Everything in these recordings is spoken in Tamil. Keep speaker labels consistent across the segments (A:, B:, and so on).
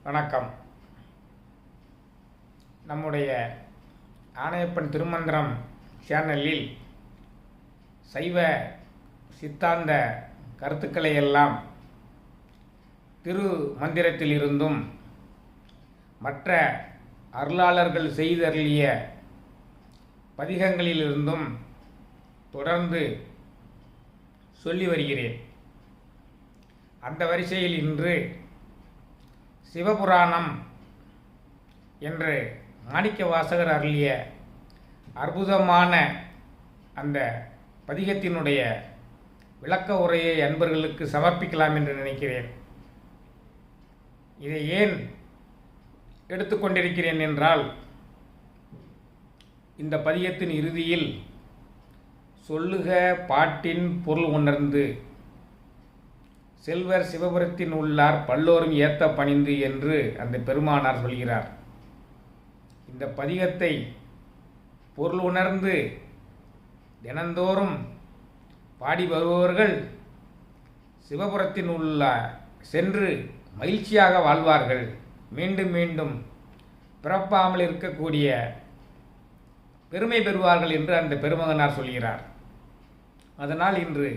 A: வணக்கம். நம்முடைய ஆணையப்பன் திருமந்திரம் சேனலில் சைவ சித்தாந்த கருத்துக்களை எல்லாம் திரு மந்திரத்திலிருந்தும் மற்ற அருளாளர்கள் செய்தருளிய பதிகங்களிலிருந்தும் தொடர்ந்து சொல்லி வருகிறேன். அந்த வரிசையில் இன்று சிவபுராணம் என்று மாணிக்கவாசகர் அருளிய அற்புதமான அந்த பதிகத்தினுடைய விளக்க உரையை அன்பர்களுக்கு சமர்ப்பிக்கலாம் என்று நினைக்கிறேன். இதை ஏன் எடுத்துக்கொண்டிருக்கிறேன் என்றால், இந்த பதிகத்தின் இறுதியில் சொல்லுக பாட்டின் பொருள் உணர்ந்து செல்வர் சிவபுரத்தின் உள்ளார் பல்லோரும் ஏத்த பணிந்து என்று அந்த பெருமானார் சொல்கிறார். இந்த பதிகத்தை பொருள் உணர்ந்து தினந்தோறும் பாடி வருபவர்கள் சிவபுரத்தின் உள்ள சென்று மகிழ்ச்சியாக வாழ்வார்கள், மீண்டும் மீண்டும் பிறப்பாமல் இருக்கக்கூடிய பெருமை பெறுவார்கள் என்று அந்த பெருமகனார் சொல்கிறார். அதனால் இன்று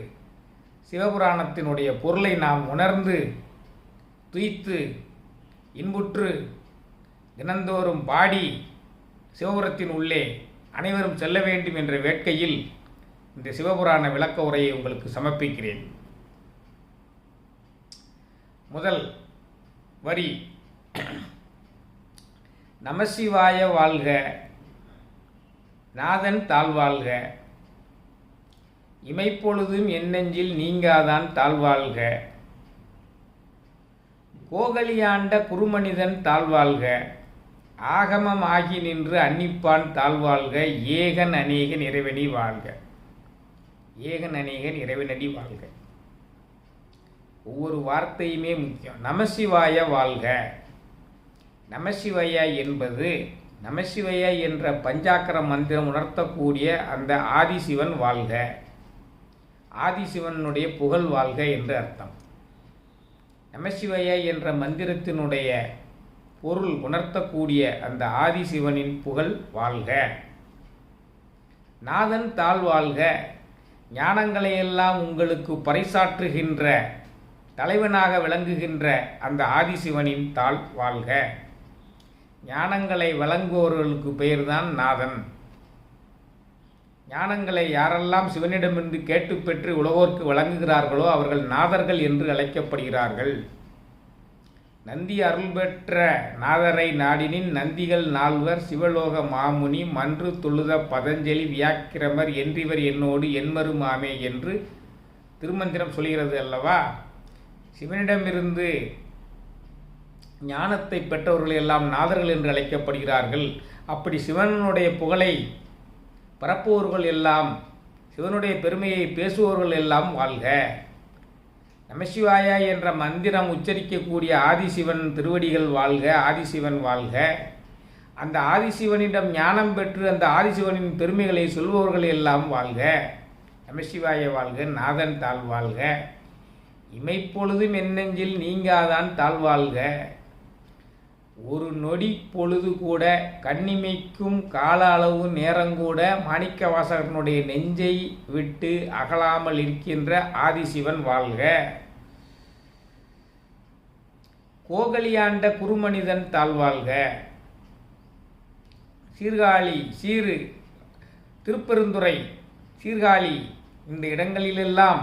A: சிவபுராணத்தினுடைய பொருளை நாம் உணர்ந்து துய்த்து இன்புற்று தினந்தோறும் பாடி சிவபுரத்தின் உள்ளே அனைவரும் செல்ல வேண்டும் என்ற வேட்கையில் இந்த சிவபுராண விளக்க உரையை உங்களுக்கு சமர்ப்பிக்கிறேன். முதல் வரி: நமசிவாய வாழ்க, நாதன் தாழ்வாழ்க, இமைப்பொழுதும் என் நெஞ்சில் நீங்காதான் தாழ்வாழ்க, கோகலியாண்ட குருமனிதன் தாழ்வாழ்க, ஆகமம் ஆகி நின்று அன்னிப்பான் தாழ்வாழ்க, ஏகன் அநேகன் இறைவனி வாழ்க. ஏகன் அநேகன் இறைவனடி வாழ்க. ஒவ்வொரு வார்த்தையுமே முக்கியம். நமசிவாய வாழ்க. நமசிவாய என்பது நமசிவாய என்ற பஞ்சாக்கர மந்திரம் உணர்த்தக்கூடிய அந்த ஆதிசிவன் வாழ்க, ஆதிசிவனுடைய புகழ் வாழ்க என்று அர்த்தம். நமசிவாய என்ற மந்திரத்தினுடைய பொருள் உணர்த்தக்கூடிய அந்த ஆதிசிவனின் புகழ் வாழ்க. நாதன் தாழ்வாழ்க. ஞானங்களையெல்லாம் உங்களுக்கு பறைசாற்றுகின்ற தலைவனாக விளங்குகின்ற அந்த ஆதிசிவனின் தாழ் வாழ்க. ஞானங்களை வழங்குபவர்களுக்கு பெயர்தான் நாதன். ஞானங்களை யாரெல்லாம் சிவனிடமிருந்து கேட்டு பெற்று உலகோர்க்கு வழங்குகிறார்களோ அவர்கள் நாதர்கள் என்று அழைக்கப்படுகிறார்கள். நந்தி அருள் பெற்ற நாதரை நாடினின் நந்திகள் நால்வர் சிவலோக மாமுனி மன்று தொழுத பதஞ்சலி வியாக்கிரமர் என்றிவர் என்னோடு என்மருமாமே என்று திருமந்திரம் சொல்கிறது அல்லவா. சிவனிடமிருந்து ஞானத்தை பெற்றவர்கள் எல்லாம் நாதர்கள் என்று அழைக்கப்படுகிறார்கள். அப்படி சிவனுடைய புகழை பரப்புவர்கள் எல்லாம், சிவனுடைய பெருமையை பேசுபவர்கள் எல்லாம் வாழ்க. நமசிவாய என்ற மந்திரம் உச்சரிக்கக்கூடிய ஆதிசிவன் திருவடிகள் வாழ்க, ஆதிசிவன் வாழ்க. அந்த ஆதிசிவனிடம் ஞானம் பெற்று அந்த ஆதிசிவனின் பெருமைகளை சொல்பவர்கள் எல்லாம் வாழ்க. நமசிவாய வாழ்க, நாதன் தாழ்வாழ்க. இமைப்பொழுதும் என் நெஞ்சில் நீங்காதான் தாழ்வாழ்க. ஒரு நொடி பொழுது கூட, கண்ணிமைக்கும் கால அளவு நேரங்கூட மாணிக்கவாசகனுடைய நெஞ்சை விட்டு அகலாமல் இருக்கின்ற ஆதிசிவன் வாழ்க. கோகலியாண்ட குருமனிதன் தாழ்வாழ்க. சீர்காழி, திருப்பெருந்துறை, சீர்காழி இந்த இடங்களிலெல்லாம்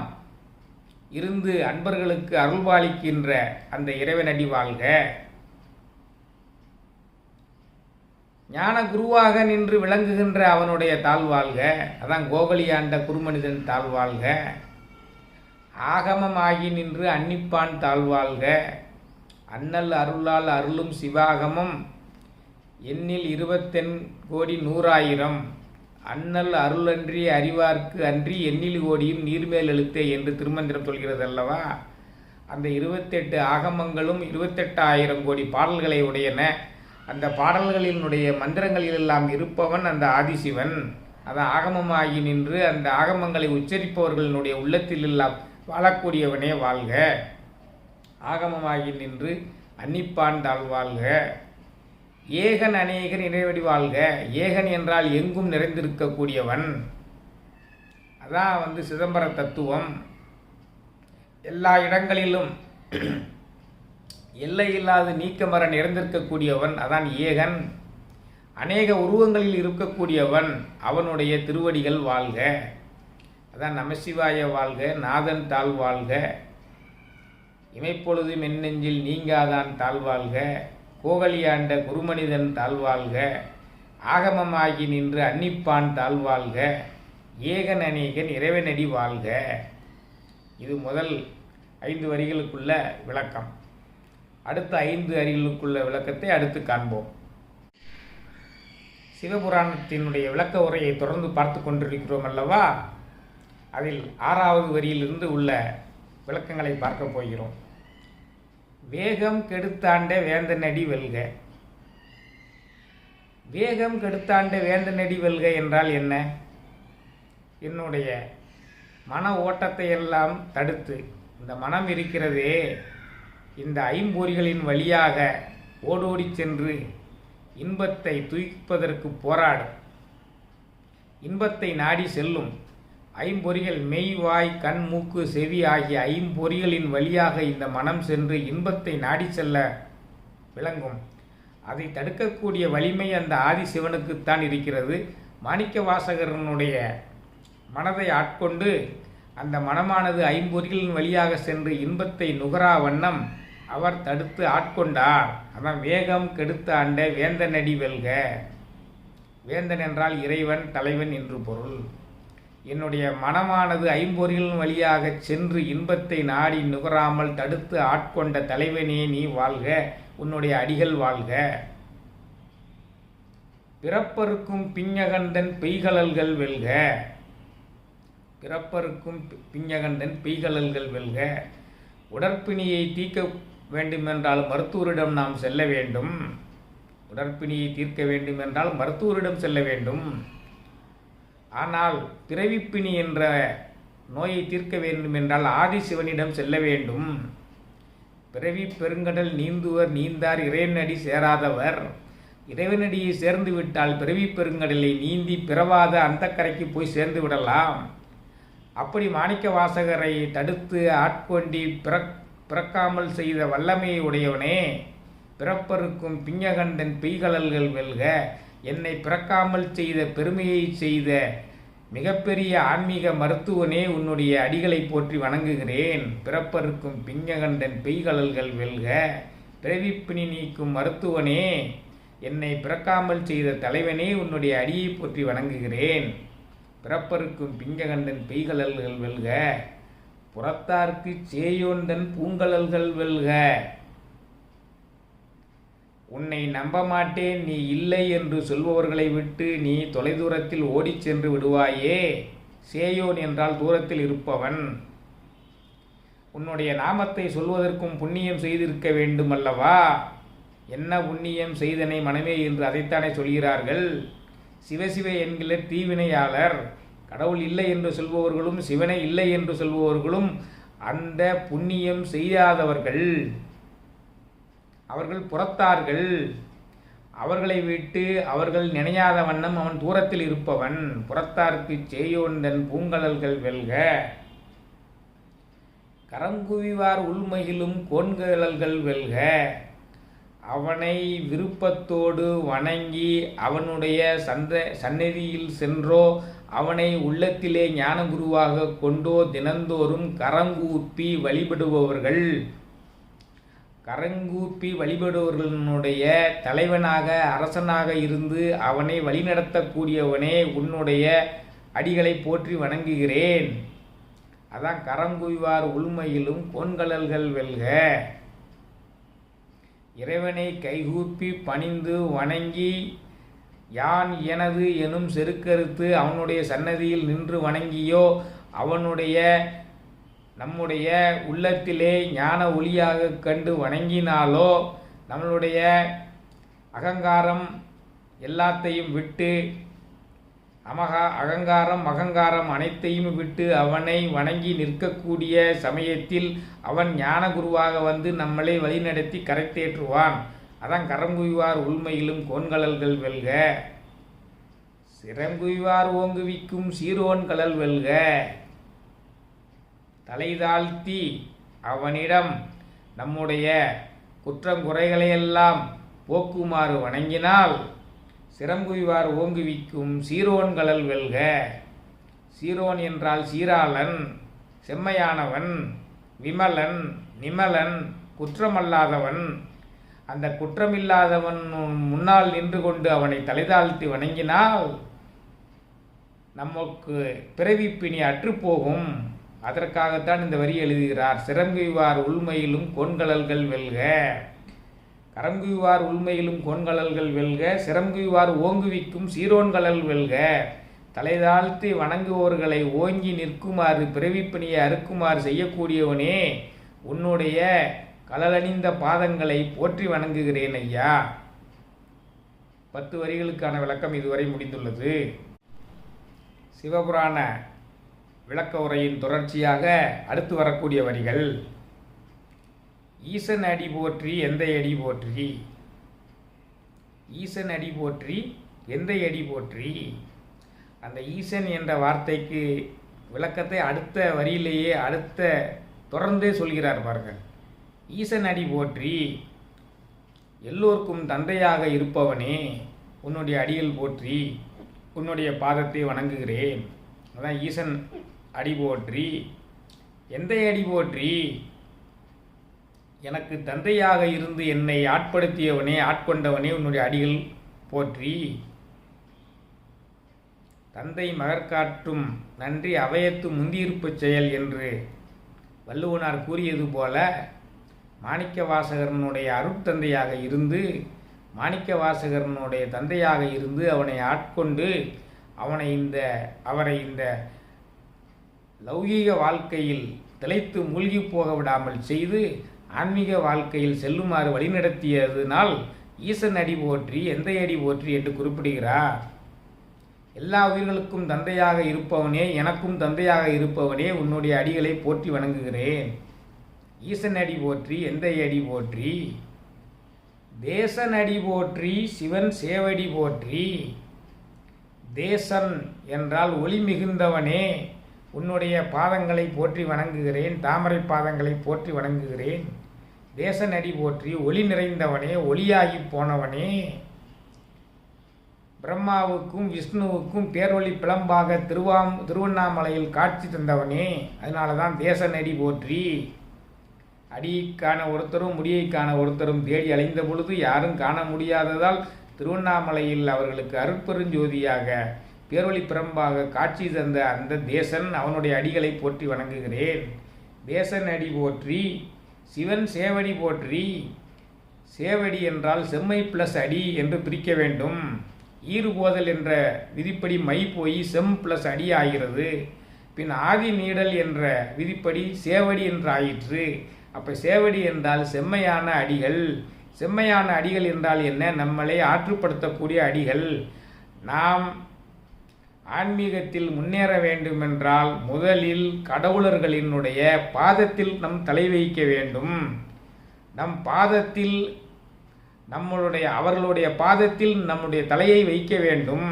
A: இருந்து அன்பர்களுக்கு அருள்பாலிக்கின்ற அந்த இறைவனடி வாழ்க. ஞான குருவாக நின்று விளங்குகின்ற அவனுடைய தாழ்வாழ்க. அதான் கோகலியாண்ட குருமனிதன் தாழ்வாழ்க. ஆகமம் ஆகி நின்று அன்னிப்பான் தாழ்வாழ்க. அண்ணல் அருளால் அருளும் சிவாகமம் எண்ணில் 20 கோடி 100,000 அண்ணல் அருளன்றி அறிவார்க்கு அன்றி எண்ணில் கோடியும் நீர்மேல் எழுத்தே என்று திருமந்திரம் சொல்கிறது அல்லவா. அந்த 28 ஆகமங்களும் 28,000 கோடி பாடல்களை உடையன. அந்த பாடல்களினுடைய மந்திரங்களிலெல்லாம் இருப்பவன் அந்த ஆதிசிவன். அதான் ஆகமமாகி நின்று அந்த ஆகமங்களை உச்சரிப்பவர்களுடைய உள்ளத்தில் எல்லாம் வாழக்கூடியவனே வாழ்க. ஆகமமாகி நின்று அன்னிப்பான் தாழ்வாழ்க. ஏகன் அநேகன் இறைவடி வாழ்க. ஏகன் என்றால் எங்கும் நிறைந்திருக்கக்கூடியவன். அதான் சிதம்பர தத்துவம். எல்லா இடங்களிலும் எல்லையில்லாது நீக்கமர நிறைந்திருக்கக்கூடியவன், அதான் ஏகன். அநேக உருவங்களில் இருக்கக்கூடியவன், அவனுடைய திருவடிகள் வாழ்க. அதான் நமசிவாய வாழ்க. நாதன் தாழ்வாழ்க. இமைப்பொழுதும் எண்ணெஞ்சில் நீங்காதான் தாழ்வாழ்க. கோகலியாண்ட குருமனிதன் தாழ்வாழ்க. ஆகமமாகி நின்று அன்னிப்பான் தாழ்வாழ்க. ஏகன் அநேகன் இறைவனடி வாழ்க. இது முதல் 5 வரிகளுக்குள்ள விளக்கம். அடுத்த 5 வரிகளுக்குள்ள விளக்கத்தை அடுத்து காண்போம். சிவபுராணத்தினுடைய விளக்க உரையை தொடர்ந்து பார்த்து கொண்டிருக்கிறோம் அல்லவா? அதில் 6வது வரியிலிருந்து உள்ள விளக்கங்களை பார்க்க போகிறோம். வேகம் கெடுத்தாண்ட வேந்தனடி வெல்க. வேகம் கெடுத்தாண்ட வேந்தனடி வெல்க என்றால் என்ன? என்னுடைய மன ஓட்டத்தை எல்லாம் தடுத்து, இந்த மனம் இருக்கிறதே, இந்த ஐம்பொறிகளின் வழியாக ஓடோடி சென்று இன்பத்தை தூய்ப்பதற்கு போராடும். இன்பத்தை நாடி செல்லும் ஐம்பொறிகள் மெய், வாய், கண், மூக்கு, செவி ஆகிய ஐம்பொறிகளின் வழியாக இந்த மனம் சென்று இன்பத்தை நாடி செல்ல விளங்கும். அதை தடுக்கக்கூடிய வலிமை அந்த ஆதிசிவனுக்குத்தான் இருக்கிறது. மாணிக்க வாசகரனுடைய மனதை ஆட்கொண்டு அந்த மனமானது ஐம்பொறிகளின் வழியாக சென்று இன்பத்தை நுகரா வண்ணம் அவர் தடுத்து ஆட்கொண்டார். அதான் வேகம் கெடுத்த ஆண்ட வேந்தனடி வெல்க. வேந்தன் என்றால் இறைவன், தலைவன் என்று பொருள். என்னுடைய மனமானது ஐம்பொறிகளின் வழியாக சென்று இன்பத்தை நாடி நுகராமல் தடுத்து ஆட்கொண்ட தலைவனே நீ வாழ்க. உன்னுடைய அடிகள் வாழ்க. பிறப்பருக்கும் பிஞகண்டன் பெய்கழல்கள் வெல்க. பிறப்பருக்கும் பிஞகண்டன் பெய்கழல்கள் வெல்க. உடற்பிணியை தீர்க்க வேண்டுமென்றால் மருத்துவரிடம் நாம் செல்ல வேண்டும். உடற்பிணியை தீர்க்க வேண்டுமென்றால் மருத்துவரிடம் செல்ல வேண்டும். ஆனால் பிறவிப்பிணி என்ற நோயை தீர்க்க வேண்டுமென்றால் ஆதிசிவனிடம் செல்ல வேண்டும். பிறவி பெருங்கடல் நீந்துவர் நீந்தார் இறைவனடி சேராதவர். இறைவனடியை சேர்ந்து விட்டால் பிறவி பெருங்கடலை நீந்தி பிறவாத அந்த கரைக்கு போய் சேர்ந்து விடலாம். அப்படி மாணிக்க வாசகரை தடுத்து ஆட்கொண்டி பிறக்காமல் செய்த வல்லமையை உடையவனே, பிறப்பருக்கும் பிஞகண்டன் பெய்கழல்கள் வெல்க. என்னை பிறக்காமல் செய்த பெருமையை செய்த மிகப்பெரிய ஆன்மீக மருத்துவனே, உன்னுடைய அடிகளை போற்றி வணங்குகிறேன். பிறப்பருக்கும் பிஞகண்டன் பெய்கழல்கள் வெல்க. பிறவிப்பிணி நீக்கும் மருத்துவனே, என்னை பிறக்காமல் செய்த தலைவனே, உன்னுடைய அடியை போற்றி வணங்குகிறேன். பிறப்பருக்கும் பிஞகண்டன் பெய்கழல்கள் வெல்க. புறத்தார்க்கு சேயோந்தன் பூங்கழல்கள் வெல்க. உன்னை நம்ப மாட்டேன், நீ இல்லை என்று சொல்பவர்களை விட்டு நீ தொலைதூரத்தில் ஓடிச் சென்று விடுவாயே. சேயோன் என்றால் தூரத்தில் இருப்பவன். உன்னுடைய நாமத்தை சொல்வதற்கும் புண்ணியம் செய்திருக்க வேண்டும் அல்லவா? என்ன புண்ணியம் செய்தனை மனமே என்று அதைத்தானே சொல்கிறார்கள். சிவசிவ என்கிற தீவினையாளர். கடவுள் இல்லை என்று சொல்பவர்களும் சிவனை இல்லை என்று சொல்பவர்களும் அந்த புண்ணியம் செய்யாதவர்கள். அவர்கள் புறத்தார்கள். அவர்களை விட்டு அவர்கள் நினையாத வண்ணம் அவன் தூரத்தில் இருப்பவன். புறத்தார்க்கு சேயோந்தன் பூங்கழல்கள் வெல்க. கரங்குவிவார் உள்மகிழும் கோன்கழல்கள் வெல்க. அவனை விருப்பத்தோடு வணங்கி அவனுடைய சந்நிதியில் சென்றோ அவனை உள்ளத்திலே ஞான குருவாக கொண்டோ தினந்தோறும் கரங்கூப்பி வழிபடுபவர்கள். கரங்கூப்பி வழிபடுபவர்களுடைய தலைவனாக அரசனாக இருந்து அவனை வழிநடத்தக்கூடியவனே, உன்னுடைய அடிகளை போற்றி வணங்குகிறேன். அதான் கரங்குவிவார் உள்மையிலும் கோன்கழல்கள் வெல்க. இறைவனை கைகூப்பி பணிந்து வணங்கி யான் எனது எனும் செருக்கறுத்து அவனுடைய சன்னதியில் நின்று வணங்கியோ அவனுடைய நம்முடைய உள்ளத்திலே ஞான ஒளியாக கண்டு வணங்கினாலோ நம்மளுடைய அகங்காரம் எல்லாத்தையும் விட்டு அகங்காரம் அகங்காரம் அனைத்தையும் விட்டு அவனை வணங்கி நிற்கக்கூடிய சமயத்தில் அவன் ஞான குருவாக வந்து நம்மளை வழிநடத்தி கரைத்தேற்றுவான். அதான் கரங்குய்வார் உள்மையிலும் கோன்கழல்கள் வெல்க, சிறங்குய்வார் ஓங்குவிக்கும் சீரோன் கழல் வெல்க. தலை தாழ்த்தி அவனிடம் நம்முடைய குற்றங்குறைகளையெல்லாம் போக்குமாறு வணங்கினால் சிறங்குய்வார் ஓங்குவிக்கும் சீரோன் கழல் வெல்க. சீரோன் என்றால் சீராளன், செம்மையானவன், விமலன், நிமலன், குற்றமல்லாதவன். அந்த குற்றமில்லாதவன் முன்னால் நின்று கொண்டு அவனை தலைதாழ்த்தி வணங்கினால் நமக்கு பிறவிப்பிணி அற்றுப்போகும். அதற்காகத்தான் இந்த வரி எழுதுகிறார். சிறங்குய்வார் உள்மையிலும் கோன்கழல்கள் வெல்க, கரங்குய்வார் உள்மையிலும் கோன்கழல்கள் வெல்க, சிறங்குய்வார் ஓங்குவிக்கும் சீரோன்கழல் வெல்க. தலைதாழ்த்தி வணங்குவோர்களை ஓங்கி நிற்குமாறு பிறவிப்பிணியை அறுக்குமாறு செய்யக்கூடியவனே, உன்னுடைய கழலணிந்த பாதங்களை போற்றி வணங்குகிறேன் ஐயா. 10 வரிகளுக்கான விளக்கம் இதுவரை முடிந்துள்ளது. சிவபுராண விளக்க உரையின் தொடர்ச்சியாக அடுத்து வரக்கூடிய வரிகள். ஈசன் அடி போற்றி எந்தை அடி போற்றி, ஈசன் அடி போற்றி எந்தை அடி போற்றி. அந்த ஈசன் என்ற வார்த்தைக்கு விளக்கத்தை அடுத்த வரியிலேயே தொடர்ந்தே சொல்கிறார் பாருங்கள். ஈசன் அடி போற்றி, எல்லோருக்கும் தந்தையாக இருப்பவனே உன்னுடைய அடியில் போற்றி, உன்னுடைய பாதத்தை வணங்குகிறேன். அதான் ஈசன் அடி போற்றி. எந்தை அடி போற்றி, எனக்கு தந்தையாக இருந்து என்னை ஆட்படுத்தியவனே ஆட்கொண்டவனே உன்னுடைய அடிகள் போற்றி. தந்தை மகற்காற்றும் நன்றி அவையத்து முந்தியிருப்பு செயல் என்று வள்ளுவனார் கூறியது போல மாணிக்க வாசகரனுடைய அருட்தந்தையாக இருந்து, மாணிக்க வாசகரனுடைய தந்தையாக இருந்து அவனை ஆட்கொண்டு அவரை இந்த லௌகீக வாழ்க்கையில் திளைத்து மூழ்கி போக விடாமல் செய்து ஆன்மீக வாழ்க்கையில் செல்லுமாறு வழிநடத்தியதனால் ஈசன் அடி போற்றி எந்தை அடி போற்றி என்று குறிப்பிடுகிறார். எல்லா உயிர்களுக்கும் தந்தையாக இருப்பவனே, எனக்கும் தந்தையாக இருப்பவனே உன்னுடைய அடிகளை போற்றி வணங்குகிறேன். ஈசன் அடி போற்றி எந்தை அடி போற்றி. தேசன் அடி போற்றி சிவன் சேவடி போற்றி. தேசன் என்றால் ஒளி மிகுந்தவனே உன்னுடைய பாதங்களை போற்றி வணங்குகிறேன், தாமரை பாதங்களை போற்றி வணங்குகிறேன். தேசன் அடி போற்றி ஒளி நிறைந்தவனே, ஒளியாகி போனவனே, பிரம்மாவுக்கும் விஷ்ணுவுக்கும் பேரொளி பிளம்பாக திருவண்ணாமலையில் காட்சி தந்தவனே. அதனால தான் தேசன் அடி போற்றி. அடிக்கான ஒருத்தரும் முடியைக்கான ஒருத்தரும் தேடி அலைந்த பொழுது யாரும் காண முடியாததால் திருவண்ணாமலையில் அவர்களுக்கு அருட்பெருஞ்சோதியாக பேரொளி பிரம்பாக காட்சி தந்த அந்த தேசன் அவனுடைய அடிகளை போற்றி வணங்குகிறேன். தேசன் அடி போற்றி. சிவன் சேவடி போற்றி. சேவடி என்றால் செம்மை பிளஸ் அடி என்று பிரிக்க வேண்டும். ஈறுபோதல் என்ற விதிப்படி மை போய் செம் பிளஸ் அடி ஆகிறது. பின் ஆதி நீடல் என்ற விதிப்படி சேவடி என்று ஆயிற்று. அப்போ சேவடி என்றால் செம்மையான அடிகள். செம்மையான அடிகள் என்றால் என்ன? நம்மளை ஆற்றுப்படுத்தக்கூடிய அடிகள். நாம் ஆன்மீகத்தில் முன்னேற வேண்டுமென்றால் முதலில் கடவுளர்களினுடைய பாதத்தில் நம் தலை வைக்க வேண்டும். நம் பாதத்தில் அவர்களுடைய பாதத்தில் நம்முடைய தலையை வைக்க வேண்டும்.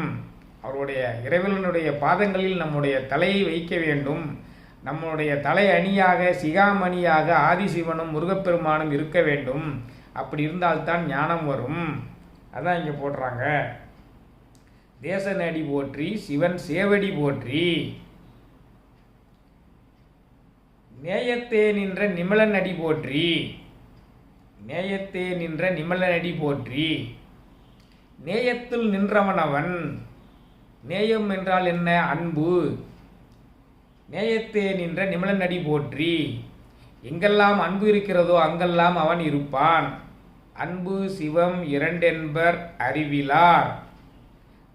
A: அவருடைய இறைவனுடைய பாதங்களில் நம்முடைய தலையை வைக்க வேண்டும். நம்முடைய தலை அணியாக சிகாமணியாக ஆதிசிவனும் முருகப்பெருமானும் இருக்க வேண்டும். அப்படி இருந்தால்தான் ஞானம் வரும். அதான் இங்கே போடுறாங்க. தேசன் அடி போற்றி சிவன் சேவடி போற்றி. நேயத்தே நின்ற நிமலன் அடி போற்றி. நேயத்தே நின்ற நிமலன் அடி போற்றி. நேயத்தில் நின்றவனவன். நேயம் என்றால் என்ன? அன்பு. நேயத்தே நின்ற நிமலன் அடி போற்றி. எங்கெல்லாம் அன்பு இருக்கிறதோ அங்கெல்லாம் அவன் இருப்பான். அன்பு சிவம் இரண்டென்பர் அறிவிலார்.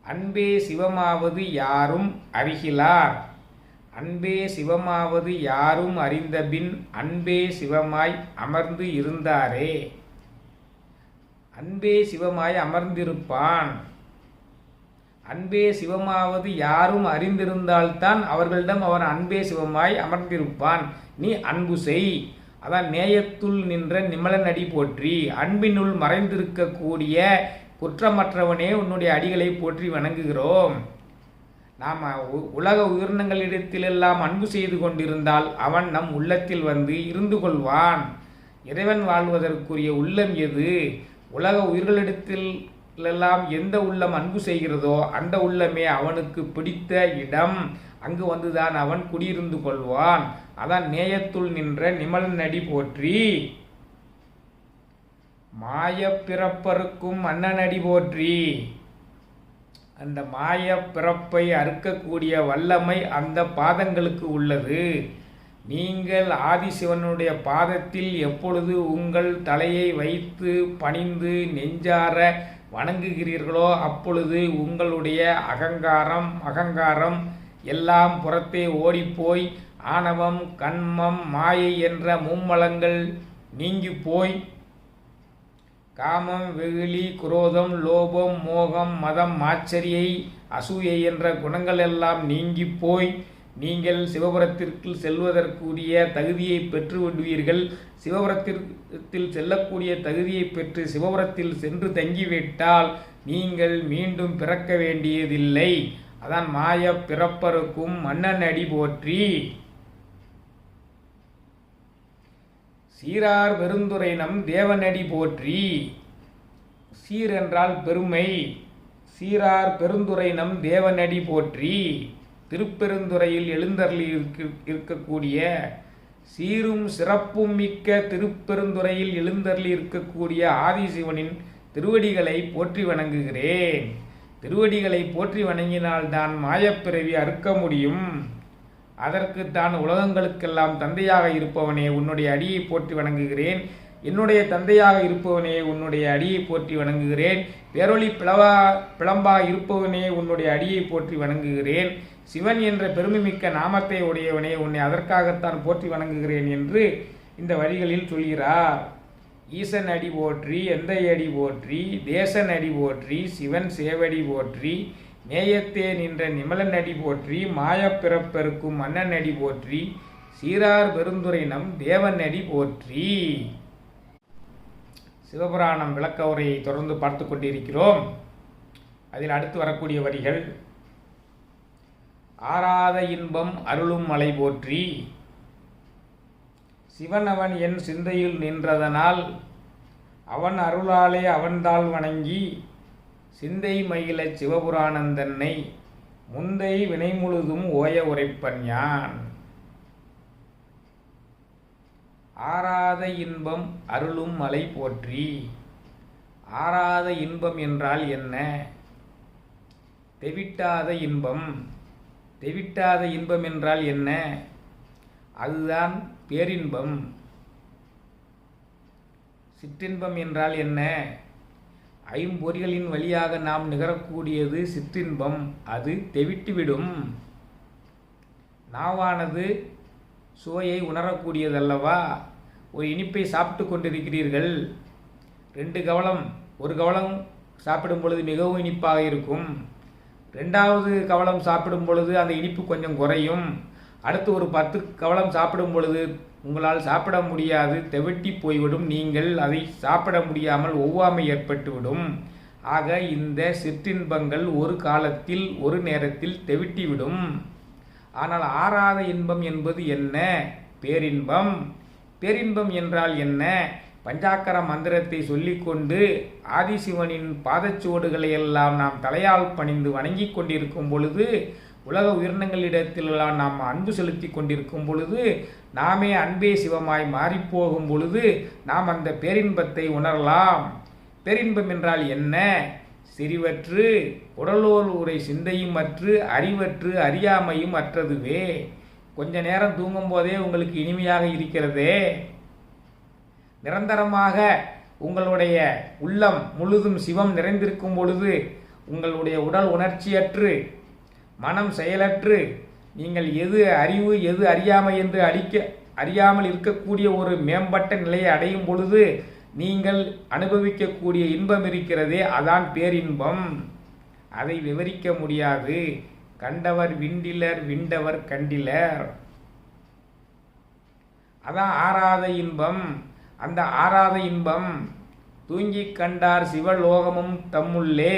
A: அன்பே சிவமாவது யாரும் அறிகிலார். அன்பே சிவமாவது யாரும் அறிந்தபின் அன்பே சிவமாய் அமர்ந்து இருந்தாரே. அன்பே சிவமாய் அமர்ந்திருப்பான். அன்பே சிவமாவது யாரும் அறிந்திருந்தால்தான் அவர்களிடம் அவன் அன்பே சிவமாய் அமர்ந்திருப்பான். நீ அன்பு செய். அதான் நேயத்துள் நின்ற நிமலனடி போற்றி. அன்பினுள் மறைந்திருக்கக்கூடிய குற்றமற்றவனே உன்னுடைய அடிகளை போற்றி வணங்குகிறோம். நாம் உலக உயிரினங்களிடத்திலெல்லாம் அன்பு செய்து கொண்டிருந்தால் அவன் நம் உள்ளத்தில் வந்து இருந்து கொள்வான். இறைவன் வாழ்வதற்குரிய உள்ளம் எது? உலக உயிர்களிடத்திலெல்லாம் எந்த உள்ளம் அன்பு செய்கிறதோ அந்த உள்ளமே அவனுக்கு பிடித்த இடம். அங்கு வந்துதான் அவன் குடியிருந்து கொள்வான். அதான் நேயத்துள் நின்ற நிமலனடி போற்றி. மாய பிறப்பறுக்கும் மன்னனடி போற்றி. அந்த மாய பிறப்பை அறுக்கக்கூடிய வல்லமை அந்த பாதங்களுக்கு உள்ளது. நீங்கள் ஆதிசிவனுடைய பாதத்தில் எப்பொழுது உங்கள் தலையை வைத்து பணிந்து நெஞ்சார வணங்குகிறீர்களோ அப்பொழுது உங்களுடைய அகங்காரம் எல்லாம் புறத்தே ஓடிப்போய் ஆணவம், கண்மம், மாயை என்ற மும்மலங்கள் நீங்கி போய் காமம், வெகுளி, குரோதம், லோபம், மோகம், மதம், மாச்சரியை, அசூயை என்ற குணங்கள் எல்லாம் நீங்கி போய் நீங்கள் சிவபுரத்திற்கு செல்வதற்குரிய தகுதியை பெற்று விடுவீர்கள். சிவபுரத்தில் செல்லக்கூடிய தகுதியை பெற்று சிவபுரத்தில் சென்று தங்கிவிட்டால் நீங்கள் மீண்டும் பிறக்க வேண்டியதில்லை. அதான் மாய பிறப்பறுக்கும் மன்னனடி போற்றி. சீரார் பெருந்துரை நம் தேவனடி போற்றி. சீர் என்றால் பெருமை. சீரார் பெருந்துரை நம் தேவனடி போற்றி. திருப்பெருந்துறையில் எழுந்தருளி இருக்கக்கூடிய சீரும் சிறப்பும் மிக்க திருப்பெருந்துறையில் எழுந்தருளி இருக்கக்கூடிய ஆதிசிவனின் திருவடிகளை போற்றி வணங்குகிறேன். திருவடிகளை போற்றி வணங்கினால்தான் மாயப்பிறவி அறுக்க முடியும். அதற்குத்தான் உலகங்களுக்கெல்லாம் தந்தையாக இருப்பவனே உன்னுடைய அடியை போற்றி வணங்குகிறேன். என்னுடைய தந்தையாக இருப்பவனே உன்னுடைய அடியை போற்றி வணங்குகிறேன். பேரொளி பிளம்பாக இருப்பவனே உன்னுடைய அடியை போற்றி வணங்குகிறேன். சிவன் என்ற பெருமைமிக்க நாமத்தை உடையவனே உன்னை அதற்காகத்தான் போற்றி வணங்குகிறேன் என்று இந்த வரிகளில் சொல்கிறார். ஈசன் அடி போற்றி, எந்தை அடி போற்றி, தேசன் அடி போற்றி, சிவன் சேவடி போற்றி, நேயத்தே நின்ற நிமலன் அடி போற்றி, மாயப்பிறப்பெருக்கும் மன்னன் அடி போற்றி, சீரார் பெருந்துரை நம் தேவன் அடி போற்றி. சிவபுராணம் விளக்க உரையை தொடர்ந்து பார்த்து கொண்டிருக்கிறோம். அதில் அடுத்து வரக்கூடிய வரிகள்: ஆராத இன்பம் அருளும் மலை போற்றி. சிவன் அவன் என் சிந்தையில் நின்றதனால் அவன் அருளாலே அவன்தாள் வணங்கி சிந்தை மகிழ சிவபுராணந்தன்னை முந்தை வினை முழுதும் ஓய உரைப்பன் யான். ஆராத இன்பம் அருளும் மலை போற்றி. ஆராத இன்பம் என்றால் என்ன? தெவிட்டாத இன்பம். தெவிட்டாத இன்பம் என்றால் என்ன? அதுதான் பேரின்பம். சிற்றின்பம் என்றால் என்ன? ஐம்பொறிகளின் வழியாக நாம் நிகழக்கூடியது சிற்றின்பம். அது தெவிட்டுவிடும். நாவானது சுவையை உணரக்கூடியதல்லவா? ஒரு இனிப்பை சாப்பிட்டு கொண்டிருக்கிறீர்கள். 2 கவளம், ஒரு கவளம் சாப்பிடும் பொழுது மிகவும் இனிப்பாக இருக்கும். 2வது கவளம் சாப்பிடும் பொழுது அந்த இனிப்பு கொஞ்சம் குறையும். அடுத்து ஒரு 10 கவளம் சாப்பிடும் பொழுது உங்களால் சாப்பிட முடியாது, தெவிட்டி போய்விடும். நீங்கள் அதை சாப்பிட முடியாமல் ஒவ்வாமை ஏற்பட்டுவிடும். ஆக இந்த சிற்றின்பங்கள் ஒரு காலத்தில் ஒரு நேரத்தில் தெவிட்டிவிடும். ஆனால் ஆராத இன்பம் என்பது என்ன? பேரின்பம். பேரின்பம் என்றால் என்ன? பஞ்சாக்கர மந்திரத்தை சொல்லிக்கொண்டு ஆதிசிவனின் பாதச்சுவடுகளை எல்லாம் நாம் தலையால் பணிந்து வணங்கி கொண்டிருக்கும் பொழுது, உலக உயிரினங்களிடத்திலெல்லாம் நாம் அன்பு செலுத்தி கொண்டிருக்கும் பொழுது, நாமே அன்பே சிவமாய் மாறிப்போகும் பொழுது நாம் அந்த பேரின்பத்தை உணரலாம். பேரின்பம் என்றால் என்ன? செறிவற்று உடலோர் உரை சிந்தையும் அற்று அறிவற்று அறியாமையும் அற்றதுவே. கொஞ்ச நேரம் தூங்கும் போதே உங்களுக்கு இனிமையாக இருக்கிறதே. நிரந்தரமாக உங்களுடைய உள்ளம் முழுதும் சிவம் நிறைந்திருக்கும் பொழுது உங்களுடைய உடல் உணர்ச்சியற்று மனம் செயலற்று நீங்கள் எது அறிவு எது அறியாமை என்று அறியாமல் இருக்கக்கூடிய ஒரு மேம்பட்ட நிலையை அடையும் பொழுது நீங்கள் அனுபவிக்கக்கூடிய இன்பம் இருக்கிறதே, அதான் பேரின்பம். அதை விவரிக்க முடியாது. கண்டவர் விண்டிலர் விண்டவர் கண்டிலர். அதான் ஆறாத இன்பம். அந்த ஆறாத இன்பம் தூங்கிக் கண்டார் சிவலோகமும் தம்முள்ளே,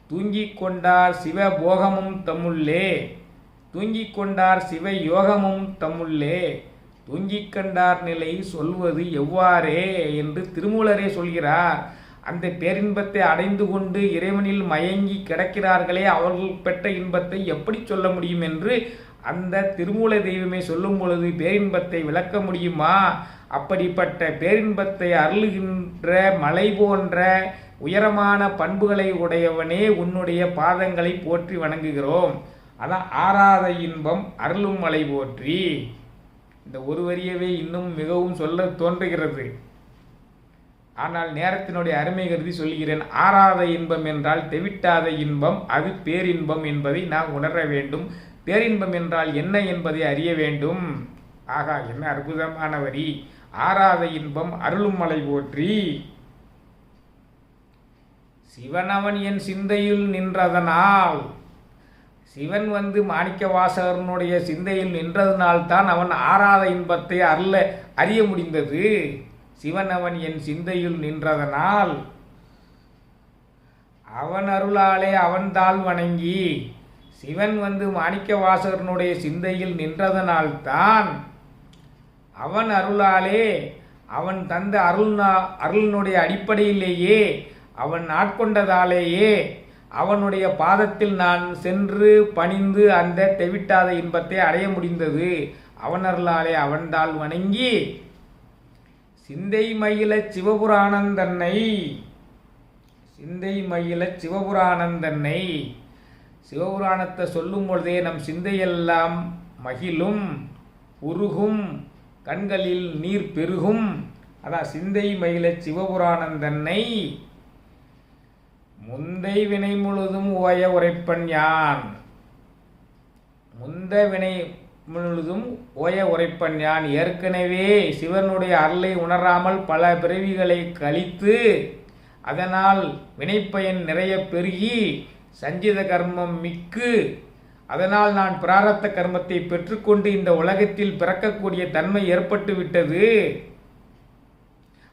A: தூங்கிக் கொண்டார் சிவபோகமும் தம்முள்ளே, தூங்கிக் கொண்டார் சிவ யோகமும் தம்முள்ளே, தூங்கிக் கண்டார் நிலை சொல்வது எவ்வாறே என்று திருமூலரே சொல்கிறார். அந்த பேரின்பத்தை அடைந்து கொண்டு இறைவனில் மயங்கி கிடக்கிறார்களே, அவர்கள் பெற்ற இன்பத்தை எப்படி சொல்ல முடியும் என்று அந்த திருமூல தெய்வமே சொல்லும் பொழுது பேரின்பத்தை விளக்க முடியுமா? அப்படிப்பட்ட பேரின்பத்தை அருளுகின்ற மலை போன்ற உயரமான பண்புகளை உடையவனே, உன்னுடைய பாதங்களை போற்றி வணங்குகிறோம். அதான் ஆறாத இன்பம் அருளும் மலை போற்றி. இந்த ஒரு வரியவே இன்னும் மிகவும் சொல்ல தோன்றுகிறது. ஆனால் நேரத்தினுடைய அருமை கருதி சொல்கிறேன். ஆறாத இன்பம் என்றால் தெவிட்டாத இன்பம், அது பேரின்பம் என்பதை நாம் உணர வேண்டும். பேரின்பம் என்றால் என்ன என்பதை அறிய வேண்டும். ஆகா, என்ன அற்புதமான வரி! ஆறாத இன்பம் அருளும் மலை போற்றி. சிவனவன் என் சிந்தையில் நின்றதனால், சிவன் மாணிக்க வாசகனுடைய சிந்தையில் நின்றதனால்தான் அவன் ஆறாத இன்பத்தை அறிய முடிந்தது. சிவன் அவன் என் சிந்தையில் நின்றதனால், அவன் அருளாலே அவன்தாள் வணங்கி, சிவன் மாணிக்க வாசகனுடைய சிந்தையில் நின்றதனால்தான், அவன் அருளாலே, அவன் தந்த அருளினுடைய அடிப்படையிலேயே, அவன் ஆட்கொண்டதாலேயே அவனுடைய பாதத்தில் நான் சென்று பணிந்து அந்த தெவிட்டாத இன்பத்தை அடைய முடிந்தது. அவன் அருளாலே அவன்தாள் வணங்கி சிந்தை மயில சிவபுராணந்தன்னை, சிந்தை மயில சிவபுராணந்தன்னை. சிவபுராணத்தை சொல்லும் பொழுதே நம் சிந்தையெல்லாம் மகிழும், உருகும், கண்களில் நீர் பெருகும். அதான் சிந்தை மயில சிவபுராணந்தன்னை முந்தை வினை முழுதும் ஓய உரைப்பன் யான். முந்த வினை முழுதும் ஓய உரைப்பன் யான். ஏற்கனவே சிவனுடைய அருளை உணராமல் பல பிறவிகளை கழித்து அதனால் வினைப்பயன் நிறைய பெருகி சஞ்சித கர்மம் மிக்கு, அதனால் நான் பிராரத்த கர்மத்தை பெற்றுக்கொண்டு இந்த உலகத்தில் பிறக்கக்கூடிய தன்மை ஏற்பட்டு விட்டது.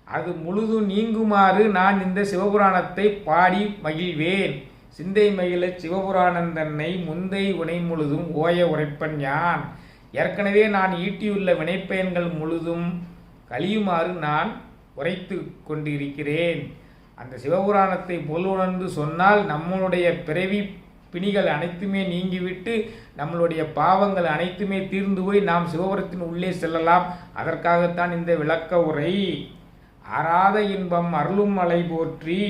A: அது முழுதும் நீங்குமாறு நான் இந்த சிவபுராணத்தை பாடி மகிழ்வேன். சிந்தை மகிழ சிவபுராணந்தன்னை முந்தை வினை முழுதும் ஓய உரைப்பன் யான். ஏற்கனவே நான் ஈட்டியுள்ள வினைப்பயன்கள் முழுதும் கழியுமாறு நான் உரைத்து கொண்டு இருக்கிறேன். அந்த சிவபுராணத்தை பொருளுணர்ந்து சொன்னால் நம்மளுடைய பிறவி பிணிகள் அனைத்துமே நீங்கிவிட்டு நம்மளுடைய பாவங்கள் அனைத்துமே தீர்ந்து போய் நாம் சிவபுரத்தின் உள்ளே செல்லலாம். அதற்காகத்தான் இந்த விளக்க உரை. ஆறாத இன்பம் அருளும் மலை போற்றி.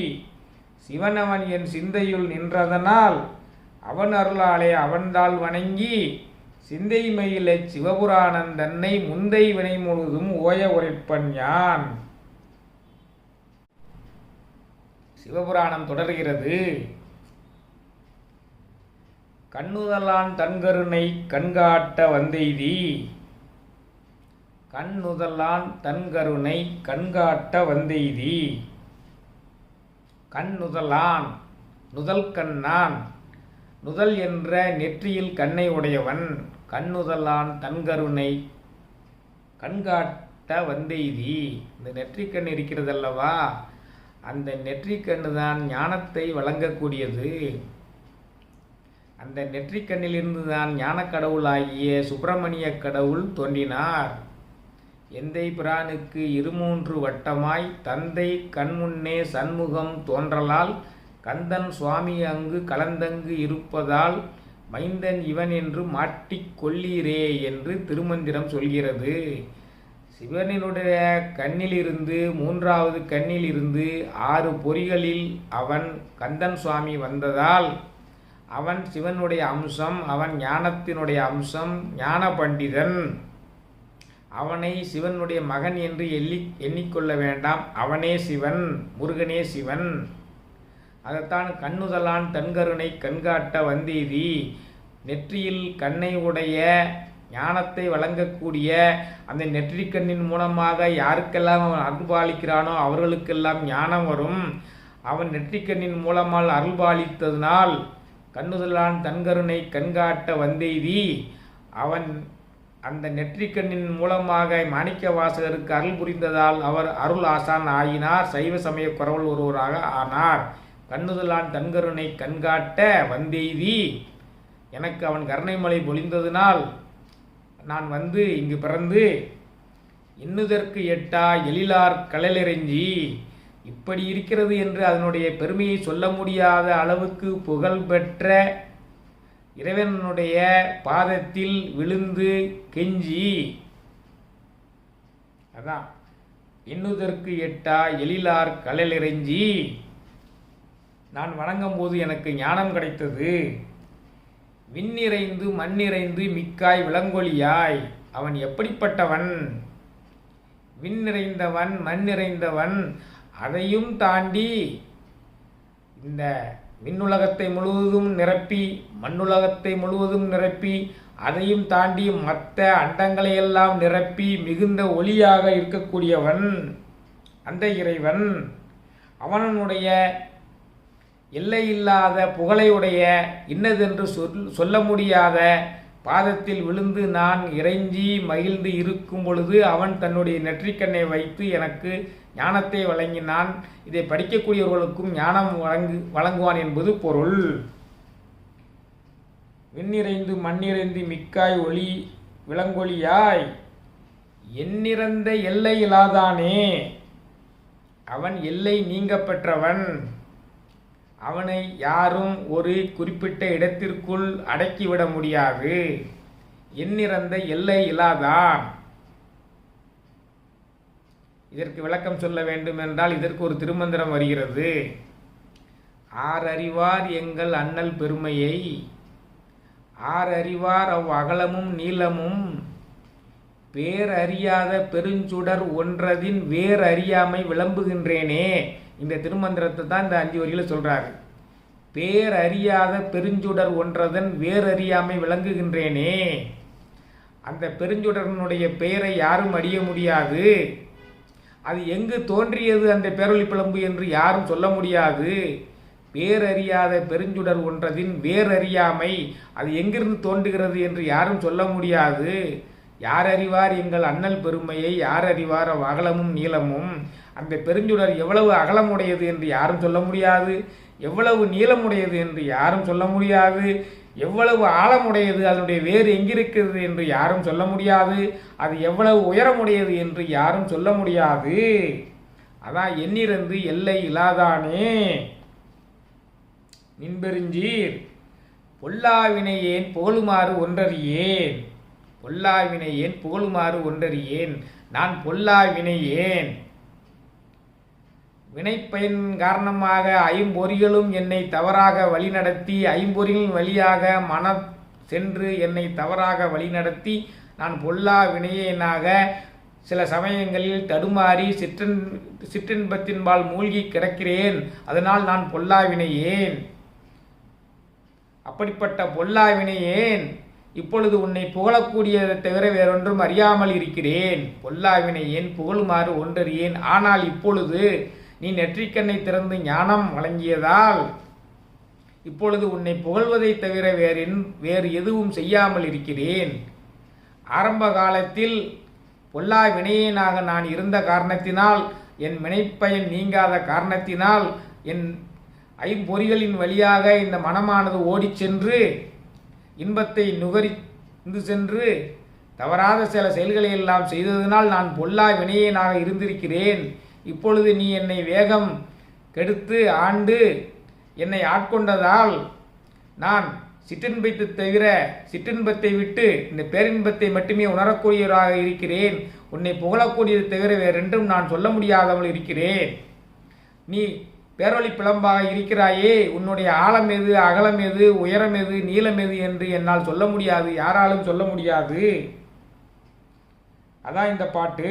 A: சிவனவன் என் சிந்தையுள் நின்றதனால், அவன் அருளாலே அவன்தாள் வணங்கி, சிந்தை மயில சிவபுராணந்தன்னை முந்தை வினை முழுதும் ஓய உரைப்பன் யான். சிவபுராணம் தொடர்கிறது. கண்ணுதலான் தன்கருணை கண்காட்ட வந்தெய்தி. கண்ணுதலான் தன்கருணை கண்காட்ட வந்தெய்தி. கண்ணுதலான், நுதல் கண்ணான், நுதல் என்ற நெற்றியில் கண்ணை உடையவன். கண்ணுதலான் தன்கருணை கண்காட்ட வந்தெய்தி. இந்த நெற்றிக்கண் இருக்கிறதல்லவா, அந்த நெற்றிக்கண்ணு தான் ஞானத்தை வழங்கக்கூடியது. அந்த நெற்றிக்கண்ணிலிருந்து தான் ஞான கடவுளாகிய சுப்பிரமணிய கடவுள் தோன்றினார். எந்தை பிரானுக்கு 2-3 வட்டமாய் தந்தை கண்முன்னே சண்முகம் தோன்றலால் கந்தன் சுவாமி அங்கு கலந்தங்கு இருப்பதால் மைந்தன் இவன் என்று மாட்டிக் கொள்ளீரே என்று திருமந்திரம் சொல்கிறது. சிவனினுடைய கண்ணிலிருந்து 3வது கண்ணிலிருந்து 6 பொறிகளில் அவன் கந்தன் சுவாமி வந்ததால் அவன் சிவனுடைய அம்சம், அவன் ஞானத்தினுடைய அம்சம், ஞான பண்டிதன். அவனை சிவனுடைய மகன் என்று எண்ணிக்கொள்ள வேண்டாம். அவனே சிவன், முருகனே சிவன். அதைத்தான் கண்ணுதலான் தன்கருணை கண்காட்ட வந்தெய்தி. நெற்றியில் கண்ணை உடைய ஞானத்தை வழங்கக்கூடிய அந்த நெற்றிக்கண்ணின் மூலமாக யாருக்கெல்லாம் அவன் அருள்பாலிக்கிறானோ அவர்களுக்கெல்லாம் ஞானம் வரும். அவன் நெற்றிக்கண்ணின் மூலமால் அருள்பாலித்ததினால் கண்ணுதலான் தன்கருணை கண்காட்ட வந்தெய்தி அவன் அந்த நெற்றிக்கண்ணின் மூலமாக மாணிக்க வாசகருக்கு அருள் புரிந்ததால் அவர் அருள் ஆசான் ஆயினார். சைவ சமய குரவல் ஒருவராக ஆனார். கண்ணுதலான் தன்கருணை கண்காட்ட வந்தெய்தி எனக்கு அவன் கருணைமலை பொழிந்ததினால் நான் வந்து இங்கு பிறந்து இன்னுதற்கு எட்டா எழிலார் கடலிறைஞ்சி இப்படி இருக்கிறது என்று அதனுடைய பெருமையை சொல்ல முடியாத அளவுக்கு புகழ் பெற்ற இறைவனுடைய பாதத்தில் விழுந்து கெஞ்சி, அதான் இன்னுதற்கு எட்டா எழிலார் கடலிறைஞ்சி நான் வணங்கும் போது எனக்கு ஞானம் கிடைத்தது. விண்ணிறைந்து மண்ணிறைந்து மிக்காய் விளங்கொழியாய் அவன் எப்படிப்பட்டவன்? விண் நிறைந்தவன், மண் நிறைந்தவன், அதையும் தாண்டி இந்த விண்ணுலகத்தை முழுவதும் நிரப்பி மண்ணுலகத்தை முழுவதும் நிரப்பி அதையும் தாண்டி மற்ற அண்டங்களையெல்லாம் நிரப்பி மிகுந்த ஒளியாக இருக்கக்கூடியவன் அந்த இறைவன். அவனுடைய எல்லையில்லாத புகழையுடைய இன்னதென்று சொல்ல முடியாத பாதத்தில் விழுந்து நான் இறைஞ்சி மகிழ்ந்து இருக்கும் பொழுது அவன் தன்னுடைய நெற்றிக்கண்ணை வைத்து எனக்கு ஞானத்தை வழங்கினான். இதை படிக்கக்கூடியவர்களுக்கும் ஞானம் வழங்குவான் என்பது பொருள். விண்ணிறைந்து மண்ணிறைந்து மிக்காய் ஒளி விளங்கொழியாய் எண்ணிறந்த எல்லை இல்லாதானே அவன் எல்லை நீங்க பெற்றவன். அவனை யாரும் ஒரு குறிப்பிட்ட இடத்திற்குள் அடக்கிவிட முடியாது. எண்ணிறந்த எல்லை இல்லாதான். இதற்கு விளக்கம் சொல்ல வேண்டும் என்றால் இதற்கு ஒரு திருமந்திரம் வருகிறது. ஆறறிவார் எங்கள் அண்ணல் பெருமையை, ஆறறிவார் அவ் அகலமும் நீளமும், பேரறியாத பெருஞ்சுடர் ஒன்றதின் வேர் அறியாமை விளம்புகின்றேனே. இந்த திருமந்திரத்தை தான் இந்த 5 வரியில் சொல்றாரு. பேரறியாத பெருஞ்சுடர் ஒன்றதன் வேறறியாமை விளங்குகின்றேனே. அந்த பெருஞ்சுடரனுடைய பெயரை யாரும் அறிய முடியாது. அது எங்கு தோன்றியது அந்த பேரொளி பிளம்பு என்று யாரும் சொல்ல முடியாது. பேரறியாத பெருஞ்சுடர் ஒன்றதின் வேறறியாமை அது எங்கிருந்து தோன்றுகிறது என்று யாரும் சொல்ல முடியாது. யார் அறிவார் எங்கள் அண்ணல் பெருமையை, யார் அறிவார் அவ் அகலமும் நீளமும். அந்த பெருஞ்சுடர் எவ்வளவு அகலமுடையது என்று யாரும் சொல்ல முடியாது, எவ்வளவு நீளமுடையது என்று யாரும் சொல்ல முடியாது, எவ்வளவு ஆழமுடையது, அதனுடைய வேறு எங்கிருக்கிறது என்று யாரும் சொல்ல முடியாது, அது எவ்வளவு உயரமுடையது என்று யாரும் சொல்ல முடியாது. அதான் எண்ணிறந்து எல்லை இல்லாதானே. நின்பெருஞ்சீர் பொல்லாவினை ஏன் புகழுமாறு ஒன்றறியேன். பொல்லாவினை ஏன் புகழுமாறு ஒன்றறியேன். நான் பொல்லாவினை ஏன் வினைப்பயன் காரணமாக ஐம்பொறிகளும் என்னை தவறாக வழிநடத்தி, ஐம்பொறிகளின் வழியாக மனம் சென்று என்னை தவறாக வழிநடத்தி நான் பொல்லா வினையனாக சில சமயங்களில் தடுமாறி சிற்றின்பத்தின்பால் மூழ்கி கிடக்கிறேன். அதனால் நான் பொல்லாவினையேன். அப்படிப்பட்ட பொல்லாவினையேன் இப்பொழுது உன்னை புகழக்கூடியதை தவிர வேறொன்றும் அறியாமல் இருக்கிறேன். பொல்லாவினையேன் புகழுமாறு ஒன்றறியேன். ஆனால் இப்பொழுது நீ நெற்றிக்கண்ணை திறந்து ஞானம் வழங்கியதால் இப்பொழுது உன்னை புகழ்வதை தவிர வேறு எதுவும் செய்யாமல் இருக்கிறேன். ஆரம்ப காலத்தில் பொல்லா வினையனாக நான் இருந்த காரணத்தினால், என் வினைப்பயன் நீங்காத காரணத்தினால், என் ஐம்பொறிகளின் வழியாக இந்த மனமானது ஓடிச் சென்று இன்பத்தை நுகரிந்து சென்று தவறாத சில செயல்களை எல்லாம் செய்ததினால் நான் பொல்லா வினையனாக இருந்திருக்கிறேன். இப்பொழுது நீ என்னை வேகம் கெடுத்து ஆண்டு என்னை ஆட்கொண்டதால் நான் சிற்றின்பத்தை தவிர சிற்றின்பத்தை விட்டு இந்த பேரின்பத்தை மட்டுமே உணரக்கூடியவராக இருக்கிறேன். உன்னை புகழக்கூடியதை தவிர வேறென்றும் நான் சொல்ல முடியாதவள் இருக்கிறேன். நீ பேரொளி பிளம்பாக இருக்கிறாயே, உன்னுடைய ஆழம் எது, அகலம் எது, உயரம் எது, நீளம் எது என்று என்னால் சொல்ல முடியாது, யாராலும் சொல்ல முடியாது. அதான் இந்த பாட்டு.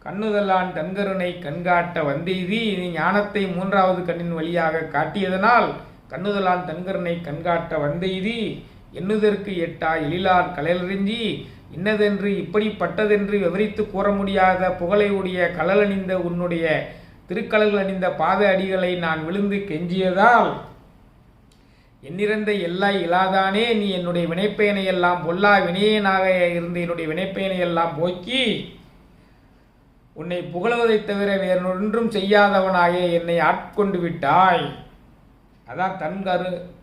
A: கண்ணுதலான் தன்கருணை கண்காட்ட வந்தெய்தி நீ ஞானத்தை 3வது கண்ணின் வழியாக காட்டியதனால் கண்ணுதலான் தன்கருணை கண்காட்ட வந்தெய்தி எண்ணுதற்கு எட்டா எழிலார் கடலிறைஞ்சி இன்னதென்று இப்படிப்பட்டதென்று விவரித்து கூற முடியாத புகழையுடைய கடலணிந்த உன்னுடைய திருக்கலர்கள் அணிந்த பாத அடிகளை நான் விழுந்து கெஞ்சியதால், எண்ணிறந்த எல்லை இலாதானே, நீ என்னுடைய வினைப்பயனை எல்லாம் பொல்லா வினையனாக இருந்து என்னுடைய வினைப்பயனை எல்லாம் போக்கி உன்னை புகழ்வதைத் தவிர வேறொன்றும் செய்யாதவனாக என்னை ஆட்கொண்டு விட்டாய். அதான்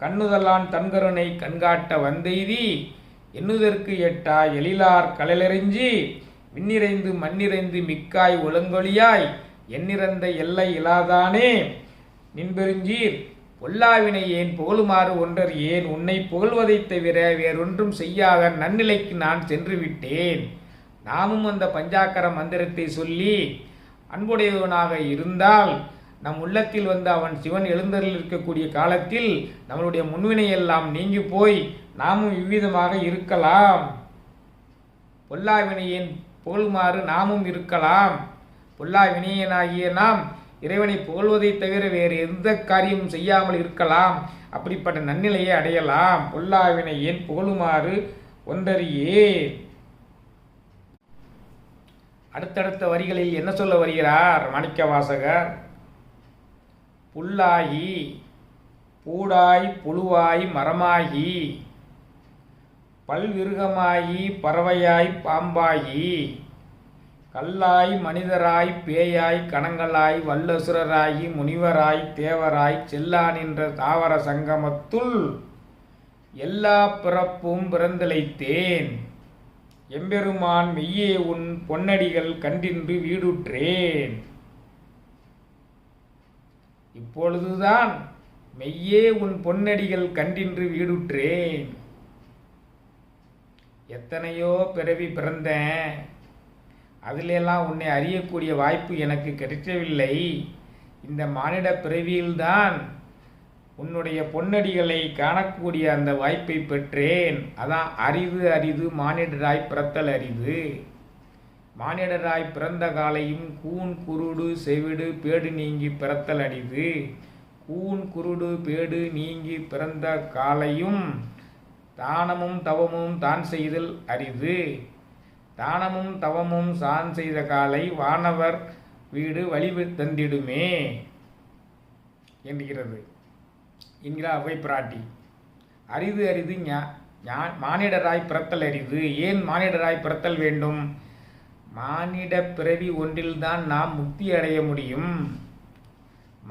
A: கண்ணுதலான் தன்கருணை கண்காட்ட வந்தெய்தி எண்ணுதற்கு எட்டா எழிலார் கழலெறிஞ்சி விண்ணிறைந்து மண்ணிறைந்து மிக்காய் ஒழுங்கொழியாய் எண்ணிறந்த எல்லை இலாதானே நின்பெருஞ்சீர் பொல்லாவினை ஏன் புகழுமாறு ஒன்றர் ஏன் உன்னை புகழ்வதைத் தவிர வேறொன்றும் செய்யாத நன்னிலைக்கு நான் சென்று விட்டேன். நாமும் அந்த பஞ்சாக்கர மந்திரத்தை சொல்லி அன்புடையவனாக இருந்தால் நம் உள்ளத்தில் வந்து அவன் சிவன் எழுந்தருள் இருக்கக்கூடிய காலத்தில் நம்மளுடைய முன்வினையெல்லாம் நீங்கி போய் நாமும் இவ்விதமாக இருக்கலாம். பொல்லா வினையேன் புகழுமாறு நாமும் இருக்கலாம். பொல்லா வினையனாகிய நாம் இறைவனை புகழ்வதை தவிர வேறு எந்த காரியமும் செய்யாமல் இருக்கலாம். அப்படிப்பட்ட நன்னிலையை அடையலாம். பொல்லா வினையேன் புகழுமாறு ஒன்றறியே. அடுத்தடுத்த வரிகளில் என்ன சொல்ல வருகிறார் மாணிக்க வாசகர்? புல்லாகி பூடாய் புழுவாய் மரமாகி பல்விருகமாகி பறவையாய் பாம்பாகி கல்லாய் மனிதராய் பேயாய் கணங்களாய் வல்லசுரராகி முனிவராய் தேவராய் செல்லா நின்ற தாவர சங்கமத்துள் எல்லா பிறப்பும் பிறந்தழைத்தேன். எம்பெருமான் மெய்யே உன் பொன்னடிகள் கண்டின்று வீடுற்றேன். இப்பொழுதுதான் மெய்யே உன் பொன்னடிகள் கண்டின்று வீடுற்றேன். எத்தனையோ பிறவி பிறந்தேன், அதிலெல்லாம் உன்னை அறியக்கூடிய வாய்ப்பு எனக்கு கிடைக்கவில்லை. இந்த மானிட பிறவியில்தான் உன்னுடைய பொன்னடிகளை காணக்கூடிய அந்த வாய்ப்பை பெற்றேன். அதான் அரிது அரிது மானிடராய் பிறத்தல் அரிது. மானிடராய் பிறந்த காலையும் கூன் குருடு செவிடு பேடு நீங்கி பிறத்தல் அரிது. கூன் குருடு பேடு நீங்கி பிறந்த காலையும் தானமும் தவமும் தான் செய்தல் அரிது. தானமும் தவமும் தான் செய்த காலை வானவர் வீடு வழிவு தந்திடுமே என்கிறது என்கிறார் அவை பிராட்டி. அரிது அரிது மானிடராய் பிறத்தல் அரிது. ஏன் மானிடராய் பிறத்தல் வேண்டும்? மானிட பிறவி ஒன்றில்தான் நாம் முக்தி அடைய முடியும்.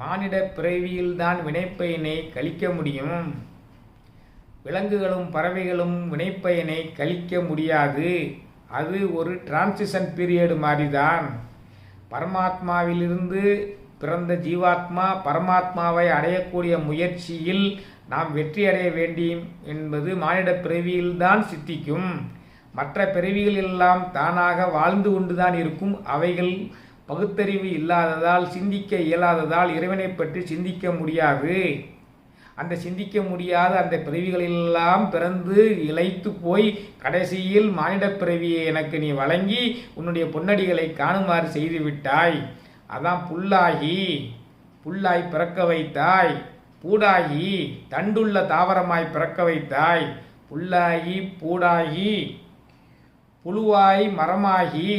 A: மானிட பிறவியில்தான் வினைப்பயனை கழிக்க முடியும். விலங்குகளும் பறவைகளும் வினைப்பயனை கழிக்க முடியாது. அது ஒரு டிரான்சிஷன் பீரியடு மாதிரிதான். பரமாத்மாவிலிருந்து பிறந்த ஜீவாத்மா பரமாத்மாவை அடையக்கூடிய முயற்சியில் நாம் வெற்றி அடைய வேண்டும் என்பது மானிட பிறவியில்தான் சித்திக்கும். மற்ற பிறவிகளெல்லாம் தானாக வாழ்ந்து கொண்டுதான் இருக்கும். அவைகள் பகுத்தறிவு இல்லாததால் சிந்திக்க இயலாததால் இறைவனை பற்றி சிந்திக்க முடியாது. அந்த சிந்திக்க முடியாத அந்த பிறவிகளெல்லாம் பிறந்து இளைத்து போய் கடைசியில் மானிட பிறவியை எனக்கு நீ வழங்கி உன்னுடைய பொன்னடிகளை காணுமாறு செய்து விட்டாய். அதான் புல்லாய் பிறக்க வைத்தாய். பூடாகி தண்டுள்ள தாவரமாய் பிறக்க வைத்தாய். புல்லாகி பூடாகி புழுவாய் மரமாகி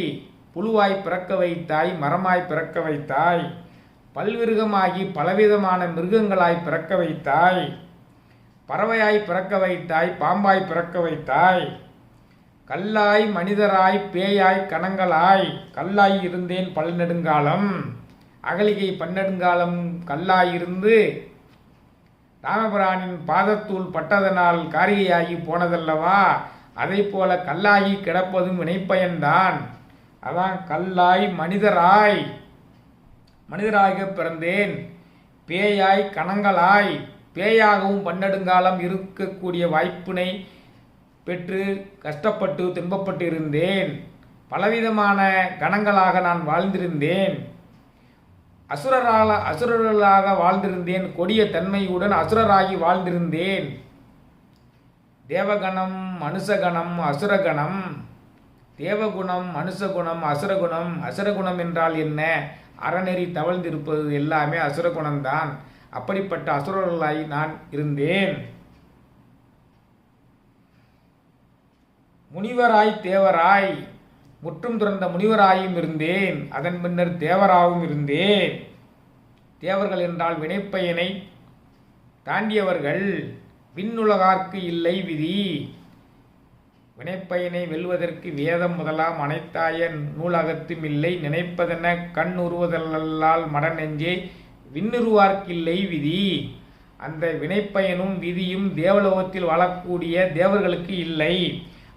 A: புழுவாய் பிறக்க வைத்தாய். மரமாய் பிறக்க வைத்தாய். பல்விருகமாகி பலவிதமான மிருகங்களாய் பிறக்க வைத்தாய். பறவையாய் பிறக்க வைத்தாய். பாம்பாய் பிறக்க வைத்தாய். கல்லாய் மனிதராய் பேயாய் கணங்களாய். கல்லாய் இருந்தேன் பல் நெடுங்காலம். அகலிகை பன்னெடுங்காலம் கல்லாய் இருந்து ராமபிரானின் பாதத்தூள் பட்டதனால் காரிகையாகி போனதல்லவா? அதை போல கல்லாகி கிடப்பதும் வினைப்பயன்தான். அதான் கல்லாய் மனிதராக பிறந்தேன். பேயாய் கணங்களாய் பேயாகவும் பன்னெடுங்காலம் இருக்கக்கூடிய வாய்ப்பினை பெற்று கஷ்டப்பட்டு துன்பப்பட்டு இருந்தேன். பலவிதமான கணங்களாக நான் வாழ்ந்திருந்தேன். அசுரர்களாக வாழ்ந்திருந்தேன். கொடிய தன்மையுடன் அசுரராகி வாழ்ந்திருந்தேன். தேவகணம் மனுஷகணம் அசுரகணம். தேவகுணம் மனுஷகுணம் அசுரகுணம். அசுரகுணம் என்றால் என்ன? அறநெறி தவழ்ந்திருப்பது எல்லாமே அசுரகுணம்தான். அப்படிப்பட்ட அசுரர்களாய் நான் இருந்தேன். முனிவராய் தேவராய் முற்றும் துறந்த முனிவராயும் இருந்தேன். அதன் பின்னர் தேவராகவும் இருந்தேன். தேவர்கள் என்றால் வினைப்பயனை தாண்டியவர்கள். விண்ணுலகார்க்கு இல்லை விதி. வினைப்பயனை வெல்வதற்கு வேதம் முதலாம் அனைத்தாய நூலகத்தும் இல்லை. நினைப்பதென கண் உருவதல்லால் மடநெஞ்சே விண்ணுருவார்க்கில்லை விதி. அந்த வினைப்பயனும் விதியும் தேவலோகத்தில் வாழக்கூடிய தேவர்களுக்கு இல்லை.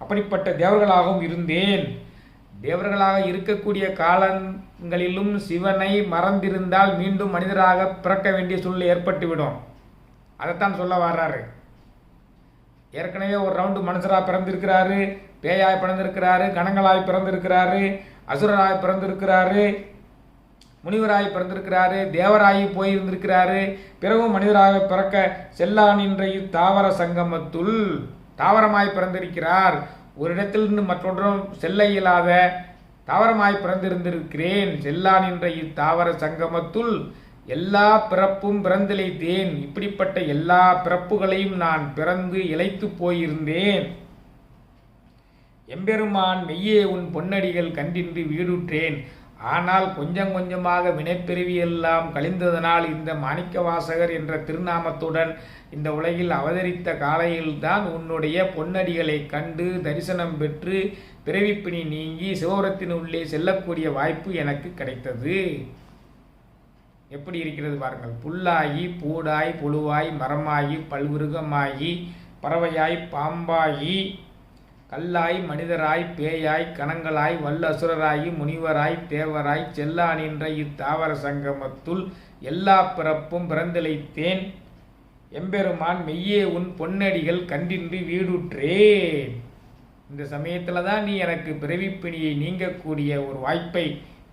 A: அப்படிப்பட்ட தேவர்களாகவும் இருந்தேன். தேவர்களாக இருக்கக்கூடிய காலங்களிலும் சிவனை மறந்திருந்தால் மீண்டும் மனிதராக பிறக்க வேண்டிய சூழ்நிலை ஏற்பட்டுவிடும். அதைத்தான் சொல்ல வர்றாரு. ஏற்கனவே ஒரு ரவுண்டு மனுஷராக பிறந்திருக்கிறாரு, பேயாய் பிறந்திருக்கிறாரு, கணங்களாய் பிறந்திருக்கிறாரு, அசுரராய் பிறந்திருக்கிறாரு, முனிவராய் பிறந்திருக்கிறாரு, தேவராயி போயிருந்திருக்கிறாரு. பிறகும் மனிதராக பிறக்க செல்லான் என்ற தாவர சங்கமத்துள் தாவரமாய் பிறந்திருக்கிறார். ஒரு இடத்திலிருந்து மற்றொன்றும் செல்ல இயலாத தாவரமாய் பிறந்திருந்திருக்கிறேன். செல்லான் என்ற இத்தாவர சங்கமத்துள் எல்லா பிறப்பும் பிறந்திழைத்தேன். இப்படிப்பட்ட எல்லா பிறப்புகளையும் நான் பிறந்து இழைத்து போயிருந்தேன். எம்பெருமான் மெய்யே உன் பொன்னடிகள் கண்டின்று வீடுற்றேன். ஆனால் கொஞ்சம் கொஞ்சமாக வினைப்பிறவியெல்லாம் கழிந்ததனால் இந்த மாணிக்கவாசகர் என்ற திருநாமத்துடன் இந்த உலகில் அவதரித்த காலையில்தான் உன்னுடைய பொன்னடிகளை கண்டு தரிசனம் பெற்று பிறவிப்பிணி நீங்கி சிவபுரத்தின் உள்ளே செல்லக்கூடிய வாய்ப்பு எனக்கு கிடைத்தது. எப்படி இருக்கிறது பாருங்கள். புல்லாகி பூடாய் புழுவாய் மரமாகி பல்விருகமாகி பறவையாய் பாம்பாயி கல்லாய் மனிதராய் பேயாய் கணங்களாய் வல்லசுரராயி முனிவராய் தேவராய் செல்லான் என்ற இத்தாவர சங்கமத்துள் எல்லா பிறப்பும் பிறந்திழைத்தேன். எம்பெருமான் மெய்யே உன் பொன்னடிகள் கண்டின்றி வீடுற்றேன். இந்த சமயத்தில் தான் நீ எனக்கு பிறவிப்பிணியை நீங்கக்கூடிய ஒரு வாய்ப்பை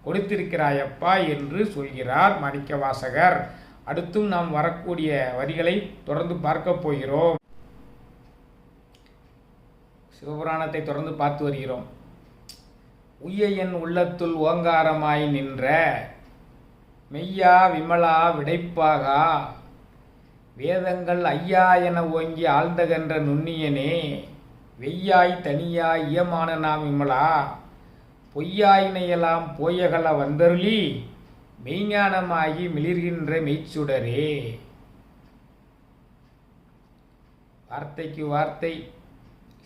A: கொடுத்திருக்கிறாயப்பா என்று சொல்கிறார் மாணிக்கவாசகர். அடுத்தும் நாம் வரக்கூடிய வரிகளை தொடர்ந்து பார்க்க போகிறோம். சிவபுராணத்தை தொடர்ந்து பார்த்து வருகிறோம். உய்ய என் உள்ளத்துள் ஓங்காரமாய் நின்ற மெய்யா விமலா விடைப்பாகா வேதங்கள் ஐயா என ஓங்கி ஆழ்ந்தகன்ற நுண்ணியனே வெய்யாய் தனியாய் இயமான நாம் விமலா பொய்யாயினையெல்லாம் போயகல வந்தருளி மெய்ஞானமாகி மிளிர்கின்ற மெய்ச்சுடரே. வார்த்தைக்கு வார்த்தை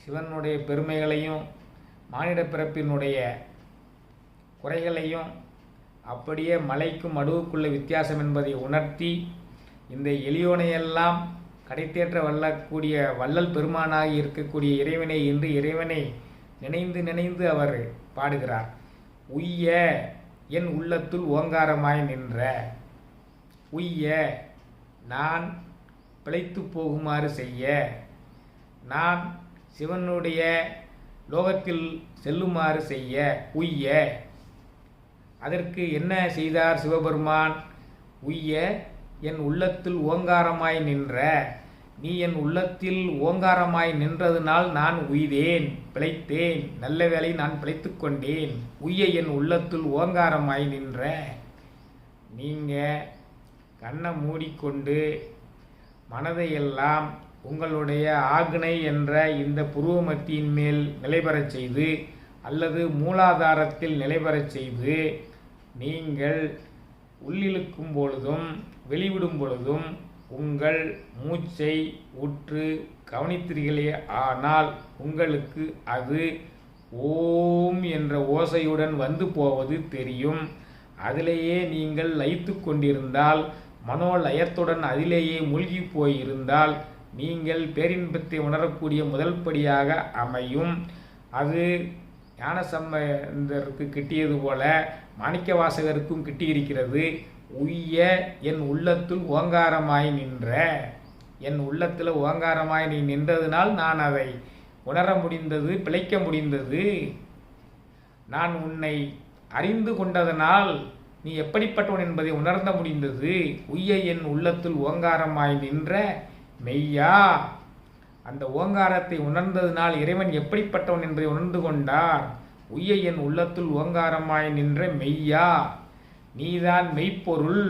A: சிவனுடைய பெருமைகளையும் மானிட பிறப்பினுடைய குறைகளையும் அப்படியே மலைக்கும் மடுவுக்குள்ள வித்தியாசம் என்பதை உணர்த்தி இந்த எளியோனையெல்லாம் கடைத்தேற்ற வல்லக்கூடிய வள்ளல் பெருமானாகி இருக்கக்கூடிய இறைவனை என்று இறைவனை நினைந்து நினைந்து அவர் பாடுகிறார். உய்ய என் உள்ளத்துள் ஓங்காரமாய் நின்ற உய்ய நான் பிழைத்து போகுமாறு செய்ய, நான் சிவனுடைய லோகத்தில் செல்லுமாறு செய்ய உய்ய. அதற்கு என்ன செய்தார் சிவபெருமான்? உய்ய என் உள்ளத்தில் ஓங்காரமாய் நின்ற, நீ என் உள்ளத்தில் ஓங்காரமாய் நின்றதுனால் நான் உய்தேன், பிழைத்தேன், நல்ல வேளை நான் பிழைத்து கொண்டேன். உய்ய என் உள்ளத்தில் ஓங்காரமாய் நின்ற. நீங்கள் கண்ணை மூடிக்கொண்டு மனதையெல்லாம் உங்களுடைய ஆக்னை என்ற இந்த புருவ மத்தியின் மேல் நிலைபெறச் செய்து அல்லது மூலாதாரத்தில் நிலைபெறச் செய்து நீங்கள் உள்ளிழுக்கும் பொழுதும் வெளிவிடும் பொழுதும் உங்கள் மூச்சை உற்று கவனித்தீர்களே ஆனால் உங்களுக்கு அது ஓம் என்ற ஓசையுடன் வந்து போவது தெரியும். அதிலேயே நீங்கள் லயித்து கொண்டிருந்தால், மனோலயத்துடன் அதிலேயே மூழ்கி போயிருந்தால் நீங்கள் பேரின்பத்தை உணரக்கூடிய முதல் படியாக அமையும். அது ஞானசம்பந்தருக்கு கிட்டியது போல மாணிக்கவாசகருக்கும் கிட்டியிருக்கிறது. உய்ய என் உள்ளத்துள் ஓங்காரமாய் நின்ற, என் உள்ளத்தில் ஓங்காரமாய் நீ நின்றதுனால் நான் அதை உணர முடிந்தது, பிழைக்க முடிந்தது. நான் உன்னை அறிந்து கொண்டதனால் நீ எப்படிப்பட்டவன் என்பதை உணர்ந்த முடிந்தது. உய்ய என் உள்ளத்துள் ஓங்காரமாய் நின்ற மெய்யா. அந்த ஓங்காரத்தை உணர்ந்ததினால் இறைவன் எப்படிப்பட்டவன் என்பதை உணர்ந்து கொண்டார். உய்ய என் உள்ளத்துள் ஓங்காரமாய் நின்ற மெய்யா, நீதான் மெய்ப்பொருள்.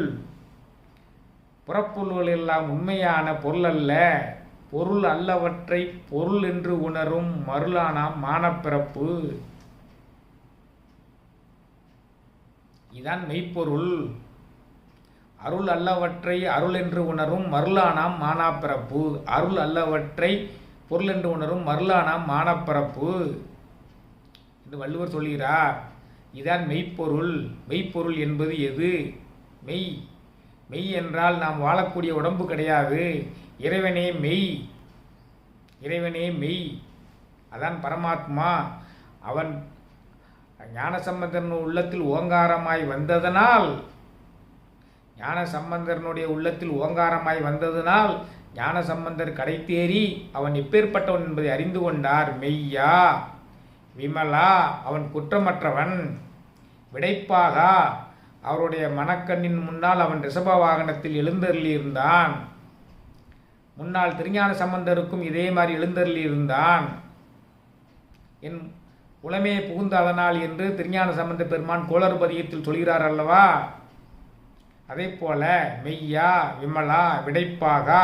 A: புறப்பொருள்கள் எல்லாம் உண்மையான பொருள் அல்ல, பொருள் அல்லவற்றை பொருள் என்று உணரும் மருளானாம் மானப்பிறப்பு. இதான் மெய்ப்பொருள். அருள் அல்லவற்றை அருள் என்று உணரும் மருளானாம் மானாப்பிறப்பு. அருள் அல்லவற்றை பொருள் என்று உணரும் மருளானாம் மானாப்பிறப்பு என்று வள்ளுவர் சொல்கிறார். இதான் மெய்ப்பொருள். மெய்ப்பொருள் என்பது எது? மெய். மெய் என்றால் நாம் வாழக்கூடிய உடம்பு கிடையாது. இறைவனே மெய். இறைவனே மெய். அதான் பரமாத்மா. அவன் ஞானசம்பந்தன் உள்ளத்தில் ஓங்காரமாய் வந்ததனால் ஞானசம்பந்தனுடைய உள்ளத்தில் ஓங்காரமாய் வந்ததனால் ஞானசம்பந்தர் கடை தேறி அவன் எப்பேற்பட்டவன் என்பதை அறிந்து கொண்டார். மெய்யா விமலா அவன் குற்றமற்றவன். விடைப்பாகா அவருடைய மனக்கண்ணின் முன்னால் அவன் ரிஷப வாகனத்தில் எழுந்தருளியிருந்தான். முன்னால் திருஞான சம்பந்தருக்கும் இதே மாதிரி எழுந்தருளியிருந்தான். என் உளமே புகுந்த அதனால் என்று திருஞான சம்பந்த பெருமான் கோளறு பதிகத்தில் சொல்கிறார் அல்லவா? அதே போல மெய்யா விமலா விடைப்பாகா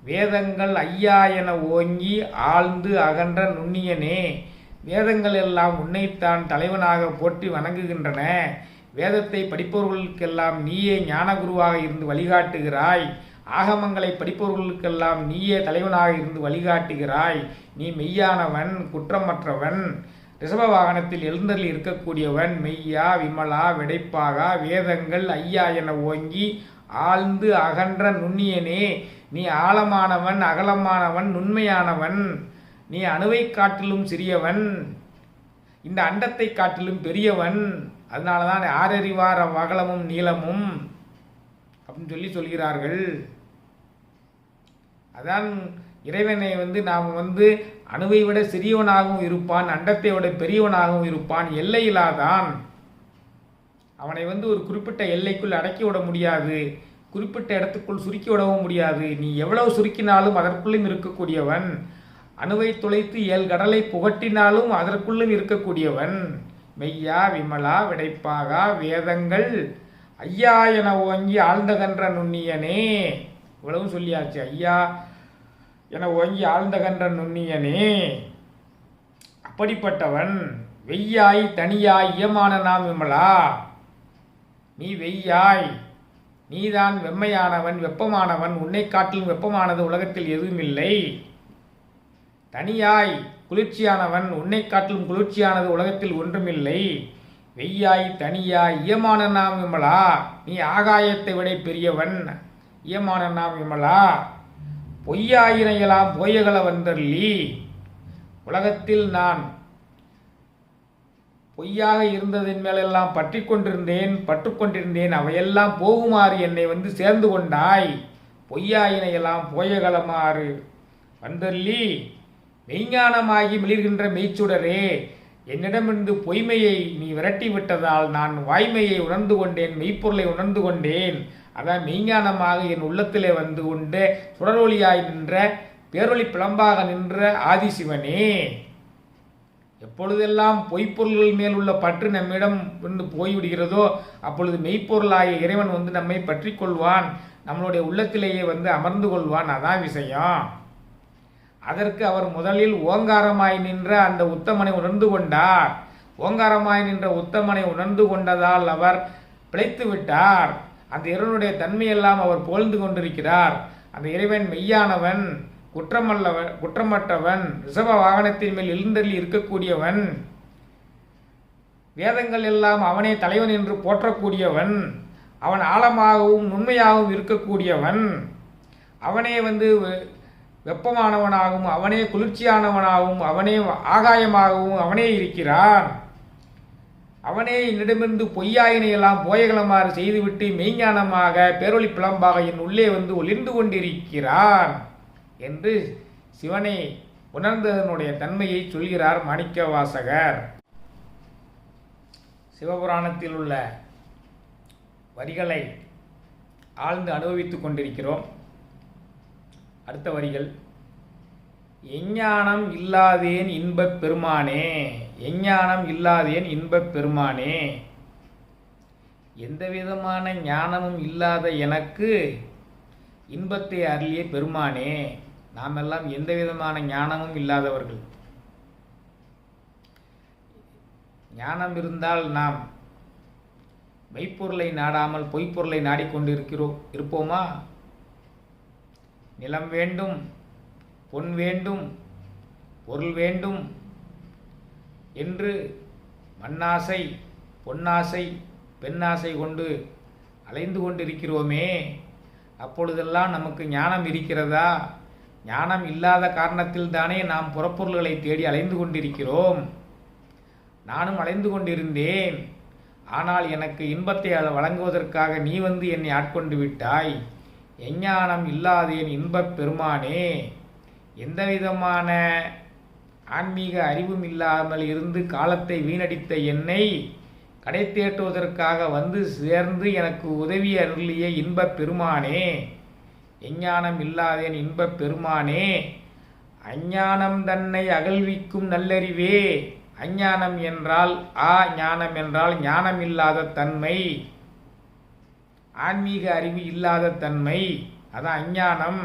A: வேதங்கள் ஐயா என ஓங்கி ஆழ்ந்து அகன்ற நுண்ணியனே. வேதங்கள் எல்லாம் உன்னைத்தான் தலைவனாக போற்றி வணங்குகின்றன. வேதத்தை படிப்பவர்களுக்கெல்லாம் நீயே ஞானகுருவாக இருந்து வழிகாட்டுகிறாய். ஆகமங்களை படிப்பவர்களுக்கெல்லாம் நீயே தலைவனாக இருந்து வழிகாட்டுகிறாய். நீ மெய்யானவன், குற்றமற்றவன், ரிஷப வாகனத்தில் எழுந்தருளி இருக்கக்கூடியவன். மெய்யா விமலா விடைப்பாகா வேதங்கள் ஐயா என ஓங்கி ஆழ்ந்து அகன்ற நுண்ணியனே. நீ ஆழமானவன், அகலமானவன், நுண்மையானவன். நீ அணுவை காட்டிலும் சிறியவன், இந்த அண்டத்தை காட்டிலும் பெரியவன். அதனால தான் ஆறறிவார் அகலமும் நீளமும் அப்படின்னு சொல்கிறார்கள். அதான் இறைவனை நாம் அணுவை விட சிறியவனாகவும் இருப்பான், அண்டத்தை விட பெரியவனாகவும் இருப்பான், எல்லையில்லாதான். அவனை ஒரு குறிப்பிட்ட எல்லைக்குள் அடக்கி விட முடியாது, குறிப்பிட்ட இடத்துக்குள் சுருக்கி விடவும் முடியாது. நீ எவ்வளவு சுருக்கினாலும் அதற்குள்ளும் இருக்கக்கூடியவன். அணுவை துளைத்து 7 கடலை புகட்டினாலும் அதற்குள்ளும் இருக்கக்கூடியவன். மெய்யா விமலா விடைப்பாகா வேதங்கள் ஐயா என ஓங்கி ஆழ்ந்தகன்ற நுண்ணியனே. இவ்வளவும் சொல்லியாச்சு. ஐயா என ஓங்கி ஆழ்ந்தகன்ற நுண்ணியனே அப்படிப்பட்டவன். வெய்யாய் தனியாய் இயமான நாம் விமலா. நீ வெய்யாய், நீதான் வெம்மையானவன், வெப்பமானவன். உன்னை காட்டிலும் வெப்பமானது உலகத்தில் எதுவும் இல்லை. தனியாய் குளிர்ச்சியானவன், உன்னை காட்டிலும் குளிர்ச்சியானது உலகத்தில் ஒன்றுமில்லை. வெய்யாய் தனியாய் இயமான நாம் விமலா. நீ ஆகாயத்தை விட பெரியவன், இயமான நாம் விமலா. பொய்யாயினையெல்லாம் போயகல வந்தர்லி. உலகத்தில் நான் பொய்யாக இருந்ததின் மேலெல்லாம் பற்றுக்கொண்டிருந்தேன். அவையெல்லாம் போகுமாறு என்னை சேர்ந்து கொண்டாய். பொய்யாயினையெல்லாம் போயகலமாறு வந்தர்லி. மெய்ஞானமாகி மிளிர்கின்ற மெய்ச்சுடரே, என்னிடமிருந்து பொய்மையை நீ விரட்டி விட்டதால் நான் வாய்மையை உணர்ந்து கொண்டேன், மெய்ப்பொருளை உணர்ந்து கொண்டேன். அதான் மெய்ஞானமாக என் உள்ளத்திலே கொண்டு சுடரொளியாய் நின்ற பேரொளி பிளம்பாக நின்ற ஆதிசிவனே. எப்பொழுதெல்லாம் பொய்ப்பொருள்கள் மேல் உள்ள பற்று நம்மிடம் போய்விடுகிறதோ அப்பொழுது மெய்ப்பொருளாகிய இறைவன் நம்மை பற்றி கொள்வான், நம்மளுடைய உள்ளத்திலேயே அமர்ந்து கொள்வான். அதான் விஷயம். அதற்கு அவர் முதலில் ஓங்காரமாய் நின்ற அந்த உத்தமனை உணர்ந்து கொண்டார். ஓங்காரமாய் நின்ற உத்தமனை உணர்ந்து கொண்டதால் அவர் பிழைத்து விட்டார். அந்த இறைவனுடைய தன்மையெல்லாம் அவர் புகழ்ந்து கொண்டிருக்கிறார். அந்த இறைவன் மெய்யானவன், குற்றமற்றவன், ரிஷப வாகனத்தின் மேல் எழுந்தருளி இருக்கக்கூடியவன். வேதங்கள் எல்லாம் அவனே தலைவன் என்று போற்றக்கூடியவன். அவன் ஆழமாகவும் நுண்மையாகவும் இருக்கக்கூடியவன். அவனே வெப்பமானவனாகவும் அவனே குளிர்ச்சியானவனாகவும் அவனே ஆகாயமாகவும் அவனே இருக்கிறான். அவனே என்னிடமிருந்து பொய்யாயினையெல்லாம் போயகலமாறு செய்துவிட்டு மெய்ஞானமாக பேரொளி பிளம்பாக என் உள்ளே ஒளிர்ந்து கொண்டிருக்கிறான் என்று சிவனை உணர்ந்ததனுடைய தன்மையை சொல்கிறார் மாணிக்கவாசகர். சிவபுராணத்தில் உள்ள வரிகளை ஆழ்ந்து அனுபவித்துக் கொண்டிருக்கிறோம். அடுத்த வரிகள். எஞ்ஞானம் இல்லாதேன் இன்பப் பெருமானே. எஞ்ஞானம் இல்லாதேன் இன்பப் பெருமானே. எந்த விதமான ஞானமும் இல்லாத எனக்கு இன்பத்தை அருளிய பெருமானே. நாம் எல்லாம் எந்த விதமான ஞானமும் இல்லாதவர்கள். ஞானம் இருந்தால் நாம் மெய்ப்பொருளை நாடாமல் பொய்ப்பொருளை இருப்போமா? நிலம் வேண்டும், பொன் வேண்டும், பொருள் வேண்டும் என்று மண்ணாசை, பொன்னாசை, பெண்ணாசை கொண்டு அலைந்து கொண்டிருக்கிறோமே, அப்பொழுதெல்லாம் நமக்கு ஞானம் இருக்கிறதா? ஞானம் இல்லாத காரணத்தில் தானே நாம் புறப்பொருள்களை தேடி அலைந்து கொண்டிருக்கிறோம். நானும் அலைந்து கொண்டிருந்தேன். ஆனால் எனக்கு இன்பத்தை வழங்குவதற்காக நீ வந்து என்னை ஆட்கொண்டு விட்டாய். எஞ்ஞானம் இல்லாதேன் இன்பப் பெருமானே. எந்தவிதமான ஆன்மீக அறிவும் இல்லாமல் இருந்து காலத்தை வீணடித்த என்னை கடை தேற்றுவதற்காக வந்து சேர்ந்து எனக்கு உதவி அருளிய இன்பப் பெருமானே. எஞ்ஞானம் இல்லாதேன் இன்பப் பெருமானே. அஞ்ஞானம் தன்னை அகழ்விக்கும் நல்லறிவே. அஞ்ஞானம் என்றால் ஞானம் என்றால் ஞானம் இல்லாத தன்மை, ஆன்மீக அறிவு இல்லாத தன்மை, அதான் அஞ்ஞானம்.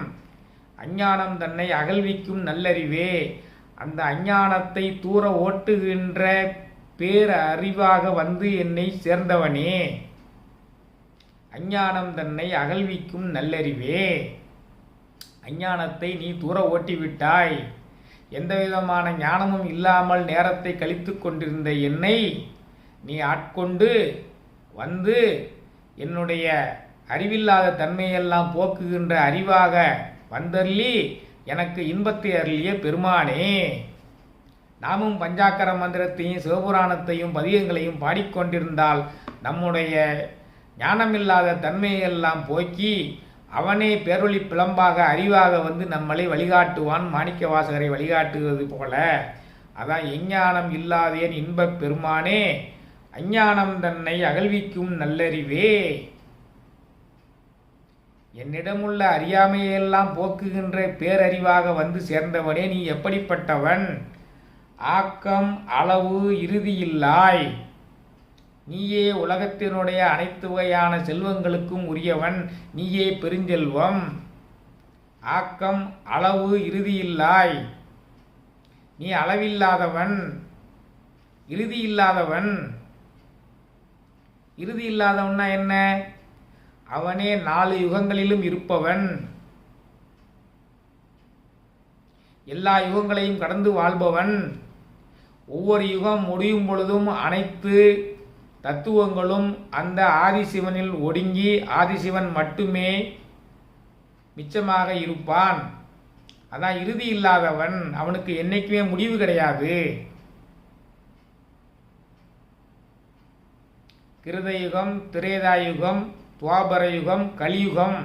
A: அஞ்ஞானம் தன்னை அகழ்விக்கும் நல்லறிவே. அந்த அஞ்ஞானத்தை தூர ஓட்டுகின்ற பேர் அறிவாக வந்து என்னை சேர்ந்தவனே. அஞ்ஞானம் தன்னை அகழ்விக்கும் நல்லறிவே. அஞ்ஞானத்தை நீ தூர ஓட்டிவிட்டாய். எந்தவிதமான ஞானமும் இல்லாமல் நேரத்தை கழித்து கொண்டிருந்த என்னை நீ ஆட்கொண்டு வந்து என்னுடைய அறிவில்லாத தன்மையெல்லாம் போக்குகின்ற அறிவாக வந்தருளி எனக்கு இன்பத்தை அருளிய பெருமானே. நாமும் பஞ்சாக்கர மந்திரத்தையும் சிவபுராணத்தையும் பதிகங்களையும் பாடிக்கொண்டிருந்தால் நம்முடைய ஞானமில்லாத தன்மையெல்லாம் போக்கி அவனே பேரொளி பிளம்பாக அறிவாக வந்து நம்மளை வழிகாட்டுவான். மாணிக்க வாசகரை வழிகாட்டுவது போல. அதான் எஞ்ஞானம் இல்லாதேன் இன்பப் பெருமானே. அஞ்ஞானம் தன்னை அகழ்விக்கும் நல்லறிவே. என்னிடமுள்ள அறியாமையெல்லாம் போக்குகின்ற பேரறிவாக வந்து சேர்ந்தவனே, நீ எப்படிப்பட்டவன்? ஆக்கம் அளவு இறுதியில்லாய். நீயே உலகத்தினுடைய அனைத்து வகையான செல்வங்களுக்கும் உரியவன். நீயே பெருஞ்செல்வம். ஆக்கம் அளவு இறுதியில்லாய். நீ அளவில்லாதவன், இறுதி இல்லாதவன். இறுதி இல்லாதவன்னா என்ன? அவனே 4 யுகங்களிலும் இருப்பவன். எல்லா யுகங்களையும் கடந்து வாழ்பவன். ஒவ்வொரு யுகம் முடியும் பொழுதும் அனைத்து தத்துவங்களும் அந்த ஆதிசிவனில் ஒடுங்கி ஆதிசிவன் மட்டுமே மிச்சமாக இருப்பான். அதான் இறுதி இல்லாதவன். அவனுக்கு என்னைக்குமே முடிவு கிடையாது. கிருதயுகம், திரேதாயுகம், துவாபர யுகம், கலியுகம்,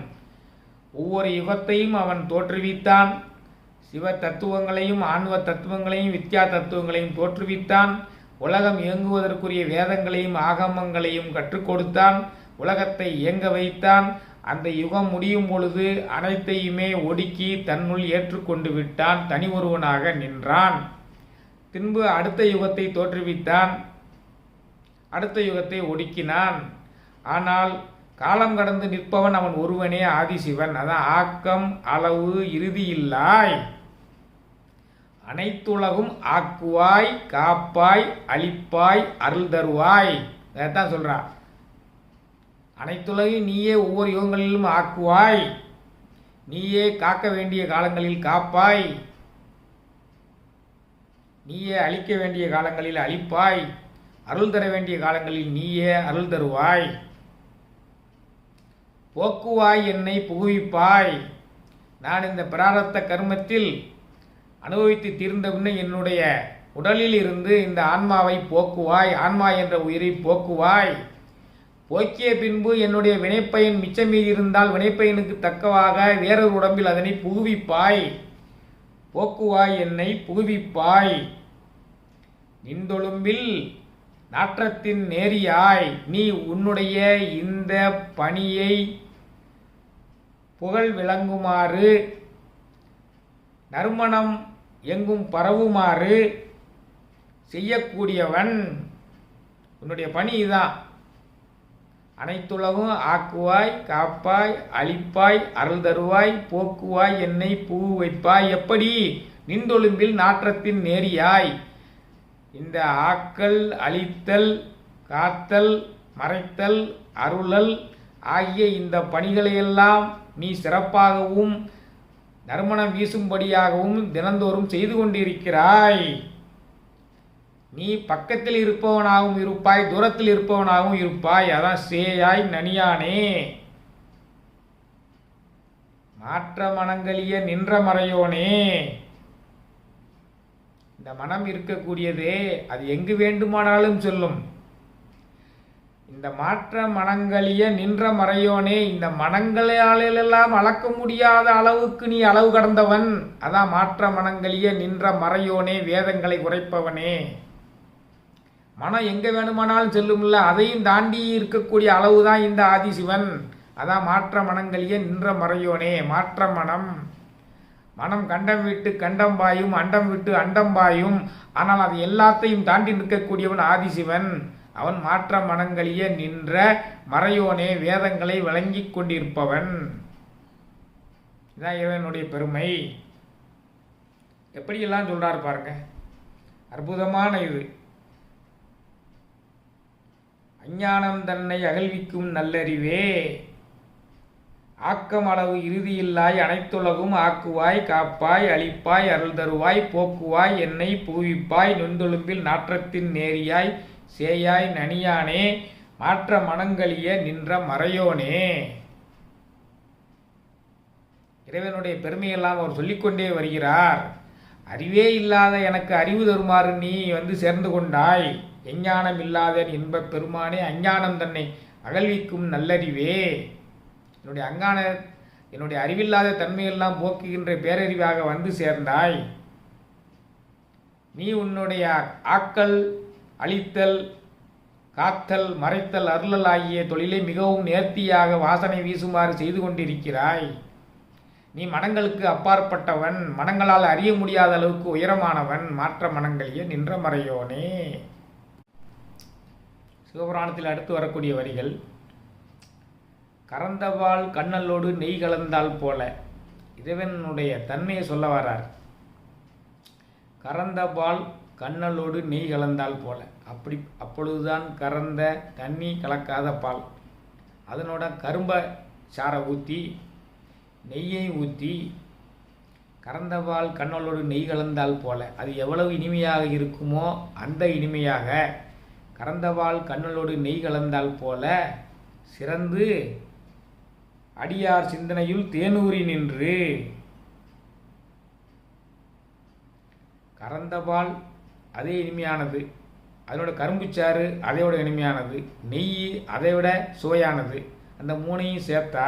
A: ஒவ்வொரு யுகத்தையும் அவன் தோற்றுவித்தான். சிவ தத்துவங்களையும் ஆன்ம தத்துவங்களையும் வித்யா தத்துவங்களையும் தோற்றுவித்தான். உலகம் இயங்குவதற்குரிய வேதங்களையும் ஆகமங்களையும் கற்றுக் கொடுத்தான். உலகத்தை இயங்க வைத்தான். அந்த யுகம் முடியும் பொழுது அனைத்தையுமே ஒடுக்கி தன்னுள் ஏற்றுக்கொண்டு விட்டான். தனி ஒருவனாக நின்றான். பின்பு அடுத்த யுகத்தை தோற்றுவித்தான். அடுத்த யுகத்தை ஒடுக்கினான். ஆனால் காலம் கடந்து நிற்பவன் அவன் ஒருவனே ஆதிசிவன். அதான் ஆக்கம் அளவு இறுதியில்லாய். அனைத்துலகும் ஆக்குவாய், காப்பாய், அழிப்பாய், அருள் தருவாய். அதைத்தான் சொல்றான். அனைத்துலகையும் நீயே ஒவ்வொரு யுகங்களிலும் ஆக்குவாய். நீயே காக்க வேண்டிய காலங்களில் காப்பாய். நீயே அழிக்க வேண்டிய காலங்களில் அழிப்பாய். அருள் தர வேண்டிய காலங்களில் நீயே அருள் தருவாய். போக்குவாய், என்னை புகுவிப்பாய். நான் இந்த பிராரத்த கர்மத்தில் அனுபவித்து தீர்ந்த பின்ன என்னுடைய உடலில் இருந்து இந்த ஆன்மாவை போக்குவாய். ஆன்மா என்ற உயிரை போக்குவாய். போக்கிய பின்பு என்னுடைய வினைப்பயன் மிச்சமீறி இருந்தால் வினைப்பயனுக்கு தக்கவாக வேறொரு உடம்பில் அதனை புகுவிப்பாய். போக்குவாய், என்னை புகுவிப்பாய். நின்றொழும்பில் நாற்றத்தின் நேரியாய். நீ உன்னுடைய இந்த பணியை புகழ் விளங்குமாறு, நறுமணம் எங்கும் பரவுமாறு செய்யக்கூடியவன். உன்னுடைய பணி இதான். அனைத்துலகும் ஆக்குவாய், காப்பாய், அழிப்பாய், அருள் தருவாய், போக்குவாய், என்னை புகு வைப்பாய். எப்படி? நின்றொழும்பில் நாற்றத்தின் நேரியாய். இந்த ஆக்கல், அழித்தல், காத்தல், மறைத்தல், அருளல் ஆகிய இந்த பணிகளையெல்லாம் நீ சிறப்பாகவும் நறுமணம் வீசும்படியாகவும் தினந்தோறும் செய்து கொண்டிருக்கிறாய். நீ பக்கத்தில் இருப்பவனாகவும் இருப்பாய், தூரத்தில் இருப்பவனாகவும் இருப்பாய். அதான் சேயாய் நனியானே. மாற்ற மனங்களிய நின்ற மறையோனே. இந்த மனம் இருக்கக்கூடியதே அது எங்கு வேண்டுமானாலும் சொல்லும். இந்த மாற்ற மனங்களிய நின்ற மறையோனே, இந்த மனங்களாலெல்லாம் அளக்க முடியாத அளவுக்கு நீ அளவு கடந்தவன். அதான் மாற்ற மனங்களிய நின்ற மறையோனே, வேதங்களை உரைப்பவனே. மனம் எங்க வேணுமானாலும் செல்லும்ல, அதையும் தாண்டி இருக்கக்கூடிய அளவு தான் இந்த ஆதிசிவன். அதான் மாற்ற மனங்களிய நின்ற மறையோனே. மாற்ற மனம், மனம் கண்டம் விட்டு கண்டம் பாயும், அண்டம் விட்டு அண்டம் பாயும். ஆனால் அது எல்லாத்தையும் தாண்டி நிற்கக்கூடியவன் ஆதிசிவன். அவன் மாற்ற மனங்களிய நின்ற மறையோனே, வேதங்களை வழங்கி கொண்டிருப்பவன். இதான் இறைவனுடைய பெருமை. எப்படியெல்லாம் சொல்றார் பாருங்க, அற்புதமான இது. அஞ்ஞானம் தன்னை அகழ்விக்கும் நல்லறிவே, ஆக்கம் அளவு இறுதியில்லாய் அனைத்துலகும் ஆக்குவாய், காப்பாய், அழிப்பாய், அருள் தருவாய், போக்குவாய், என்னை புகுவிப்பாய், நுண்தொழும்பில் நாற்றத்தின் நேரியாய், சேயாய் நனியானே, மாற்ற மனங்களிய நின்ற மறையோனே. இறைவனுடைய பெருமையெல்லாம் அவர் சொல்லிக்கொண்டே வருகிறார். அறிவே இல்லாத எனக்கு அறிவு தருமாறு நீ சேர்ந்து கொண்டாய். எஞ்ஞானம் இல்லாத இன்பப் பெருமானே, அஞ்ஞானம் தன்னை அகழ்விக்கும் நல்லறிவே. என்னுடைய அறிவில்லாத தன்மையெல்லாம் போக்குகின்ற பேரறிவாக சேர்ந்தாய். நீ உன்னுடைய ஆக்கல், அழித்தல், காத்தல், மறைத்தல், அருளல் ஆகிய தொழிலை மிகவும் நேர்த்தியாக வாசனை வீசுமாறு செய்து கொண்டிருக்கிறாய். நீ மனங்களுக்கு அப்பாற்பட்டவன், மனங்களால் அறிய முடியாத அளவுக்கு உயரமானவன். மாற்ற மனங்களிய நின்ற மறையோனே. சிவபுராணத்தில் அடுத்து வரக்கூடிய வரிகள், கறந்தவாள் கண்ணலோடு நெய் கலந்தால் போல. இறைவனுடைய தன்மையை சொல்ல வரார். கறந்தபால் கண்ணலோடு நெய் கலந்தால் போல. அப்பொழுதுதான் கறந்த தண்ணி கலக்காத பால், அதனோட கரும்ப சாரை ஊற்றி நெய்யை ஊற்றி கறந்தபால் கண்ணலோடு நெய் கலந்தால் போல. அது எவ்வளவு இனிமையாக இருக்குமோ அந்த இனிமையாக கறந்தபால் கண்ணலோடு நெய் கலந்தால் போல சிறந்து அடியார் சிந்தனையுள் தேனூறி நின்று. கறந்தபால் அதே இனிமையானது, அதோட கரும்புச்சாறு அதையோட இனிமையானது, நெய் அதைவிட சுவையானது. அந்த மூணையும் சேர்த்தா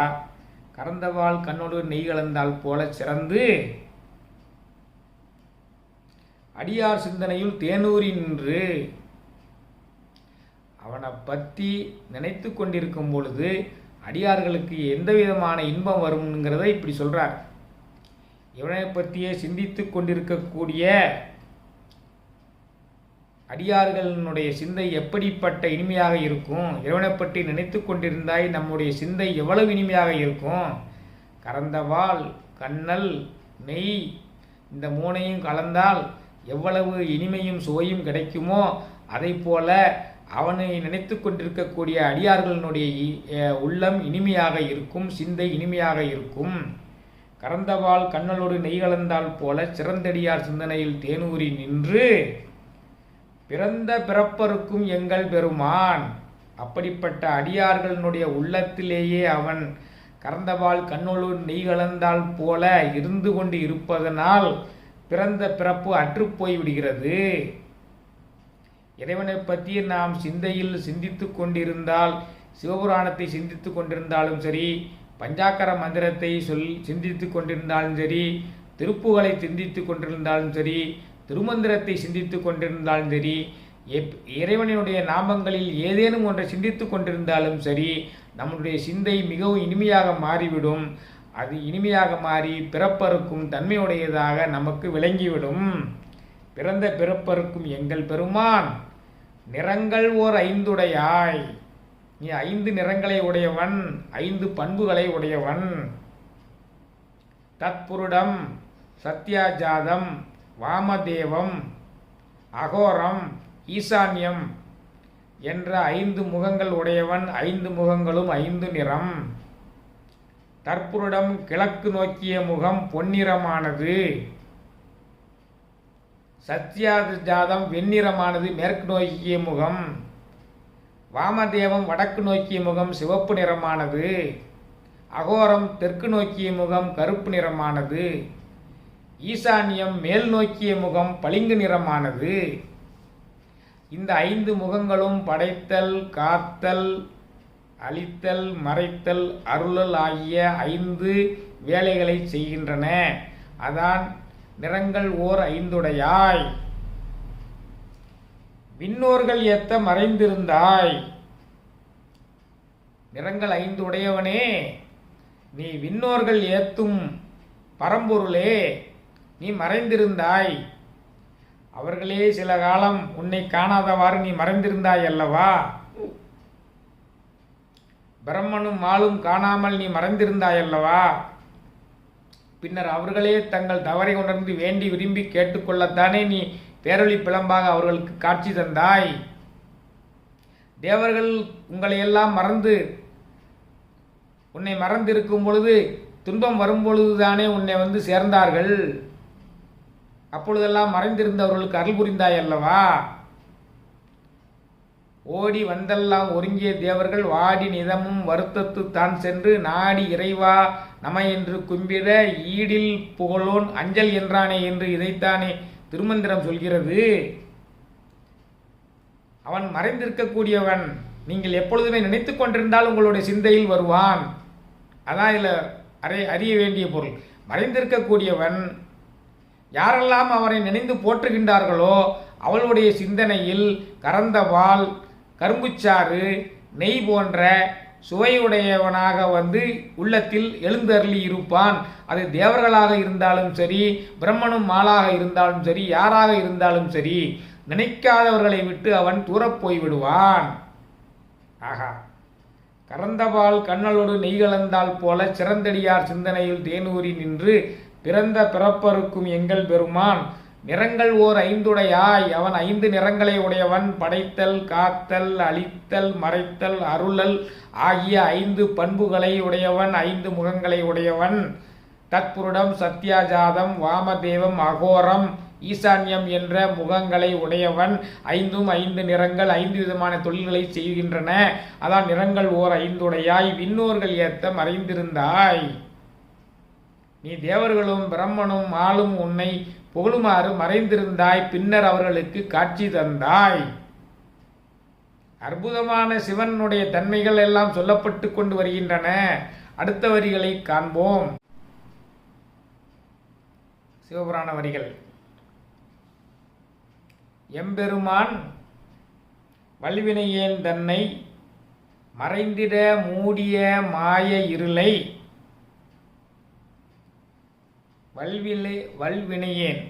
A: கறந்தபால் கண்ணோடு நெய் கலந்தால் போல சிறந்து அடியார் சிந்தனையுள் தேனூறி நின்று. அவனை பற்றி நினைத்து கொண்டிருக்கும் பொழுது அடியார்களுக்கு எந்த விதமான இன்பம் வரும்ங்கிறத இப்படி சொல்றார். இவனை பற்றியே சிந்தித்து கொண்டிருக்கக்கூடிய அடியார்களுடைய சிந்தை எப்படிப்பட்ட இனிமையாக இருக்கும். இறைவனை பற்றி நினைத்து கொண்டிருந்தாய் நம்முடைய சிந்தை எவ்வளவு இனிமையாக இருக்கும். கறந்தவாள், கண்ணல், நெய் இந்த மூணையும் கலந்தால் எவ்வளவு இனிமையும் சுவையும் கிடைக்குமோ அதை போல அவனை நினைத்து கொண்டிருக்கக்கூடிய அடியார்களுடைய உள்ளம் இனிமையாக இருக்கும், சிந்தை இனிமையாக இருக்கும். கறந்தவாள் கண்ணலோடு நெய் கலந்தால் போல சிறந்தடியார் சிந்தனையில் தேனூறி நின்று பிறந்த பிறப்பருக்கும் எங்கள் பெருமான். அப்படிப்பட்ட அடியார்களுடைய உள்ளத்திலேயே அவன் கறந்தவாள் கண்ணோடு நெய் கலந்தால் போல இருந்து கொண்டு இருப்பதனால் பிறந்த பிறப்பு அற்றுப்போய் விடுகிறது. இறைவனை பற்றி நாம் சிந்தையில் சிந்தித்து கொண்டிருந்தால், சிவபுராணத்தை சிந்தித்து கொண்டிருந்தாலும் சரி, பஞ்சாக்கர மந்திரத்தை சிந்தித்து கொண்டிருந்தாலும் சரி, திருப்புகளை சிந்தித்து கொண்டிருந்தாலும் சரி, திருமந்திரத்தை சிந்தித்து கொண்டிருந்தாலும் சரி, இறைவனுடைய நாமங்களில் ஏதேனும் ஒன்றை சிந்தித்து கொண்டிருந்தாலும் சரி, நம்முடைய சிந்தை மிகவும் இனிமையாக மாறிவிடும். அது இனிமையாக மாறி பிறப்பருக்கும் தன்மையுடையதாக நமக்கு விளங்கிவிடும். பிறந்த பிறப்பருக்கும் எங்கள் பெருமான் நிறங்கள் ஓர் ஐந்துடையாய். நீ 5 நிறங்களை உடையவன், 5 பண்புகளை உடையவன். தத்புருடம், சத்யாஜாதம், வாமதேவம், அகோரம், ஈசான்யம், என்ற 5 முகங்கள் உடையவன். 5 முகங்களும் 5 நிறம். தற்புருடம் கிழக்கு நோக்கிய முகம் பொன்னிறமானது. சத்யாஜாதம் வெண்ணிறமானது மேற்கு நோக்கிய முகம். வாமதேவம் வடக்கு நோக்கிய முகம் சிவப்பு நிறமானது. அகோரம் தெற்கு நோக்கிய முகம் கருப்பு நிறமானது. ஈசான்யம் மேல் நோக்கிய முகம் பளிங்கு நிறமானது. இந்த 5 முகங்களும் படைத்தல், காத்தல், அழித்தல், மறைத்தல், அருளல் ஆகிய 5 வேலைகளை செய்கின்றன. அதான் நிறங்கள் ஓர் 5 விண்ணோர்கள் ஏத்த மறைந்திருந்தாய். நிறங்கள் 5 உடையவனே, நீ விண்ணோர்கள் ஏத்தும் பரம்பொருளே, நீ மறைந்திருந்தாய். அவர்களே சில காலம் உன்னை காணாதவாறு நீ மறைந்திருந்தாய் அல்லவா? பிரம்மனும் மாலும் காணாமல் நீ மறைந்திருந்தாய் அல்லவா? பின்னர் அவர்களே தங்கள் தவறை உணர்ந்து வேண்டி விரும்பி கேட்டுக்கொள்ளத்தானே நீ பேரொளி பிளம்பாக அவர்களுக்கு காட்சி தந்தாய். தேவர்கள் உங்களை எல்லாம் மறந்து உன்னை மறந்திருக்கும் பொழுது, துன்பம் வரும்பொழுதுதானே உன்னை வந்து சேர்ந்தார்கள். அப்பொழுதெல்லாம் மறைந்திருந்தவர்களுக்கு அருள் புரிந்தாய் அல்லவா? ஓடி வந்தெல்லாம் ஒருங்கிய தேவர்கள் வாடி நிதமும் வருத்தத்து தான் சென்று நாடி இறைவா நம என்று கும்பிட ஈடில் புகழோன் அஞ்சல் என்றானே என்று இதைத்தானே திருமந்திரம் சொல்கிறது. அவன் மறைந்திருக்கக்கூடியவன். நீங்கள் எப்பொழுதுமே நினைத்து கொண்டிருந்தால் உங்களுடைய சிந்தையில் வருவான். அதான் இதில் அறிய வேண்டிய பொருள். மறைந்திருக்கக்கூடியவன் யாரெல்லாம் அவரை நினைந்து போற்றுகின்றார்களோ அவளுடைய சிந்தனையில் கறந்தபால், கரும்புச்சாறு, நெய் போன்ற சுவையுடையவனாக வந்து உள்ளத்தில் எழுந்தருளி இருப்பான். அது தேவர்களாக இருந்தாலும் சரி, பிரம்மனும் மாலாக இருந்தாலும் சரி, யாராக இருந்தாலும் சரி, நினைக்காதவர்களை விட்டு அவன் தூரப் போய்விடுவான். ஆகா, கறந்தபால் கண்ணலோடு நெய் கலந்தால் போல சிறந்தடியார் சிந்தனையில் தேனூரி நின்று பிறந்த பிறப்பருக்கும் எங்கள் பெருமான் நிறங்கள் ஓர் 5 அவன் 5 நிறங்களை உடையவன். படைத்தல், காத்தல், அழித்தல், மறைத்தல், அருளல் ஆகிய 5 பண்புகளை உடையவன். 5 முகங்களை உடையவன். தற்புருடம், சத்யாஜாதம், வாமதேவம், அகோரம், ஈசான்யம் என்ற முகங்களை உடையவன். 5ம் 5 நிறங்கள் 5 விதமான தொழில்களை செய்கின்றன. அதான் நிறங்கள் ஓர் 5 விண்ணோர்கள் ஏத்த மறைந்திருந்தாய். நீ தேவர்களும் பிரம்மனும் ஆளும் உன்னை புகழுமாறு மறைந்திருந்தாய். பின்னர் அவர்களுக்கு காட்சி தந்தாய். அற்புதமான சிவனுடைய தன்மைகள் எல்லாம் சொல்லப்பட்டு கொண்டு வருகின்றன. அடுத்த வரிகளை காண்போம். சிவபுராண வரிகள். எம்பெருமான் வல்வினையேன் தன்னை மறைந்திட மூடிய மாய இருளை வல்வினையேன்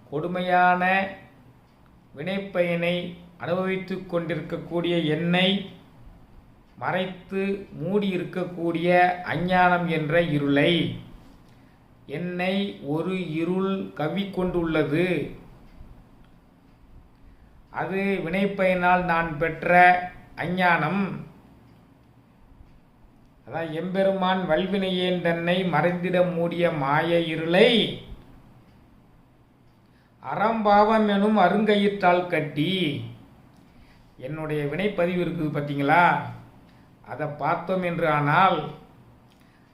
A: கொடுமையான வினைப்பயனை அனுபவித்துக் கொண்டிருக்கக்கூடிய என்னை மறைத்து மூடியிருக்கக்கூடிய அஞ்ஞானம் என்ற இருளை, என்னை ஒரு இருள் கவ்விக்கொண்டுள்ளது. அது வினைப்பயனால் நான் பெற்ற அஞ்ஞானம். அதான் எம்பெருமான் வல்வினையேன் தன்னை மறைந்திட மூடிய மாய இருளை அறம்பாவம் எனும் அருங்கயிற்றால் கட்டி. என்னுடைய வினைப்பதிவு இருக்குது பார்த்தீங்களா? அதை பார்த்தோம் என்று ஆனால்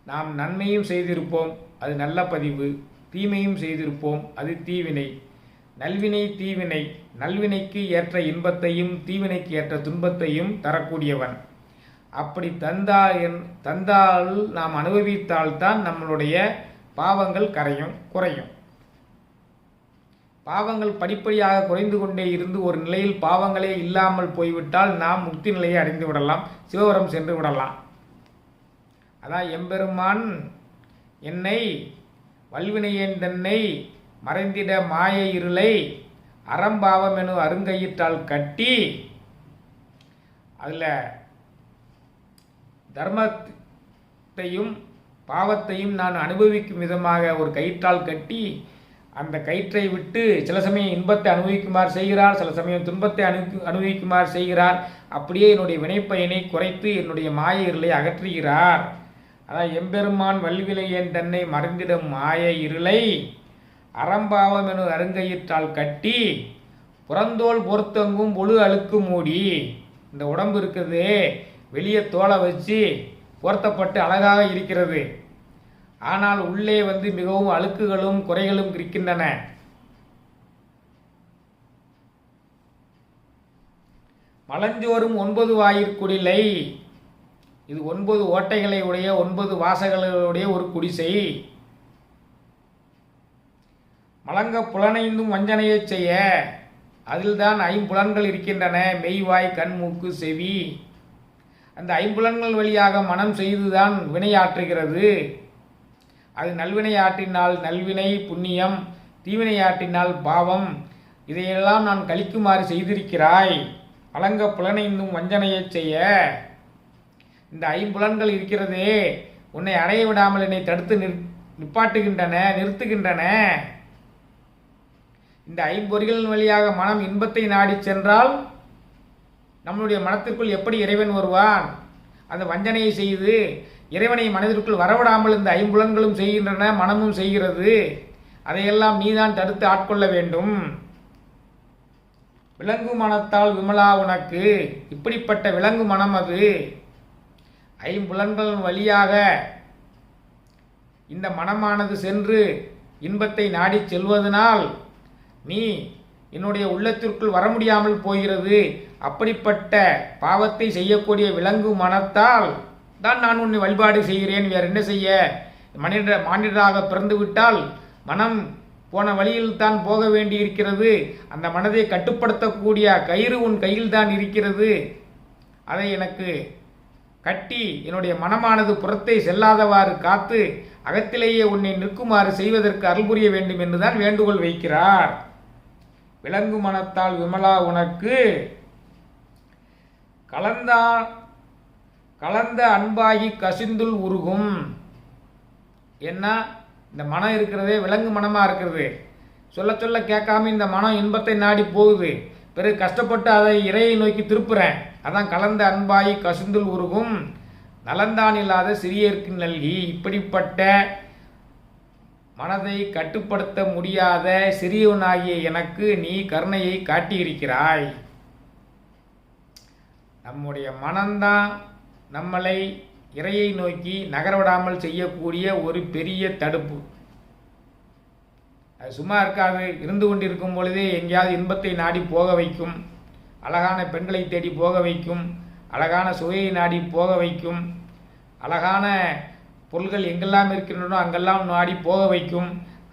A: நாம் நன்மையும் செய்திருப்போம், அது நல்ல பதிவு. தீமையும் செய்திருப்போம், அது தீவினை. நல்வினை தீவினை. நல்வினைக்கு ஏற்ற இன்பத்தையும் தீவினைக்கு ஏற்ற துன்பத்தையும் தரக்கூடியவன். அப்படி தந்தால் நாம் அனுபவித்தால்தான் நம்மளுடைய பாவங்கள் குறையும். பாவங்கள் படிப்படியாக குறைந்து கொண்டே இருந்து ஒரு நிலையில் பாவங்களே இல்லாமல் போய்விட்டால் நாம் முக்தி நிலையை அடைந்து விடலாம், சிவபுரம் சென்று விடலாம். அதான் எம்பெருமான் என்னை வல்வினையேன் தன்னை மறைந்திட மாய இருளை அறம்பாவம் எனும் அருங்கயிற்றால் கட்டி, அதில் தர்மத்தையும் பாவத்தையும் நான் அனுபவிக்கும் விதமாக ஒரு கயிற்றால் கட்டி அந்த கயிற்றை விட்டு சில சமயம் இன்பத்தை அனுபவிக்குமாறு செய்கிறார், சில சமயம் துன்பத்தை அனுபவிக்குமாறு செய்கிறார். அப்படியே என்னுடைய வினைப்பயனை குறைத்து என்னுடைய மாய இருளை அகற்றுகிறார். அதான் எம்பெருமான் வல்வினையேன் தன்னை மறைந்திடும் மாய இருளை அறம்பாவம் எனும் அருங்கயிற்றால் கட்டி புறந்தோல் பொறுத்தங்கும் பொழு அழுக்கு மூடி. இந்த உடம்பு இருக்குது, வெளியே தோலை வச்சு போர்த்தப்பட்டு அழகாக இருக்கிறது. ஆனால் உள்ளே மிகவும் அழுக்குகளும் குறைகளும் இருக்கின்றன. மலஞ்சோறும் 9 வாயிற்குடிலை, இது 9 ஓட்டைகளை உடைய 9 வாசகங்களுடைய ஒரு குடிசை. மலங்க புலனைந்தும் வஞ்சனையை செய்ய, அதில்தான் 5 புலன்கள் இருக்கின்றன. மெய்வாய் கண் மூக்கு செவி. அந்த 5 புலன்கள் வழியாக மனம் செய்துதான் வினையாற்றுகிறது. அது நல்வினையாற்றினால் நல்வினை புண்ணியம், தீவினையாற்றினால் பாவம். இதையெல்லாம் நான் கழிக்குமாறு செய்திருக்கிறாய். அலங்க புலனைந்தும் வஞ்சனையை செய்ய. இந்த 5 புலன்கள் இருக்கிறதே, உன்னை அடைய விடாமல் என்னை தடுத்து நிறுத்துகின்றன. இந்த 5 பொறிகளின் வழியாக மனம் இன்பத்தை நாடி சென்றால் நம்முடைய மனத்திற்குள் எப்படி இறைவன் வருவான்? அந்த வஞ்சனையை செய்து இறைவனை மனதிற்குள் வரவிடாமல் இந்த 5 புலன்களும் செய்கின்றன, மனமும் செய்கிறது. அதையெல்லாம் நீதான் தடுத்து ஆட்கொள்ள வேண்டும். விலங்கு மனத்தால் விமலா உனக்கு, இப்படிப்பட்ட விலங்கு மனம் அது. 5 புலன்களின் வழியாக இந்த மனமானது சென்று இன்பத்தை நாடி செல்வதனால் நீ என்னுடைய உள்ளத்திற்குள் வர முடியாமல் போகிறது. அப்படிப்பட்ட பாவத்தை செய்யக்கூடிய விலங்கு மனத்தால் தான் நான் உன்னை வழிபாடு செய்கிறேன். வேறு என்ன செய்ய? மானிடராக பிறந்து விட்டால் மனம் போன வழியில் தான் போக வேண்டி இருக்கிறது. அந்த மனதை கட்டுப்படுத்தக்கூடிய கயிறு உன் கையில் தான் இருக்கிறது. அதை எனக்கு கட்டி என்னுடைய மனமானது புறத்தை செல்லாதவாறு காத்து அகத்திலேயே உன்னை நிற்குமாறு செய்வதற்கு அருள் புரிய வேண்டும் என்றுதான் வேண்டுகோள் வைக்கிறார். விலங்கு மனத்தால் விமலா உனக்கு கலந்த அன்பாகி கசிந்துள் உருகும். என்ன, இந்த மனம் இருக்கிறதே விலங்கு மனமா இருக்கிறது. சொல்ல சொல்ல கேட்காம இந்த மனம் இன்பத்தை நாடி போகுது. பிறகு கஷ்டப்பட்டு அதை இறையை நோக்கி திருப்புறேன். அதான் கலந்த அன்பாகி கசிந்துள் உருகும். நலந்தான் இல்லாத சிறியருக்கு நல்கி. இப்படிப்பட்ட மனதை கட்டுப்படுத்த முடியாத சிறியவனாகிய எனக்கு நீ கருணையை காட்டியிருக்கிறாய். நம்முடைய மனம்தான் நம்மளை இறையை நோக்கி நகரவிடாமல் செய்யக்கூடிய ஒரு பெரிய தடுப்பு. அது சும்மா இருக்காது. இருந்து கொண்டிருக்கும் பொழுதே எங்கேயாவது இன்பத்தை நாடி போக வைக்கும். அழகான பெண்களை தேடி போக வைக்கும். அழகான சுவையை நாடி போக வைக்கும். அழகான பொருள்கள் எங்கெல்லாம் இருக்கின்றனோ அங்கெல்லாம் நாடி போக வைக்கும்.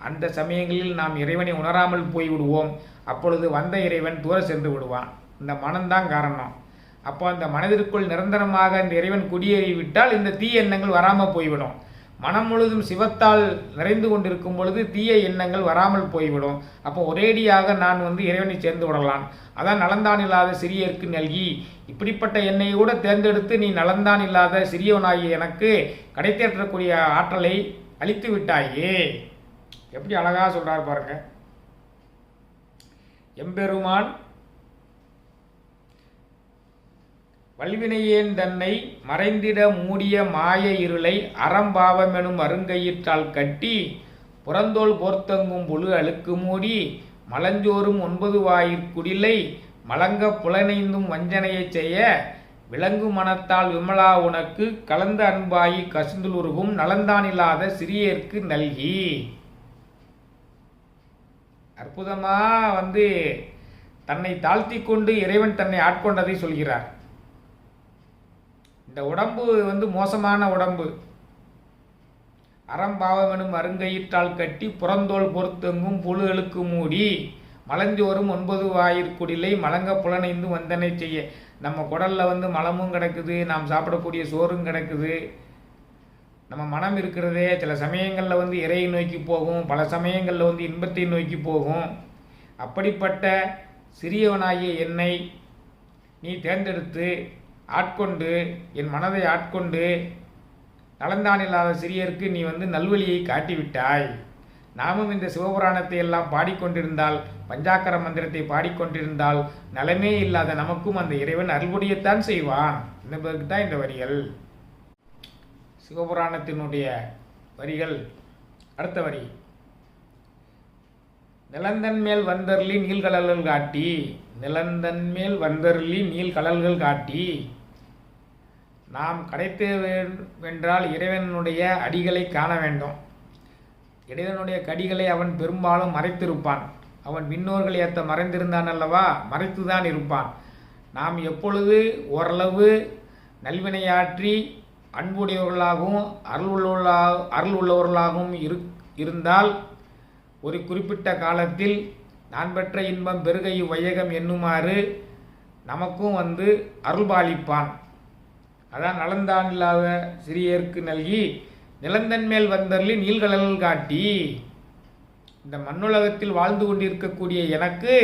A: அந்த சமயங்களில் நாம் இறைவனை உணராமல் போய்விடுவோம். அப்பொழுது வந்த இறைவன் தூர சென்று விடுவான். இந்த மனம்தான் காரணம். அப்போ அந்த மனதிற்குள் நிரந்தரமாக இந்த இறைவன் குடியேறிவிட்டால் இந்த தீய எண்ணங்கள் வராமல் போய்விடும். மனம் முழுதும் சிவத்தால் நிறைந்து கொண்டிருக்கும் பொழுது தீய எண்ணங்கள் வராமல் போய்விடும். அப்போ ஒரேடியாக நான் இறைவனை சேர்ந்து விடலாம். அதான் நலந்தான் இல்லாத சிறியருக்கு நல்கி. இப்படிப்பட்ட என்னை கூட தேர்ந்தெடுத்து நீ நலந்தான் இல்லாத சிறியவனாகிய எனக்கு கடைத்தேற்றக்கூடிய ஆற்றலை அளித்து விட்டாயே. எப்படி அழகா சொல்றார் பாருங்க. எம்பெருமான் வல்வினையேன் தன்னை மறைந்திட மூடிய மாய இருளை அறம்பாவம் எனும் அருங்கயிற்றால் கட்டி புறந்தோல் போர்த்தங்கும் புழு அழுக்கு மூடி மலஞ்சோறும் 9 வாயிற்குடிலை மலங்க புலனைந்தும் வஞ்சனையை செய்ய விலங்கு மனத்தால் விமலா உனக்கு கலந்த அன்பாயி கசிந்துலுருகும் நலந்தானில்லாத சிறியருக்கு நல்கி. அற்புதமா தன்னை தாழ்த்தி கொண்டு இறைவன் தன்னை ஆட்கொண்டதை சொல்கிறார். இந்த உடம்பு மோசமான உடம்பு. அறம்பாவம் எனும் அருங்கயிற்றால் கட்டி புறந்தோல் பொறுத்தெங்கும் புழுகளுக்கு மூடி மலஞ்சோறும் 9 வாயிற்குடிலை மலங்க புலனைந்து வந்தனை செய்ய. நம்ம குடல்ல மலமும் கிடக்குது, நாம் சாப்பிடக்கூடிய சோறும் கிடக்குது. நம்ம மனம் இருக்கிறதே சில சமயங்களில் இறையை நோக்கி போகும், பல சமயங்களில் இன்பத்தை நோக்கி போகும். அப்படிப்பட்ட சிறியவனாகிய என்னை நீ தேர்ந்தெடுத்து ஆட்கொண்டு என் மனதை ஆட்கொண்டு நலந்தானில்லாத சிறியருக்கு நீ நல்வழியை காட்டிவிட்டாய். நாமும் இந்த சிவபுராணத்தை எல்லாம் பாடிக்கொண்டிருந்தால், பஞ்சாக்கர மந்திரத்தை பாடிக்கொண்டிருந்தால், நலமே இல்லாத நமக்கும் அந்த இறைவன் அருள்புரியத்தான் செய்வான் என்பதற்கு தான் இந்த வரிகள். சிவபுராணத்தினுடைய வரிகள். அடுத்த வரி. நிலந்தன் மேல் வந்தருளி நீள்கடல்கள் காட்டி, நிலந்தன் மேல் வந்தருளி நீள்கடல்கள் காட்டி. நாம் கிடைத்த வென்றால் இறைவனுடைய அடிகளை காண வேண்டும். இறைவனுடைய கடிகளை அவன் பெரும்பாலும் மறைத்திருப்பான். அவன் விண்ணோர்கள் ஏற்ற மறைந்திருந்தான் அல்லவா, மறைத்துதான் இருப்பான். நாம் எப்பொழுது ஓரளவு நல்வினையாற்றி அன்புடையவர்களாகவும் அருள் உள்ளவர்களாகவும் இருந்தால் ஒரு குறிப்பிட்ட காலத்தில் நான் பெற்ற இன்பம் பெருகை வையகம் என்னுமாறு நமக்கும் அருள்பாலிப்பான். அதான் நலந்தான் இல்லாத சிறியருக்கு நல்கி நிலந்தன் மேல் வந்தருளி நீள்கடல்கள் காட்டி. இந்த மண்ணுலகத்தில் வாழ்ந்து கொண்டிருக்கக்கூடிய எனக்கு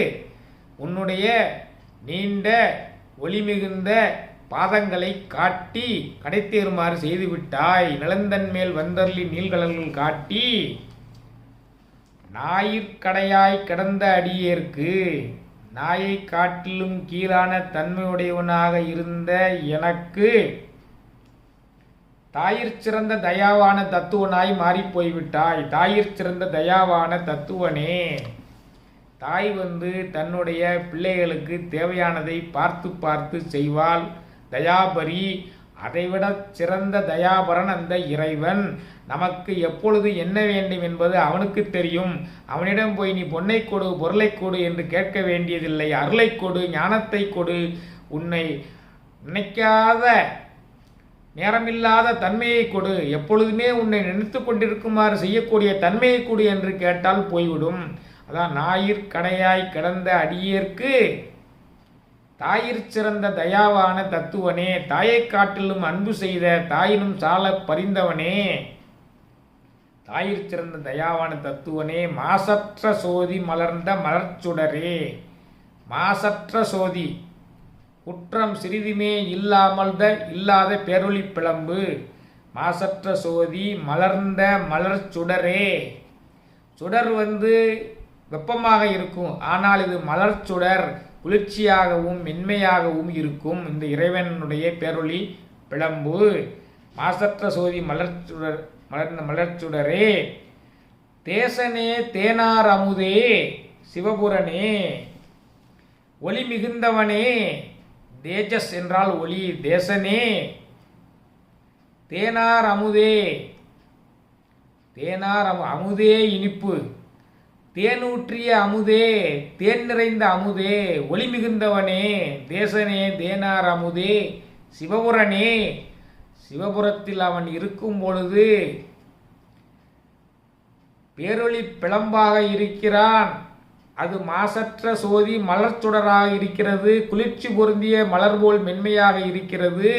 A: உன்னுடைய நீண்ட ஒளி மிகுந்த பாதங்களை காட்டி கடைத்தேறுமாறு செய்துவிட்டாய். நிலந்தன் மேல் வந்தருளி நீள்கடல்கள் காட்டி. நாயிற்கடையாய் கிடந்த அடியேற்கு, நாயை காட்டிலும் கீழான தன்மையுடையவனாக இருந்த எனக்கு தாயிற் சிறந்த தயாவான தத்துவனாய் மாறிப்போய்விட்டாய். தாயிற் சிறந்த தயாவான தத்துவனே. தாய் தன்னுடைய பிள்ளைகளுக்கு தேவையானதை பார்த்து பார்த்து செய்வாள். தயாபரி. அதைவிட சிறந்த தயாபரன் அந்த இறைவன். நமக்கு எப்பொழுது என்ன வேண்டும் என்பது அவனுக்கு தெரியும். அவனிடம் போய் நீ பொன்னை கொடு, பொருளை கொடு என்று கேட்க வேண்டியதில்லை. அருளை கொடு, ஞானத்தை கொடு, உன்னை நினைக்காத நேரமில்லாத தன்மையை கொடு, எப்பொழுதுமே உன்னை நினைத்து கொண்டிருக்குமாறு செய்யக்கூடிய தன்மையை கொடு என்று கேட்டால் போய்விடும். அதான் நாயிற்கடையாய் கிடந்த அடியேற்கு தாயிற் சிறந்த தயாவான தத்துவனே. தாயை காட்டிலும் அன்பு செய்த தாயினும் சால பரிந்தவனே. தாயிற் சிறந்த தயாவான தத்துவனே. மாசற்ற சோதி மலர்ந்த மலர்ச்சுடரே. மாசற்ற சோதி, குற்றம் சிறிதுமே இல்லாத பேரொளி பிளம்பு. மாசற்ற சோதி மலர்ந்த மலர்ச்சுடரே. சுடர் வெப்பமாக இருக்கும், ஆனால் இது மலர்ச்சுடர் குளிர்ச்சியாகவும் மென்மையாகவும் இருக்கும். இந்த இறைவனுடைய பேரொளி பிளம்பு. மாசற்ற சோதி மலர்ந்த மலர்ச்சுடரே. தேசனே தேனார் அமுதே சிவபுரனே. ஒளி மிகுந்தவனே. தேஜஸ் என்றால் ஒளி. தேசனே. தேனார் அமுதே. அமுதே இனிப்பு. தேனூற்றிய அமுதே. தேன் நிறைந்த அமுதே. ஒளி மிகுந்தவனே. தேசனே தேனார் அமுதே சிவபுரனே. சிவபுரத்தில் அவன் இருக்கும் பொழுது பேரொளி பிளம்பாக இருக்கிறான். அது மாசற்ற சோதி மலர்ச்சுடராக இருக்கிறது. குளிர்ச்சி பொருந்திய மலர் போல் மென்மையாக இருக்கிறது.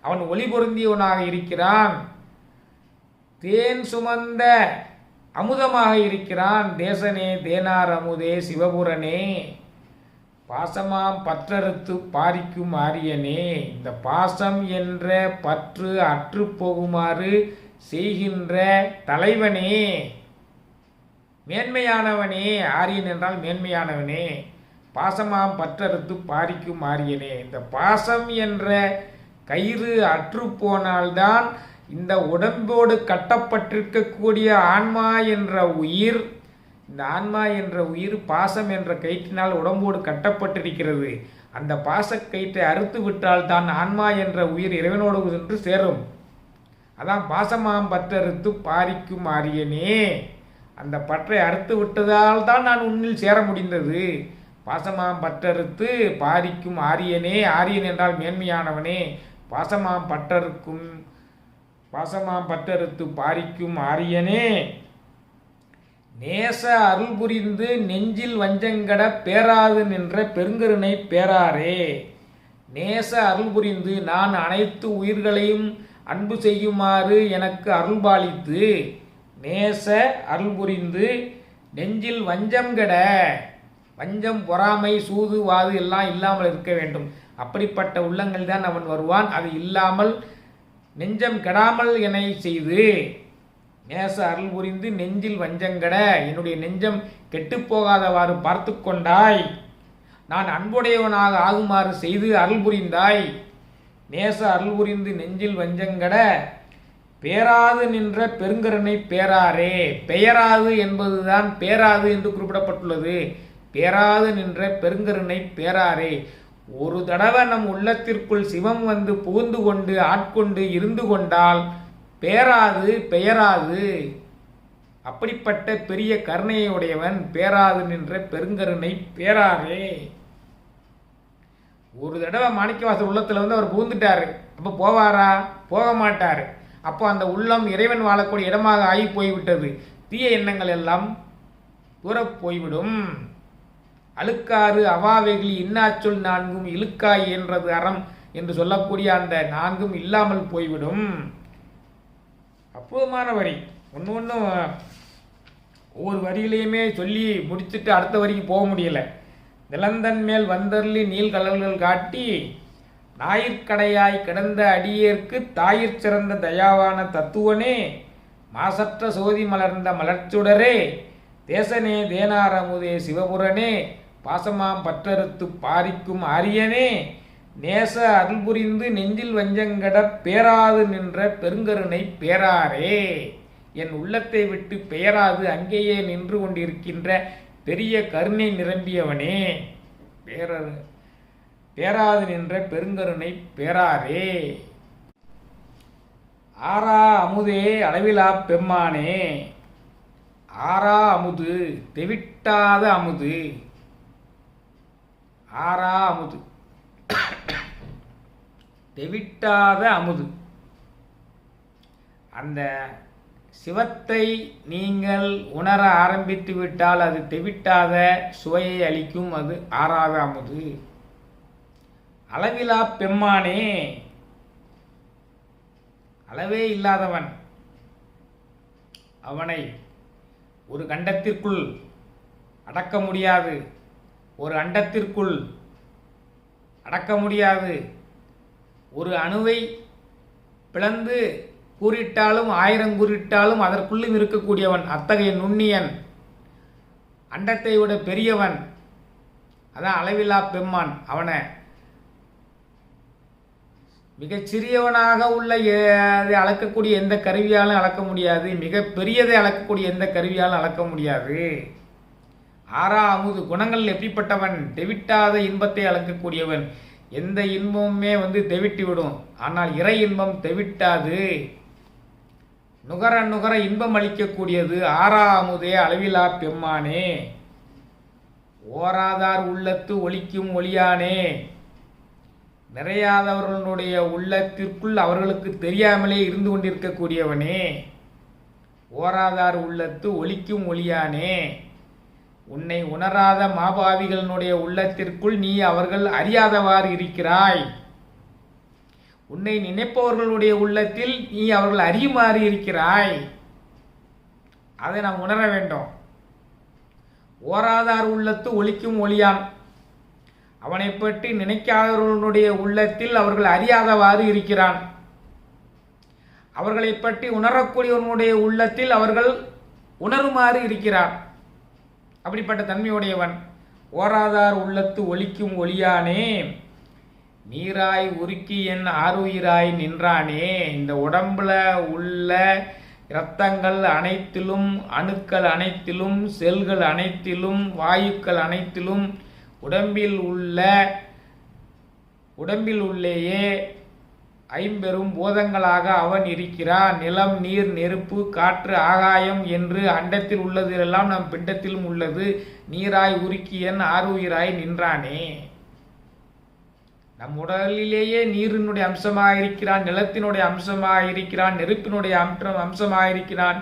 A: அவன் ஒளி பொருந்தியவனாக இருக்கிறான். தேன் சுமந்த அமுதமாக இருக்கிறான். தேசனே தேனார் அமுதே சிவபுரனே. பாசமாம் பற்றறுத்து பாரிக்கும் ஆரியனே. இந்த பாசம் என்ற பற்று அற்று போகுமாறு செய்கின்ற தலைவனே. மேன்மையானவனே. ஆரியன் என்றால் மேன்மையானவனே. பாசமாம் பற்றறுத்து பாரிக்கும் ஆரியனே. இந்த பாசம் என்ற கயிறு அற்று போனால்தான் இந்த உடம்போடு கட்டப்பட்டிருக்கக்கூடிய ஆன்மா என்ற உயிர், இந்த ஆன்மா என்ற உயிர் பாசம் என்ற கயிற்றினால் உடம்போடு கட்டப்பட்டிருக்கிறது. அந்த பாசக்கயிற்றை அறுத்து விட்டால் தான் ஆன்மா என்ற உயிர் இறைவனோடு சென்று சேரும். அதான் பாசமாம் பற்றறுத்து பாரிக்கும் ஆரியனே. அந்த பற்றை அறுத்து விட்டதால் தான் நான் உன்னில் சேர முடிந்தது. பாசமாம் பற்றறுத்து பாரிக்கும் ஆரியனே. ஆரியன் என்றால் மேன்மையானவனே. பாசமாம் பற்றறுத்து பாரிக்கும் ஆரியனே. நேச அருள் புரிந்து நெஞ்சில் வஞ்சங்கட பேராது நின்ற பெருங்கருணை பேராரே. நேச அருள் புரிந்து நான் அனைத்து உயிர்களையும் அன்பு செய்யுமாறு எனக்கு அருள்பாலித்து, நேச அருள் புரிந்து நெஞ்சில் வஞ்சம் கெட, வஞ்சம் பொறாமை சூது வாது எல்லாம் இல்லாமல் இருக்க வேண்டும். அப்படிப்பட்ட உள்ளங்கள் தான் அவன் வருவான். அது இல்லாமல் நெஞ்சம் கெடாமல் என செய்து நேச அருள் புரிந்து நெஞ்சில் வஞ்சங்கட, என்னுடைய நெஞ்சம் கெட்டுப்போகாதவாறு பார்த்து கொண்டாய். நான் அன்புடையவனாக ஆகுமாறு செய்து அருள் புரிந்தாய். நேச அருள் புரிந்து நெஞ்சில் வஞ்சங்கட, பேராது நின்ற பெருங்கருணை பேராரே. பெயராது என்பதுதான் பேராது என்று குறிப்பிடப்பட்டுள்ளது. பேராது நின்ற பெருங்கருணை பேராரே. ஒரு தடவை நம் உள்ளத்திற்குள் சிவம் வந்து புகுந்து கொண்டு ஆட்கொண்டு இருந்து கொண்டால் பேராது பெயராது. அப்படிப்பட்ட பெரிய கருணையுடையவன் பேராது நின்ற பெருங்கருணை பேராரே. ஒரு தடவை மாணிக்கவாசர் உள்ளத்துல வந்து அவர் புகுந்துட்டாரு. அப்போ போவாரா? போக மாட்டார். அப்போ அந்த உள்ளம் இறைவன் வாழக்கூடிய இடமாக ஆகி போய்விட்டது. தீய எண்ணங்கள் எல்லாம் தூரப் போய்விடும். அழுக்காறு அவாவைகள் இன்னாச்சொல் நான்கும் இழுக்காய் என்றது அறம் என்று சொல்லக்கூடிய அந்த நான்கும் இல்லாமல் போய்விடும். அற்புதமான வரி. ஒன்றும் ஒவ்வொரு வரியிலையுமே சொல்லி முடிச்சுட்டு அடுத்த வரிக்கு போக முடியல. நிலந்தன் மேல் வந்தர்லி நீள்கடல்கள் காட்டி ஞாயிற்கடையாய் கிடந்த அடியேற்கு தாயிற் சிறந்த தயாவான தத்துவனே, மாசற்ற சோதி மலர்ந்த மலர்ச்சுடரே, தேசனே தேனாரமுதே சிவபுரனே, பாசமாம் பற்றறுத்து பாரிக்கும் ஆரியனே, நேச அருள் புரிந்து நெஞ்சில் வஞ்சங்கட பேராது நின்ற பெருங்கருணை பேராரே. என் உள்ளத்தை விட்டு பெயராது அங்கேயே நின்று கொண்டிருக்கின்ற பெரிய கருணை நிரம்பியவனே, பேராது நின்ற பெருங்கருணை பேராரே. ஆரா அமுதே அளவிலா பெம்மானே. ஆரா அமுது, தெவிட்டாத அமுது. ஆரா அமுது, தெவிட்டாத அமுது. அந்த சிவத்தை நீங்கள் உணர ஆரம்பித்து விட்டால் அது தெவிட்டாத சுவையை அளிக்கும். அது ஆறாத அமுது. அளவிலா பெம்மானே, அளவே இல்லாதவன். அவனை ஒரு கண்டத்திற்குள் அடக்க முடியாது, ஒரு அண்டத்திற்குள் அடக்க முடியாது. ஒரு அணுவை பிளந்து கூறிட்டாலும் 1000 கூறிட்டாலும் அதற்குள்ளும் இருக்கக்கூடியவன். அத்தகைய நுண்ணியன், அண்டத்தை விட பெரியவன். அதான் அளவிலா பெம்மான். அவனை மிகச் சிறியவனாக உள்ள அளக்கக்கூடிய எந்த கருவியாலும் அளக்க முடியாது. மிக பெரியதை அளக்கக்கூடிய எந்த கருவியாலும் அளக்க முடியாது. ஆறா அமுது. குணங்கள் எப்படிப்பட்டவன்? தெவிட்டாத இன்பத்தை அளக்கக்கூடியவன். எந்த இன்பமுமே தெவிட்டு விடும். ஆனால் இறை இன்பம் தெவிட்டாது. நுகர நுகர இன்பம் அளிக்கக்கூடியது. ஆறா அமுதே அளவிலா பெம்மானே, ஓராதார் உள்ளத்து ஒளிக்கும் ஒளியானே. நிறையாதவர்களுடைய உள்ளத்திற்குள் அவர்களுக்கு தெரியாமலே இருந்து கொண்டிருக்கக்கூடியவனே, ஓராதார் உள்ளத்து ஒளிக்கும் ஒளியானே. உன்னை உணராத மாபாவிகளினுடைய உள்ளத்திற்குள் நீ அவர்கள் அறியாதவாறு இருக்கிறாய். உன்னை நினைப்பவர்களுடைய உள்ளத்தில் நீ அவர்கள் அறியுமாறு இருக்கிறாய். அதை நாம் உணர வேண்டும். ஓராதார் உள்ளத்து ஒளிக்கும் ஒளியான். அவனை பற்றி நினைக்காதவர்களுடைய உள்ளத்தில் அவர்கள் அறியாதவாறு இருக்கிறான். அவர்களை பற்றி உணரக்கூடியவனுடைய உள்ளத்தில் அவர்கள் உணருமாறு இருக்கிறான். அப்படிப்பட்ட தன்மையுடையவன். ஓராதார் உள்ளத்து ஒளிக்கும் ஒளியானே, நீராய் உருக்கி என் ஆருயிராய் நின்றானே. இந்த உடம்புல உள்ள இரத்தங்கள் அனைத்திலும், அணுக்கள் அனைத்திலும், செல்கள் அனைத்திலும், வாயுக்கள் அனைத்திலும், உடம்பில் உள்ளேயே 50 பூதங்களாக அவன் இருக்கிறான். நிலம், நீர், நெருப்பு, காற்று, ஆகாயம் என்று அண்டத்தில் உள்ளதெல்லாம் நம் பிண்டத்திலும் உள்ளது. நீராய் உருக்கியன் ஆருயிராய் நின்றானே. நம் உடலிலேயே நீரினுடைய அம்சமாக இருக்கிறான், நிலத்தினுடைய அம்சமாக இருக்கிறான், நெருப்பினுடைய அம்சமாக இருக்கிறான்,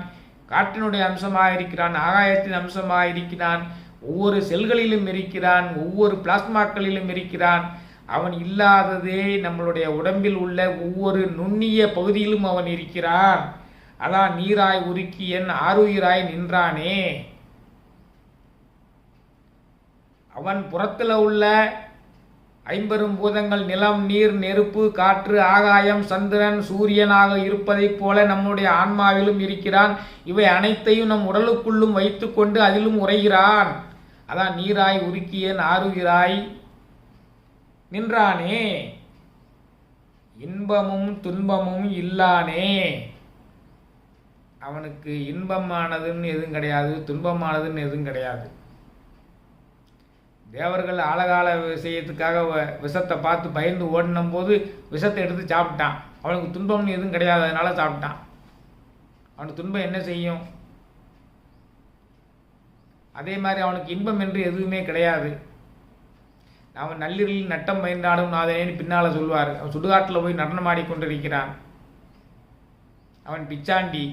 A: காற்றினுடைய அம்சமாக இருக்கிறான், ஆகாயத்தின் அம்சமாக இருக்கிறான். ஒவ்வொரு செல்களிலும் இருக்கிறான், ஒவ்வொரு பிளாஸ்மாக்களிலும் இருக்கிறான். அவன் இல்லாததே நம்மளுடைய உடம்பில் உள்ள ஒவ்வொரு நுண்ணிய பகுதியிலும் அவன் இருக்கிறான். அதான் நீராய் உருக்கியன் ஆருயிராய் நின்றானே. அவன் புறத்தில் உள்ள ஐம்பெரும் பூதங்கள் நிலம், நீர், நெருப்பு, காற்று, ஆகாயம், சந்திரன், சூரியனாக இருப்பதைப் போல நம்முடைய ஆன்மாவிலும் இருக்கிறான். இவை அனைத்தையும் நம் உடலுக்குள்ளும் வைத்து கொண்டு அதிலும் உரைகிறான். அதான் நீராய் உருக்கிய ஆருயிராய் நின்றானே, இன்பமும் துன்பமும் இல்லானே. அவனுக்கு இன்பமானதுன்னு எதுவும் கிடையாது, துன்பமானதுன்னு எதுவும் கிடையாது. தேவர்கள் ஆழகால விஷயத்துக்காக விஷத்தை பார்த்து பயந்து ஓடினும் போது விஷத்தை எடுத்து சாப்பிட்டான். அவனுக்கு துன்பம்னு எதுவும் கிடையாது, அதனால சாப்பிட்டான். அவனுக்கு துன்பம் என்ன செய்யும்? அதே மாதிரி அவனுக்கு இன்பம் என்று எதுவுமே கிடையாது. அவன் நள்ளிரில் நட்டம் பயந்தாடும் நாதனேன்னு பின்னால் சொல்வார். அவன் சுடுகாட்டில் போய் நடனம் ஆடிக்கொண்டிருக்கிறான். அவன் பிச்சாண்டி,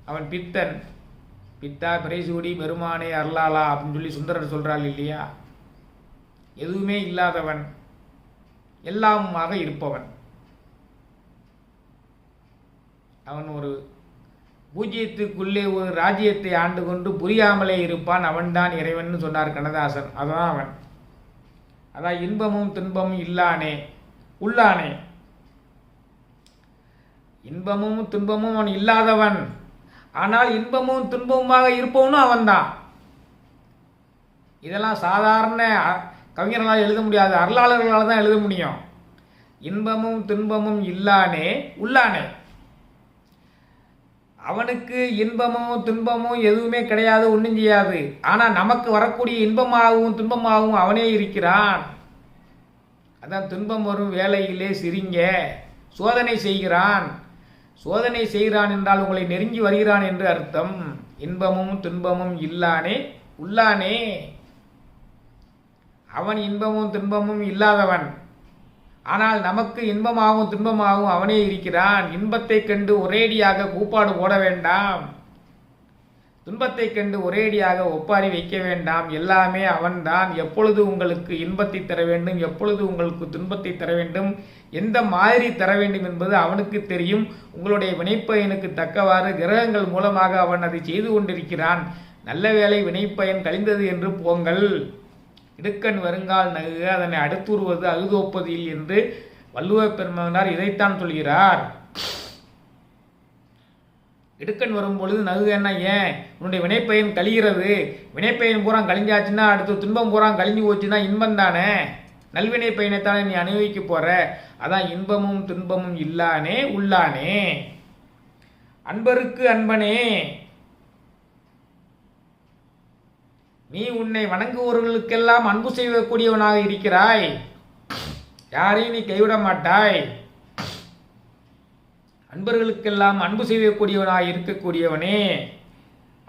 A: அவன் பித்தன். பித்தா பிரைசூடி பெருமானே அருளாளா அப்படின்னு சொல்லி சுந்தரர் சொல்கிறாள் இல்லையா? எதுவுமே இல்லாதவன், எல்லாமுமாக இருப்பவன். அவன் ஒரு பூஜ்ஜியத்துக்குள்ளே ஒரு ராஜ்யத்தை ஆண்டு கொண்டு புரியாமலே இருப்பான். அவன்தான் இறைவன் சொன்னார் கண்ணதாசன். அதான் அவன். அதான் இன்பமும் துன்பமும் இல்லானே, உள்ளானே. இன்பமும் துன்பமும் அவன் இல்லாதவன். ஆனால் இன்பமும் துன்பமுமாக இருப்பவனும் அவன்தான். இதெல்லாம் சாதாரண கவிஞர்களால் எழுத முடியாது, அருளாளர்களால் தான் எழுத முடியும். இன்பமும் துன்பமும் இல்லானே, உள்ளானே. அவனுக்கு இன்பமும் துன்பமும் எதுவுமே கிடையாது, ஒன்றும் செய்யாது. ஆனால் நமக்கு வரக்கூடிய இன்பமாகவும் துன்பமாகவும் அவனே இருக்கிறான். அதான் துன்பம் வரும் வேளையிலே சிரிங்க, சோதனை செய்கிறான். சோதனை செய்கிறான் என்றால் உங்களை நெருங்கி வருகிறான் என்று அர்த்தம். இன்பமும் துன்பமும் இல்லானே, உள்ளானே. அவன் இன்பமும் துன்பமும் இல்லாதவன். ஆனால் நமக்கு இன்பமாகவும் துன்பமாகவும் அவனே இருக்கிறான். இன்பத்தை கண்டு ஒரேடியாக கூப்பாடு போட வேண்டாம், துன்பத்தை கண்டு ஒரேடியாக ஒப்பாரி வைக்க வேண்டாம். எல்லாமே அவன்தான். எப்பொழுது உங்களுக்கு இன்பத்தை தர வேண்டும், எப்பொழுது உங்களுக்கு துன்பத்தை தர வேண்டும், எந்த மாதிரி தர வேண்டும் என்பது அவனுக்கு தெரியும். உங்களுடைய வினைப்பயனுக்கு தக்கவாறு கிரகங்கள் மூலமாக அவன் அதை செய்து கொண்டிருக்கிறான். நல்ல வேளை வினைப்பயன் கழிந்தது என்று போங்கள். இடுக்கண் வருங்கால் நகுக, அதனை அடுத்துருவது அகுதோப்பதில் என்று வள்ளுவப் பெருமகனார் இதைத்தான் சொல்கிறார். இடுக்கண் வரும் பொழுது நகுகன்னா ஏன்? உன்னுடைய வினைப்பயன் கழிகிறது. வினைப்பயன் பூரா கழிஞ்சாச்சுன்னா அடுத்து துன்பம் பூரா கழிஞ்சு போச்சுன்னா இன்பம் தானே, நல்வினை பயனைத்தானே நீ அனுபவிக்க போற. அதான் இன்பமும் துன்பமும் இல்லானே, உள்ளானே. அன்பருக்கு அன்பனே, நீ உன்னை வணங்குவவர்களுக்கெல்லாம் அன்பு செய்யக்கூடியவனாக இருக்கிறாய். யாரையும் நீ கைவிட மாட்டாய். அன்பர்களுக்கெல்லாம் அன்பு செய்யக்கூடியவனாய் இருக்கக்கூடியவனே,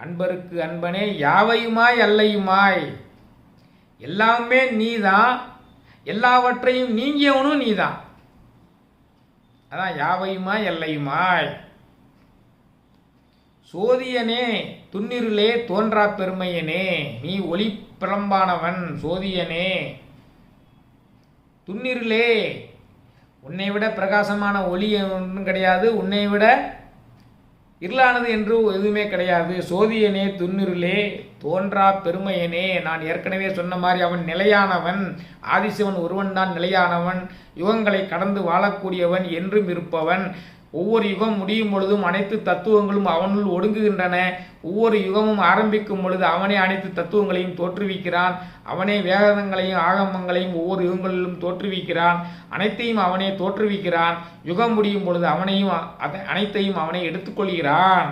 A: அன்பருக்கு அன்பனே, யாவையுமாய் அல்லையுமாய். எல்லாமே நீதான், எல்லாவற்றையும் நீங்கியவனும் நீதான். அதான் யாவையுமாய் அல்லையுமாய். சோதியனே, துன்னிருளே, தோன்றா பெருமையனே, நீ ஒளி பிறம்பானவன். சோதியனே, துன்னிருளே, உன்னை விட பிரகாசமான ஒளி ஒன்றும் கிடையாது, உன்னை விட இருளானது என்று எதுவுமே கிடையாது. சோதியனே, துன்னிருளே, தோன்றா பெருமையனே. நான் ஏற்கனவே சொன்ன மாதிரி அவன் நிலையானவன். ஆதிசிவன் ஒருவன் தான் நிலையானவன், யுகங்களை கடந்து வாழக்கூடியவன், என்றும் இருப்பவன். ஒவ்வொரு யுகம் முடியும் பொழுதும் அனைத்து தத்துவங்களும் அவனுள் ஒடுங்குகின்றன. ஒவ்வொரு யுகமும் ஆரம்பிக்கும் பொழுது அவனே அனைத்து தத்துவங்களையும் தோற்றுவிக்கிறான். அவனே வேதங்களையும் ஆகமங்களையும் ஒவ்வொரு யுகங்களிலும் தோற்றுவிக்கிறான். அனைத்தையும் அவனே தோற்றுவிக்கிறான். யுகம் முடியும் பொழுது அவனையும் அனைத்தையும் அவனை எடுத்துக்கொள்கிறான்.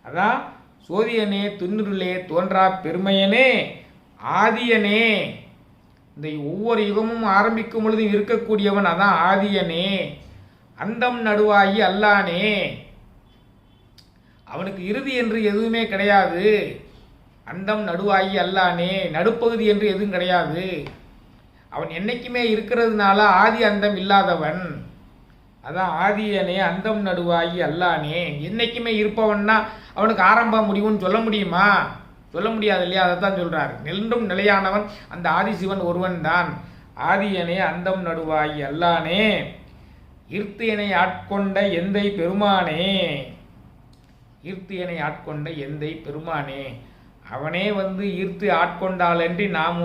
A: அதான் சோதியனே, துன்னிருளே, தோன்றா பெருமையனே, ஆதியனே. இந்த ஒவ்வொரு யுகமும் ஆரம்பிக்கும் பொழுதும் இருக்கக்கூடியவன், அதான் ஆதியனே. அந்தம் நடுவாகி அல்லானே, அவனுக்கு இறுதி என்று எதுவுமே கிடையாது. அந்தம் நடுவாகி அல்லானே, நடுப்பகுதி என்று எதுவும் கிடையாது. அவன் என்னைக்குமே இருக்கிறதுனால ஆதி அந்தம் இல்லாதவன். அதான் ஆதியனே, அந்தம் நடுவாகி அல்லானே. என்னைக்குமே இருப்பவன்னா அவனுக்கு ஆரம்பம் முடிவுன்னு சொல்ல முடியுமா? சொல்ல முடியாது இல்லையா? அதைத்தான் சொல்றார். நெல்லும் நிலையானவன் அந்த ஆதிசிவன் ஒருவன் தான். ஆதியனே, அந்தம் நடுவாகி அல்லானே, ஈர்த்தியனை ஆட்கொண்ட எந்தை பெருமானே. ஈர்த்தியனை ஆட்கொண்ட எந்தை பெருமானே. அவனே ஈர்த்து ஆட்கொண்டாலன்றி நாம்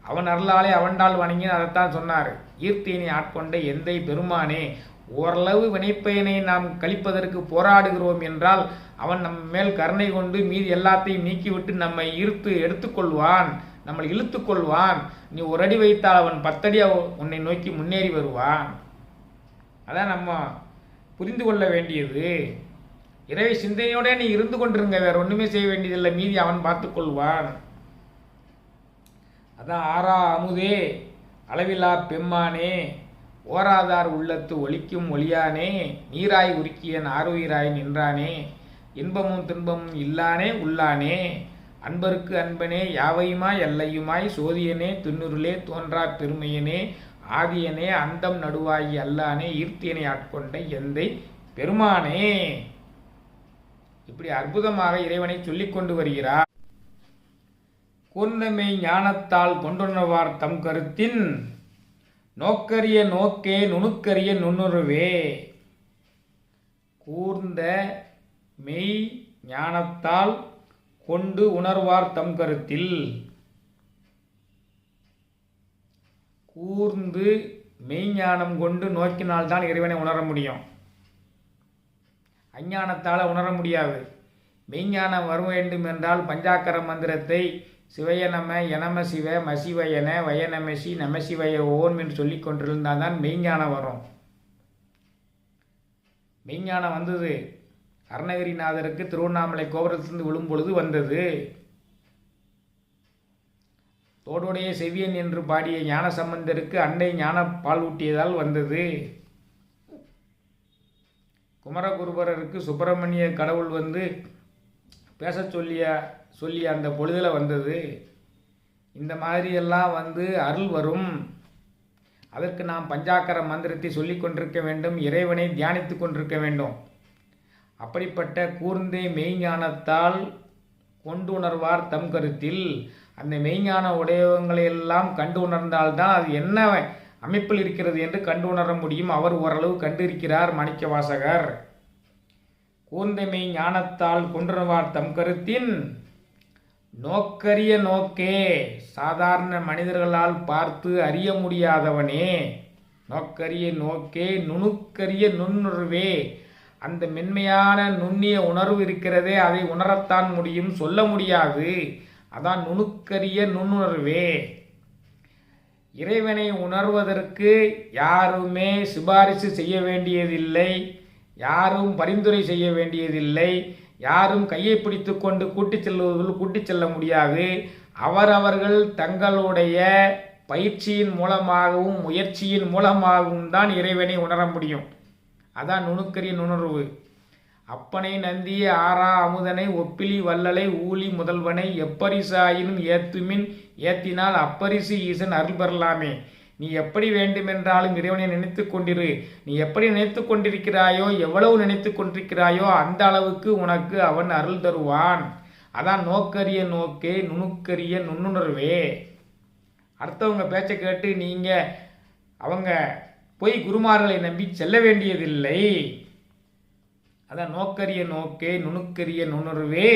A: அவன் அருளாலே அவன்டால் வணங்கி அதைத்தான் சொன்னார். ஈர்த்தியினை ஆட்கொண்ட எந்தை பெருமானே, ஓரளவு வினைப்பயனை நாம் கழிப்பதற்கு போராடுகிறோம் என்றால் அவன் நம் மேல் கருணை கொண்டு மீதி எல்லாத்தையும் நீக்கிவிட்டு நம்மை ஈர்த்து எடுத்துக்கொள்வான், நம்மளை இழுத்து கொள்வான். நீ ஒரு அடி வைத்தால் அவன் 10 அடி உன்னை நோக்கி முன்னேறி வருவான். அதான் நம்ம புரிந்து கொள்ள வேண்டியது. இறைவை சிந்தனையோட நீ இருந்து கொண்டிருங்க, வேற ஒண்ணுமே செய்ய வேண்டியதில்லை, மீதி அவன் பார்த்துக்கொள்வான். அதான் ஆறா அமுதே அளவிலா பெம்மானே, ஓராதார் உள்ளத்து ஒலிக்கும் ஒளியானே, நீராய் உருக்கியன் ஆறுயிராய் நின்றானே, இன்பமும் துன்பமும் இல்லானே உள்ளானே, அன்பருக்கு அன்பனே யாவையுமாய் எல்லையுமாய் சோதியனே துன்னுருளே தோன்றா பெருமையனே ஆதியனே அந்தம் நடுவாகி அல்லானே ஈர்த்தியனை ஆட்கொண்ட எந்தை பெருமானே. இப்படி அற்புதமாக இறைவனை சொல்லிக் கொண்டு வருகிறார். கூர்ந்தமை ஞானத்தால் கொண்டுணர்வார் தம் கருத்தின் நோக்கரிய நோக்கே நுணுக்கரிய நுண்ணுருவே. கூர்ந்த மெய் ஞானத்தால் கொண்டு உணர்வார் தம் கருத்தில். கூர்ந்து மெய்ஞானம் கொண்டு நோக்கினால்தான் இறைவனை உணர முடியும். அஞ்ஞானத்தால் உணர முடியாது. மெய்ஞானம் வர வேண்டும் என்றால் பஞ்சாக்கர மந்திரத்தை சிவய நம எனம சிவ மசிவயன வயநமசி நமசிவய ஓம் என்று சொல்லிக் கொண்டிருந்தால் தான் மெய்ஞானம் வரும். மெய்ஞானம் வந்தது அருணகிரிநாதருக்கு திருவண்ணாமலை கோபுரத்திலிருந்து விழும் பொழுது வந்தது. தோடுடைய செவியன் என்று பாடிய ஞான சம்பந்தருக்கு அன்னை ஞான பால் ஊட்டியதால் வந்தது. குமரகுருபரருக்கு சுப்பிரமணிய கடவுள் வந்து பேச சொல்லிய அந்த பொழுதில் வந்தது. இந்த மாதிரியெல்லாம் வந்து அருள் வரும். அதற்கு நாம் பஞ்சாக்கர மந்திரத்தை சொல்லிக் கொண்டிருக்க வேண்டும், இறைவனை தியானித்து கொண்டிருக்க வேண்டும். அப்படிப்பட்ட கூர்ந்தே மெய்ஞானத்தால் கொண்டு உணர்வார் தம் கருத்தில். அந்த மெய்ஞான உடையவங்களையெல்லாம் கண்டு உணர்ந்தால்தான் அது என்ன அமைப்பில் இருக்கிறது என்று கண்டு உணர முடியும். அவர் ஓரளவு கண்டிருக்கிறார் மாணிக்க வாசகர். கூர்ந்த மெய் ஞானத்தால் கொண்டுணர்வார் தம் கருத்தின் நோக்கரிய நோக்கே, சாதாரண மனிதர்களால் பார்த்து அறிய முடியாதவனே. நோக்கரிய நோக்கே நுணுக்கரிய நுண்ணுணர்வே, அந்த மென்மையான நுண்ணிய உணர்வு இருக்கிறதே அதை உணரத்தான் முடியும், சொல்ல முடியாது. அதான் நுணுக்கரிய நுண்ணுணர்வே. இறைவனை உணர்வதற்கு யாருமே சிபாரிசு செய்ய வேண்டியதில்லை, யாரும் பரிந்துரை செய்ய வேண்டியதில்லை, யாரும் கையை பிடித்து கொண்டு கூட்டிச் செல்ல முடியாது. அவரவர்கள் தங்களுடைய பயிற்சியின் மூலமாகவும் முயற்சியின் மூலமாகவும் தான் இறைவனை உணர முடியும். அதான் நுணுக்கரிய நுணர்வு. அப்பனை நந்திய ஆறா அமுதனை ஒப்பிலி வல்லலை ஊழி முதல்வனை எப்பரிசாயினும் ஏத்துமின் ஏத்தினால் அப்பரிசு ஈசன் அருள் பெறலாமே. நீ எப்படி வேண்டுமென்றாலும் இறைவனை நினைத்து கொண்டிரு. நீ எப்படி நினைத்து கொண்டிருக்கிறாயோ, எவ்வளவு நினைத்து கொண்டிருக்கிறாயோ அந்த அளவுக்கு உனக்கு அவன் அருள் தருவான். அதான் நோக்கரிய நோக்கே நுணுக்கரிய நுண்ணுணர்வே. அடுத்தவங்க பேச்சை கேட்டு நீங்க அவங்க போய் குருமார்களை நம்பி செல்ல வேண்டியதில்லை. அதான் நோக்கரிய நோக்கே நுணுக்கரிய நுணர்வே.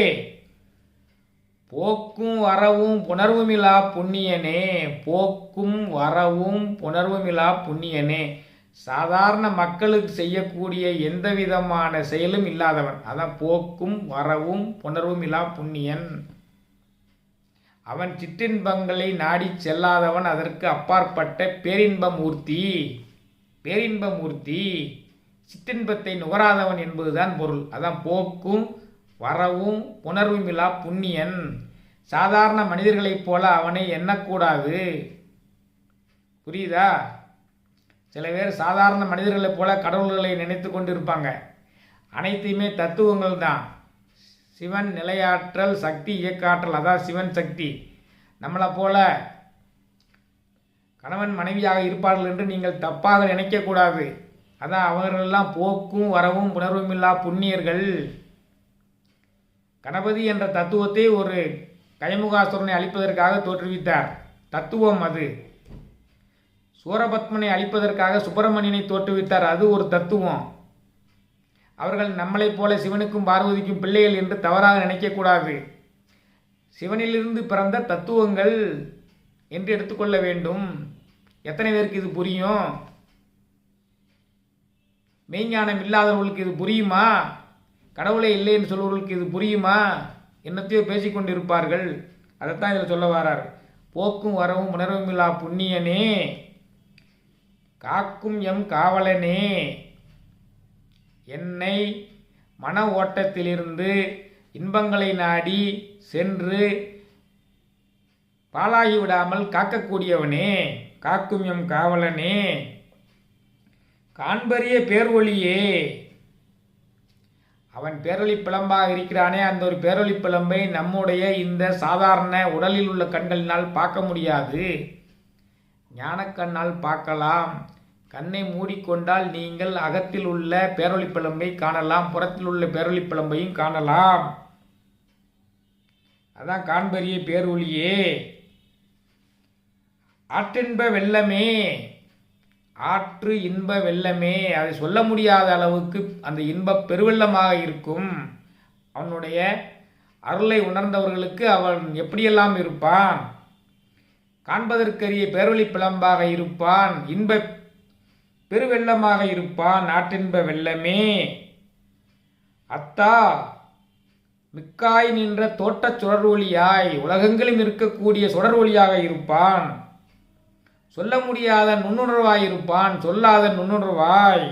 A: போக்கும் வரவும் புணர்வுமிலா புண்ணியனே. போக்கும் வரவும் புணர்வுமிலா புண்ணியனே. சாதாரண மக்களுக்கு செய்யக்கூடிய எந்த விதமான செயலும் இல்லாதவன். அதான் போக்கும் வரவும் புணர்வுமிலா புண்ணியன். அவன் சிற்றின்பங்களை நாடி செல்லாதவன், அதற்கு அப்பாற்பட்ட பேரின்பமூர்த்தி. பேரின்பமூர்த்தி சிற்றின்பத்தை நுகராதவன் என்பதுதான் பொருள். அதான் போக்கும் வரவும் புணர்வுமிலா புண்ணியன். சாதாரண மனிதர்களைப் போல அவனை எண்ணக்கூடாது. புரியுதா? சில பேர் சாதாரண மனிதர்களைப் போல கடவுள்களை நினைத்து கொண்டு இருப்பாங்க. அனைத்தையுமே தத்துவங்கள் தான். சிவன் நிலையாற்றல், சக்தி இயக்காற்றல், அதான் சிவன் சக்தி. நம்மளை போல கணவன் மனைவியாக இருப்பார்கள் என்று நீங்கள் தப்பாக நினைக்கக்கூடாது. அதான் அவர்களெல்லாம் போக்கும் வரவும் புணர்வுமில்லா புண்ணியர்கள். கணபதி என்ற தத்துவத்தை ஒரு கயமுகாசுரனை அழிப்பதற்காக தோற்றுவித்தார். தத்துவம் அது. சூரபத்மனை அழிப்பதற்காக சுப்பிரமணியனை தோற்றுவித்தார். அது ஒரு தத்துவம். அவர்கள் நம்மளைப் போல சிவனுக்கும் பார்வதிக்கும் பிள்ளைகள் என்று தவறாக நினைக்கக்கூடாது. சிவனிலிருந்து பிறந்த தத்துவங்கள். என்று எடுத்துக்கொள்ள வேண்டும். எத்தனை பேருக்கு இது புரியும்? மெய்ஞானம் இல்லாதவர்களுக்கு இது புரியுமா? கடவுளே இல்லை என்று சொல்பவர்களுக்கு இது புரியுமா? என்னத்தையோ பேசிக்கொண்டிருப்பார்கள். அதைத்தான் இதில் சொல்ல வரார். போக்கும் வரவும் உணர்வுமில்லா புண்ணியனே, காக்கும் எம் காவலனே, என்னை மன ஓட்டத்திலிருந்து இன்பங்களை நாடி சென்று பாழாகிவிடாமல் காக்கக்கூடியவனே, காக்கும் எம் காவலனே, காண்பரிய பேர்வொளியே. அவன் பேரொளி பிளம்பாக இருக்கிறானே, அந்த ஒரு பேரொளி பிளம்பை நம்முடைய இந்த சாதாரண உடலில் உள்ள கண்களினால் பார்க்க முடியாது. ஞானக்கண்ணால் பார்க்கலாம். கண்ணை மூடிக்கொண்டால் நீங்கள் அகத்தில் உள்ள பேரொளி பிளம்பை காணலாம், புறத்தில் உள்ள பேரொளி பிளம்பையும் காணலாம். அதான் காண்பரிய பேரொளியே. ஆற்றின்ப வெள்ளமே, ஆற்று இன்ப வெள்ளமே, அதை சொல்ல முடியாத அளவுக்கு அந்த இன்ப பெருவெள்ளமாக இருக்கும். அவனுடைய அருளை உணர்ந்தவர்களுக்கு அவன் எப்படியெல்லாம் இருப்பான்? காண்பதற்கரிய பேரொளி பிளம்பாக இருப்பான், இன்ப பெருவெள்ளமாக இருப்பான். ஆற்றின்ப வெள்ளமே, அத்தா மிக்காய் நின்ற தோட்டச் சுடர்வொளியாய், உலகங்களும் இருக்கக்கூடிய சுடர்வொளியாக இருப்பான். சொல்ல முடியாத நுண்ணுணர்வாய் இருப்பான், சொல்லாத நுண்ணுணர்வாய்.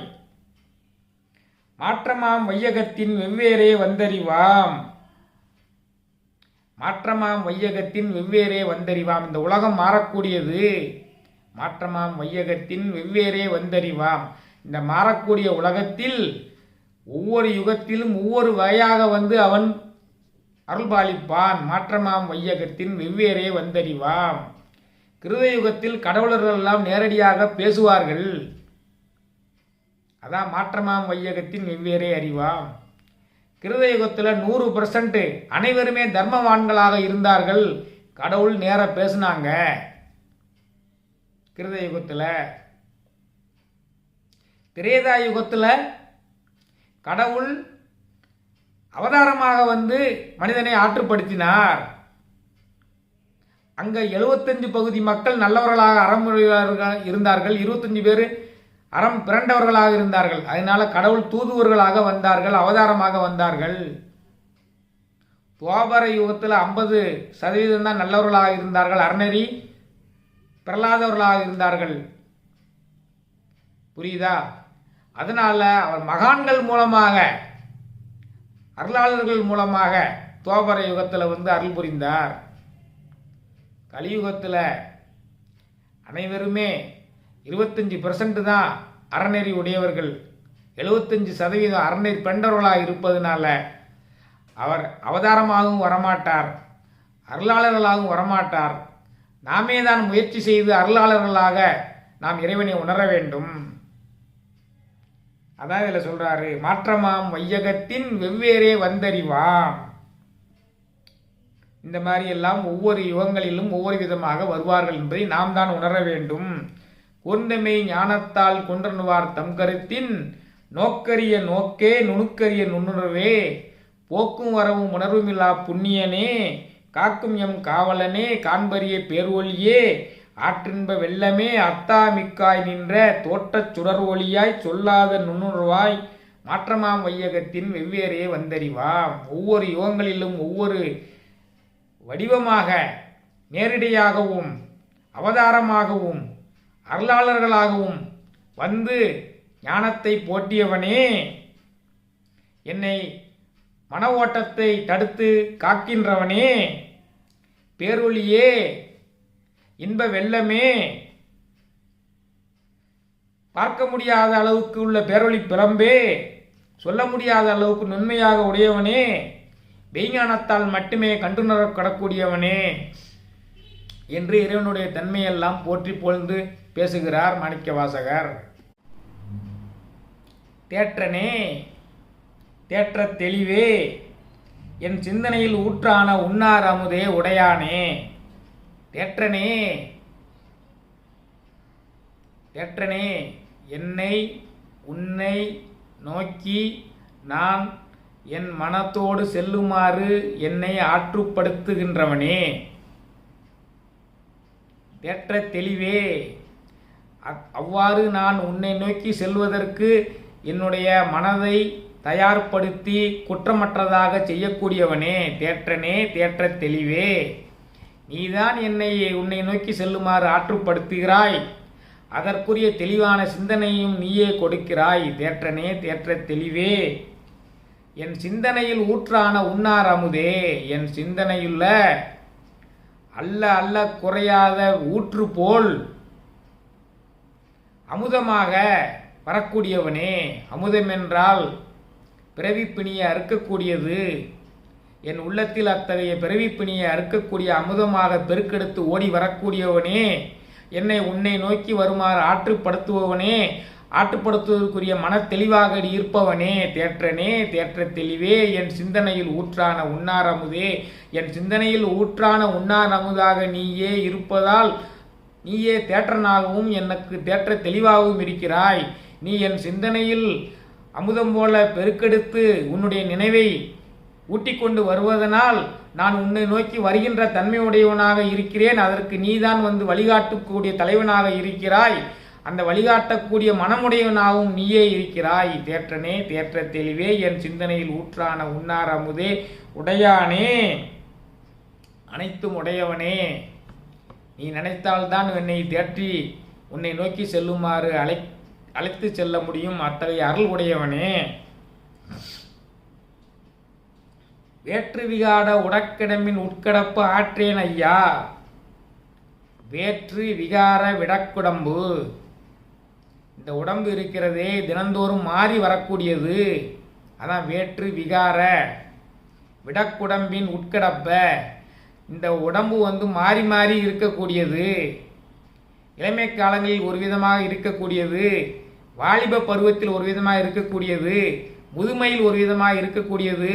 A: மாற்றமாம் வையகத்தின் வெவ்வேறே வந்தறிவாம், மாற்றமாம் வையகத்தின் வெவ்வேறே வந்தறிவாம். இந்த உலகம் மாறக்கூடியது. மாற்றமாம் வையகத்தின் வெவ்வேறே வந்தறிவாம். இந்த மாறக்கூடிய உலகத்தில் ஒவ்வொரு யுகத்திலும் ஒவ்வொரு வகையாக வந்து அவன் அருள்பாலிப்பான். மாற்றமாம் வையகத்தின் வெவ்வேறே வந்தறிவாம். கிருத யுகத்தில் கடவுளர்கள் எல்லாம் நேரடியாக பேசுவார்கள். அதான் மாற்றமாம் வையகத்தின் வெவ்வேறே அறிவாம். கிருத யுகத்தில் 100% அனைவருமே தர்மவான்களாக இருந்தார்கள். கடவுள் நேர பேசுனாங்க கிருத யுகத்தில். திரேதா யுகத்தில் கடவுள் அவதாரமாக வந்து மனிதனை ஆற்றுப்படுத்தினார். அங்கே 75 பகுதி மக்கள் நல்லவர்களாக அறமுறையாக இருந்தார்கள், 25 பேர் அறம் பிறண்டவர்களாக இருந்தார்கள். அதனால கடவுள் தூதுவர்களாக வந்தார்கள், அவதாரமாக வந்தார்கள். துவாபர யுகத்தில் 50% தான் நல்லவர்களாக இருந்தார்கள், அறநெறி பிறலாதவர்களாக இருந்தார்கள். புரியுதா? அதனால அவர் மகான்கள் மூலமாக, அருளாளர்கள் மூலமாக துவாபர யுகத்தில் வந்து அருள் புரிந்தார். கலியுகத்தில் அனைவருமே 25% தான் அறநெறி உடையவர்கள், 75% அறநெறி பெண்டவர்களாக இருப்பதனால அவர் அவதாரமாகவும் வரமாட்டார், அருளாளர்களாகவும் வரமாட்டார். நாமே தான் முயற்சி செய்து அருளாளர்களாக நாம் இறைவனை உணர வேண்டும். அதான் இதில் சொல்றாரு, மாற்றமாம் வையகத்தின் வெவ்வேறே வந்தறிவாம். இந்த மாதிரி எல்லாம் ஒவ்வொரு யுகங்களிலும் ஒவ்வொரு விதமாக வருவார்கள் என்பதை நாம் தான் உணர வேண்டும். கூர்ந்தமை ஞானத்தால் கொன்றனுவார் தம் கருத்தின் நோக்கரிய நோக்கே நுணுக்கரிய நுண்ணுணர்வே, போக்கும் வரவும் உணர்வுமில்லா புண்ணியனே, காக்கும் எம் காவலனே, காண்பரிய பேர்வொளியே, ஆற்றின்ப வெள்ளமே, அத்தா மிக்காய் நின்ற தோட்டச் சுடர் ஒளியாய், சொல்லாத நுண்ணுணர்வாய், மாற்றமாம் வையகத்தின் வெவ்வேறே வந்தறிவாம். ஒவ்வொரு யுகங்களிலும் ஒவ்வொரு வடிவமாக, நேரடியாகவும் அவதாரமாகவும் அருளாளர்களாகவும் வந்து ஞானத்தை போற்றியவனே, என்னை மன ஓட்டத்தை தடுத்து காக்கின்றவனே, பேரொளியே, இன்ப வெள்ளமே, பார்க்க முடியாத அளவுக்கு உள்ள பேரொளி பிறம்பே, சொல்ல முடியாத அளவுக்கு நுண்மையாக உடையவனே, மெய்ஞானத்தால் மட்டுமே கண்டுணரப்படக்கூடியவனே என்று இறைவனுடைய தன்மையெல்லாம் போற்றி புகழ்ந்து பேசுகிறார் மாணிக்கவாசகர். தேற்றனே, தேற்ற தெளிவே, என் சிந்தனையில் ஊற்றான உண்ணார் அமுதே உடையானே. தேற்றனே, தேற்றனே, என்னை உன்னை நோக்கி நான் என் மனத்தோடு செல்லுமாறு என்னை ஆற்றுப்படுத்துகின்றவனே. தேற்ற தெளிவே. அவ்வாறு நான் உன்னை நோக்கி செல்வதற்கு என்னுடைய மனதை தயார்படுத்தி குற்றமற்றதாக செய்யக்கூடியவனே, தேற்றனே, தேற்ற தெளிவே. நீதான் உன்னை நோக்கி செல்லுமாறு ஆற்றுப்படுத்துகிறாய். அதற்குரிய தெளிவான சிந்தனையும் நீயே கொடுக்கிறாய். தேற்றனே, தேற்ற தெளிவே. என் சிந்தனையில் ஊற்றான உண்ணார் அமுதே, என் சிந்தனையுள்ள அல்ல அல்ல குறையாத ஊற்று போல் அமுதமாக வரக்கூடியவனே. அமுதம் என்றால் பிறவிப்பிணியை அறுக்கக்கூடியது. என் உள்ளத்தில் அத்தகைய பிறவிப்பிணியை அறுக்கக்கூடிய அமுதமாக பெருக்கெடுத்து ஓடி வரக்கூடியவனே, என்னை உன்னை நோக்கி வருமாறு ஆற்றுப்படுத்துபவனே, ஆற்றுப்படுத்துவதற்குரிய மன தெளிவாக இருப்பவனே, தேற்றனே, தேற்ற தெளிவே. என் சிந்தனையில் ஊற்றான உண்ணார் அமுதே, என் சிந்தனையில் ஊற்றான உண்ணார் அமுதாக நீயே இருப்பதால் நீயே தேற்றனாகவும் எனக்கு தேற்ற தெளிவாகவும் இருக்கிறாய். நீ என் சிந்தனையில் அமுதம் போல பெருக்கெடுத்து உன்னுடைய நினைவை ஊட்டிக்கொண்டு வருவதனால் நான் உன்னை நோக்கி வருகின்ற தன்மையுடையவனாக இருக்கிறேன். அதற்கு நீதான் வழிகாட்டக்கூடிய தலைவனாக இருக்கிறாய். அந்த வழிகாட்டக்கூடிய மனமுடையவனாகவும் நீயே இருக்கிறாய். தேற்றனே, தேற்ற தெளிவே. என் சிந்தனையில் ஊற்றான உண்ணார் அமுதே, உடையானே, அனைத்தும் உடையவனே. நீ நினைத்தால்தான் என்னை தேற்றி உன்னை நோக்கி செல்லுமாறு அழைத்து செல்ல முடியும். அத்தகைய அருள் உடையவனே. வேற்று விகாட உடக்கிடம்பின் உட்கடப்பு ஆற்றேன் ஐயா. வேற்று விகார விடக்குடம்பு, இந்த உடம்பு இருக்கிறதே தினந்தோறும் மாறி வரக்கூடியது. அதான் வேற்று விகார விடக்குடம்பின் உட்கடப்ப. இந்த உடம்பு மாறி மாறி இருக்கக்கூடியது. இளமை காலங்களில் ஒரு விதமாக இருக்கக்கூடியது, வாலிப பருவத்தில் ஒரு விதமாக இருக்கக்கூடியது, முதுமையில் ஒரு விதமாக இருக்கக்கூடியது.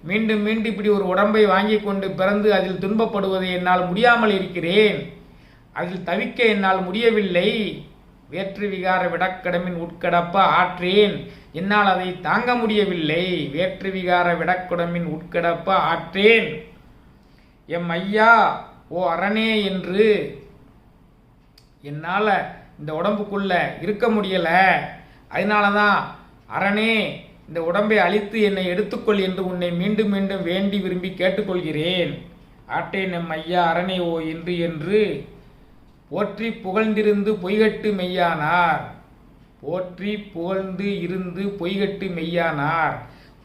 A: மீண்டும் மீண்டும் இப்படி ஒரு உடம்பை வாங்கி கொண்டு பிறந்து அதில் துன்பப்படுவதை என்னால் முடியாமல் இருக்கிறேன். அதில் தவிக்க என்னால் முடியவில்லை. வேற்று விகார விடக்கடமின் உட்கடப்ப ஆற்றேன், என்னால் அதை தாங்க முடியவில்லை. வேற்று விகார விடக்குடமின் உட்கடப்ப ஆற்றேன். எம் ஐயா, ஓ அரணே என்று என்னால் இந்த உடம்புக்குள்ள இருக்க முடியல. அதனால தான் அரணே, இந்த உடம்பை அழித்து என்னை எடுத்துக்கொள் என்று உன்னை மீண்டும் மீண்டும் வேண்டி விரும்பி கேட்டுக்கொள்கிறேன். ஆட்டேன் எம் ஐயா அரணே ஓ என்று போற்றி புகழ்ந்திருந்து பொய்கட்டு மெய்யானார். போற்றி புகழ்ந்து இருந்து பொய்கட்டு மெய்யானார்.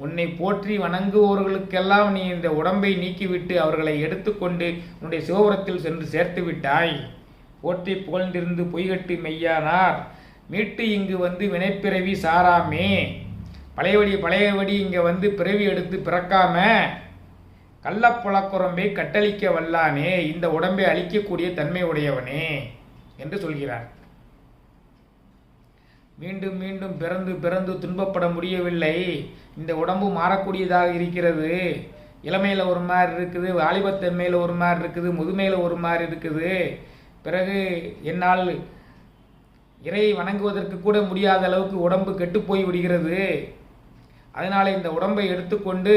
A: உன்னை போற்றி வணங்குவோர்களுக்கெல்லாம் நீ இந்த உடம்பை நீக்கிவிட்டு அவர்களை எடுத்துக்கொண்டு உன்னுடைய சிவபுரத்தில் சென்று சேர்த்து விட்டாய். போற்றி புகழ்ந்திருந்து பொய்கட்டு மெய்யானார். மீட்டு இங்கு வினைப்பிறவி சாராமே. பழையபடி இங்கே பிறவி எடுத்து பிறக்காம கள்ளப்புலக்குரம்பை கட்டளிக்க வல்லானே, இந்த உடம்பை அழிக்கக்கூடிய தன்மை உடையவனே என்று சொல்கிறார். மீண்டும் மீண்டும் பிறந்து பிறந்து துன்பப்பட முடியவில்லை. இந்த உடம்பு மாறக்கூடியதாக இருக்கிறது. இளமையில் ஒரு மாதிரி இருக்குது, வாலிபத்தன்மையில் ஒரு மாதிரி இருக்குது, முதுமையில் ஒரு மாதிரி இருக்குது. பிறகு என்னால் இறை வணங்குவதற்கு கூட முடியாத அளவுக்கு உடம்பு கெட்டு போய் விடுகிறது. அதனால் இந்த உடம்பை எடுத்துக்கொண்டு